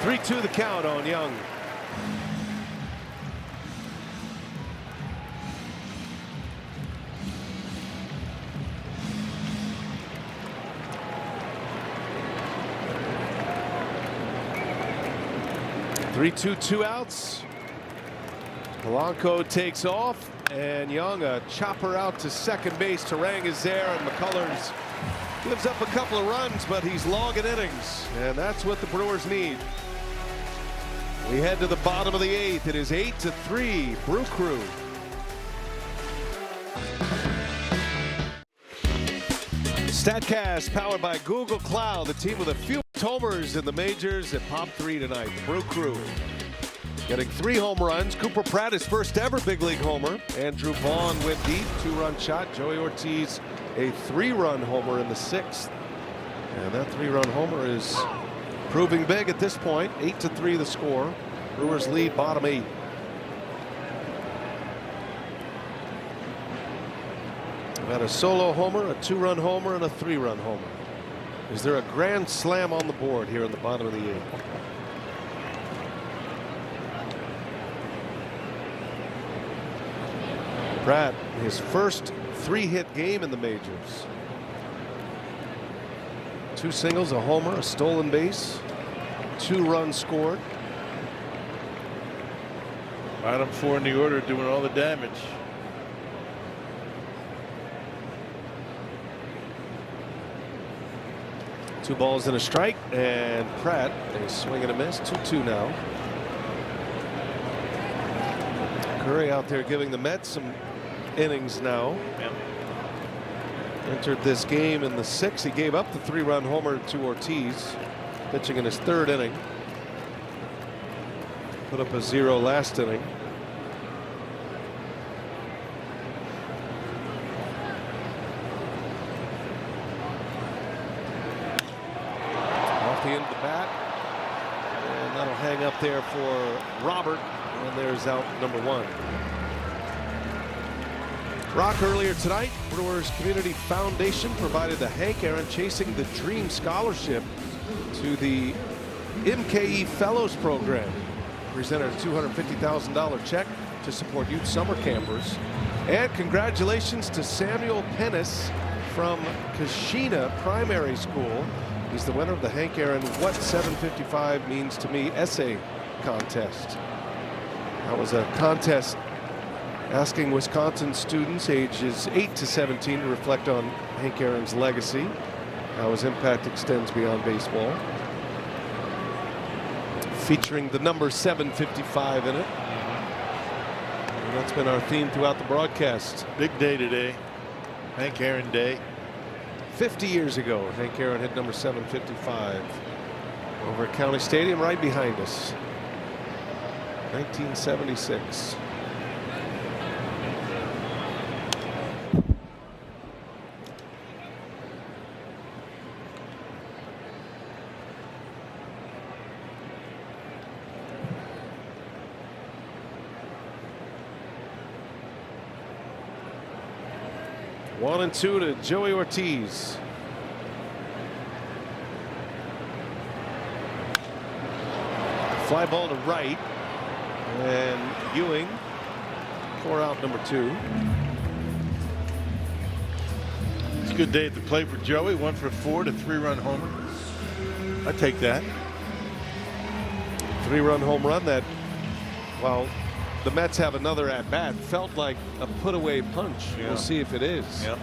3-2 the count on Young. Two outs. Polanco takes off, and Young a chopper out to second base. Terang is there, and McCullers gives up a couple of runs, but he's logging innings, and that's what the Brewers need. We head to the bottom of the 8th. It is 8-3 Brew Crew. StatCast powered by Google Cloud, the team with a few homers in the majors that popped 3 tonight. The Brew Crew getting 3 home runs. Cooper Pratt, his first ever big league homer. Andrew Vaughn went deep, 2-run shot. Joey Ortiz, a 3-run homer in the 6th. And that 3-run homer is proving big at this point. 8-3 the score. Brewers lead bottom 8. Got a solo homer, a 2-run homer, and a 3-run homer. Is there a grand slam on the board here in the bottom of the 8th? Pratt, his first 3-hit game in the majors. 2 singles, a homer, a stolen base, 2 runs scored. Bottom 4 in the order, doing all the damage. Two balls and a strike, and Pratt a swing and a miss. 2-2 now. Curry out there giving the Mets some innings now. Yep. Entered this game in the 6th. He gave up the 3-run homer to Ortiz, pitching in his 3rd inning. Put up a 0 last inning. Off the end of the bat, and that'll hang up there for Robert, and there's out number 1. Rock earlier tonight, Brewers Community Foundation provided the Hank Aaron Chasing the Dream Scholarship to the MKE Fellows Program. Presented a $250,000 check to support youth summer campers. And congratulations to Samuel Pennis from Kashina Primary School. He's the winner of the Hank Aaron What 755 Means to Me essay contest. That was a contest asking Wisconsin students ages 8 to 17 to reflect on Hank Aaron's legacy, how his impact extends beyond baseball. Featuring the number 755 in it. And that's been our theme throughout the broadcast. Big day today. Hank Aaron Day. 50 years ago, Hank Aaron hit number 755 over at County Stadium right behind us. 1976. One and 2 to Joey Ortiz. Fly ball to right, and Ewing for out number 2. It's a good day at the plate for Joey. 1 for 4 to 3-run homer. I take that. 3-run home run that, well, the Mets have another at bat. Felt like a put away punch. Yeah. We'll see if it is. Yep.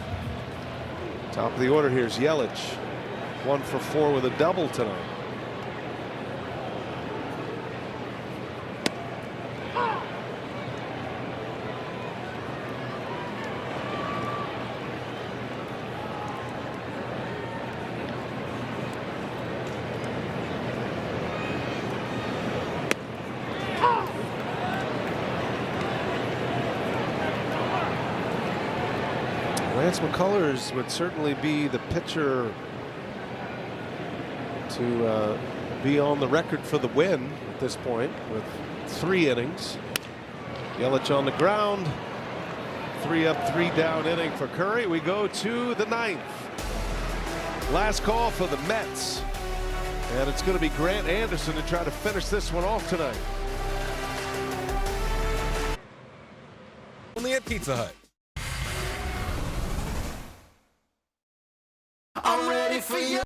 Top of the order here is Yelich. 1 for 4 with a double tonight. Lance McCullers would certainly be the pitcher to be on the record for the win at this point with 3 innings. Yelich on the ground. 3 up, 3 down inning for Curry. We go to the 9th. Last call for the Mets. And it's going to be Grant Anderson to try to finish this one off tonight. Only at Pizza Hut. I'm ready for you.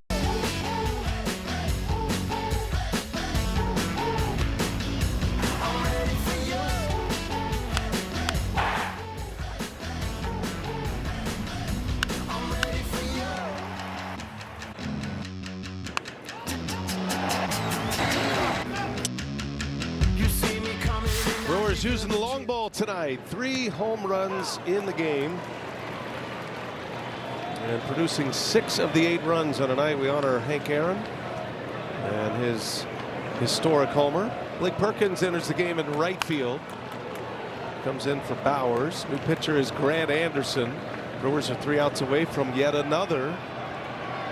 Brewers using the long ball tonight. 3 home runs in the game. And producing 6 of the 8 runs on a night. We honor Hank Aaron and his historic homer. Blake Perkins enters the game in right field. Comes in for Bowers. New pitcher is Grant Anderson. Brewers are 3 outs away from yet another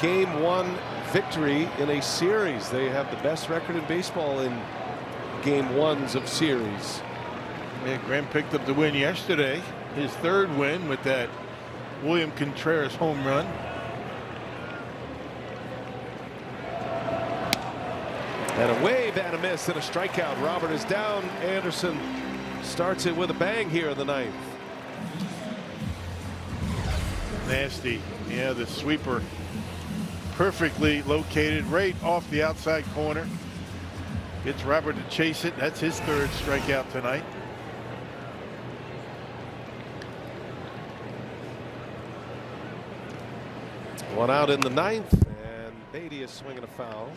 Game 1 victory in a series. They have the best record in baseball in Game 1s of series. Yeah, Grant picked up the win yesterday. His 3rd win with that William Contreras home run. And a wave and a miss and a strikeout. Robert is down. Anderson starts it with a bang here in the 9th. Nasty. Yeah, the sweeper perfectly located right off the outside corner. Gets Robert to chase it. That's his 3rd strikeout tonight. One out in the 9th, and Beatty is swinging a foul.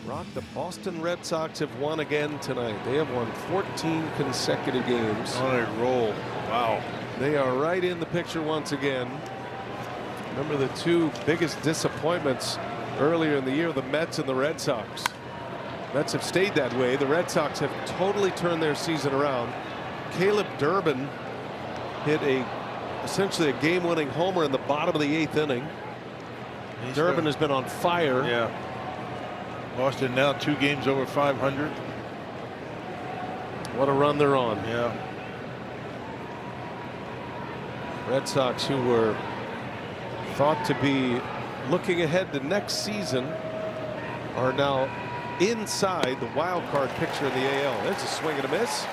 Rock, the Boston Red Sox have won again tonight. They have won 14 consecutive games. On a roll. Wow. They are right in the picture once again. Remember the 2 biggest disappointments earlier in the year, the Mets and the Red Sox. Mets have stayed that way. The Red Sox have totally turned their season around. Caleb Durbin hit essentially a game-winning homer in the bottom of the 8th inning. Durbin has been on fire. Yeah. Boston now 2 games over 500. What a run they're on. Yeah. Red Sox, who were thought to be looking ahead to next season, are now inside the wild card picture in the AL. There's a swing and a miss.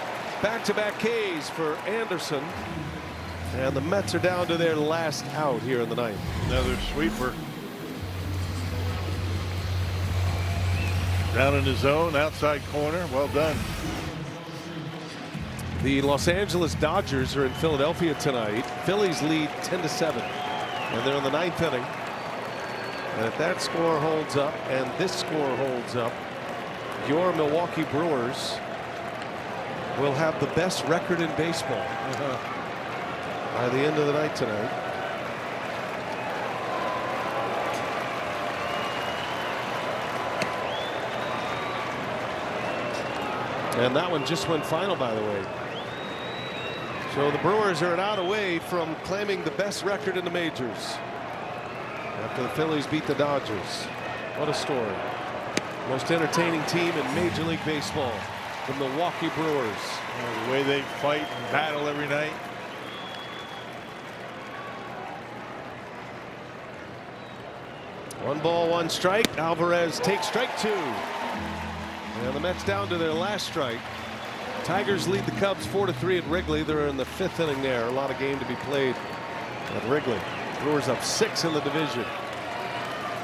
Back-to-back Ks for Anderson. And the Mets are down to their last out here in the 9th. Another sweeper. Down in the zone, outside corner. Well done. The Los Angeles Dodgers are in Philadelphia tonight. Phillies lead 10-7. And they're in the 9th inning. And if that score holds up and this score holds up, your Milwaukee Brewers will have the best record in baseball by the end of the night tonight. And that one just went final, by the way. So the Brewers are an out away from claiming the best record in the majors after the Phillies beat the Dodgers. What a story. Most entertaining team in Major League Baseball, the Milwaukee Brewers. Yeah, the way they fight and battle every night. One ball, one strike. Alvarez takes strike 2. And the Mets down to their last strike. Tigers lead the Cubs 4-3 at Wrigley. They're in the 5th inning there. A lot of game to be played at Wrigley. Brewers up 6 in the division.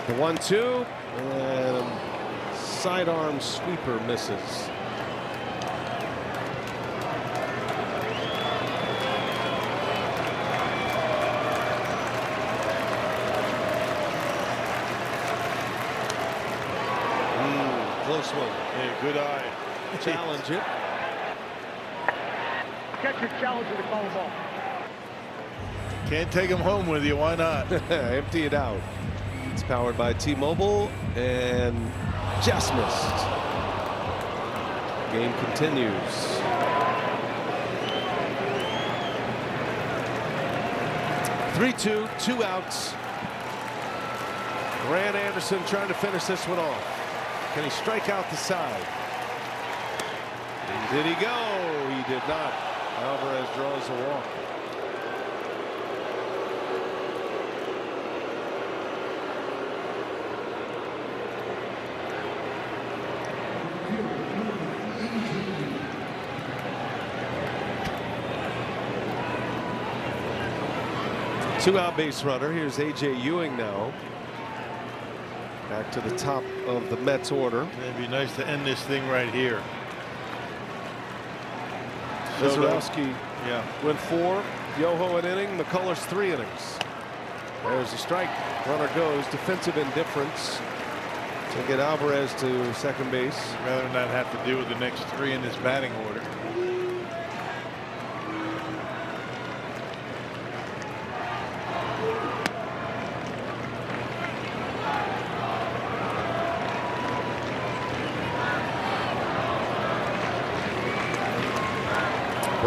The 1-2 and sidearm sweeper misses. Close one. Yeah, good eye. Challenge it. Catcher challenger to call the ball. Can't take him home with you. Why not? Empty it out. It's powered by T-Mobile and just missed. Game continues. (3-2), 2 outs. Grant Anderson trying to finish this one off. Can he strike out the side? Did he go? He did not. Alvarez draws a walk. Two-out base runner. Here's A.J. Ewing now. Back to the top of the Mets order. It'd be nice to end this thing right here. Wizarowski yeah. went 4. Yoho an inning. McCullers 3 innings. There's a strike. Runner goes. Defensive indifference to get Alvarez to second base. Rather not have to deal with the next 3 in this batting order.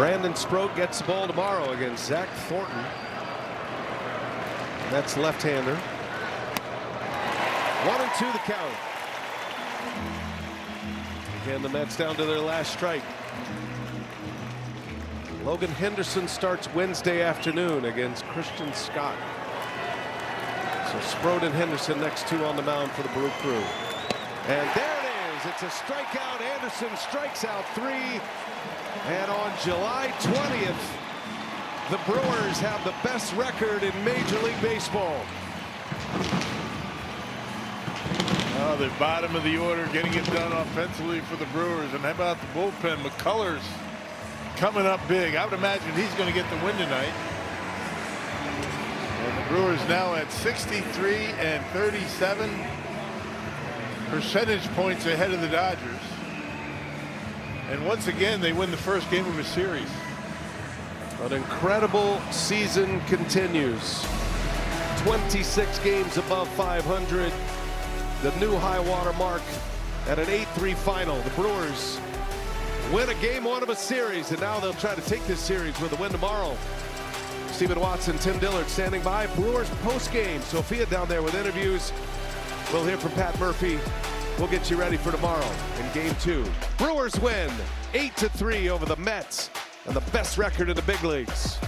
Brandon Sproat gets the ball tomorrow against Zach Thornton. That's left-hander. 1-2 the count. Again, the Mets down to their last strike. Logan Henderson starts Wednesday afternoon against Christian Scott. So Sproat and Henderson next 2 on the mound for the Brew Crew. And there it is. It's a strikeout. Anderson strikes out 3. And on July 20th, the Brewers have the best record in Major League Baseball. Oh, the bottom of the order getting it done offensively for the Brewers. And how about the bullpen? McCullers coming up big. I would imagine he's going to get the win tonight. And the Brewers now at 63 and 37 percentage points ahead of the Dodgers. And once again, they win the first game of a series. An incredible season continues. 26 games above 500. The new high water mark at an 8-3 final. The Brewers win a game 1 of a series, and now they'll try to take this series with a win tomorrow. Stephen Watson, Tim Dillard standing by. Brewers post-game. Sophia down there with interviews. We'll hear from Pat Murphy. We'll get you ready for tomorrow in Game 2. Brewers win 8-3 over the Mets and the best record in the big leagues.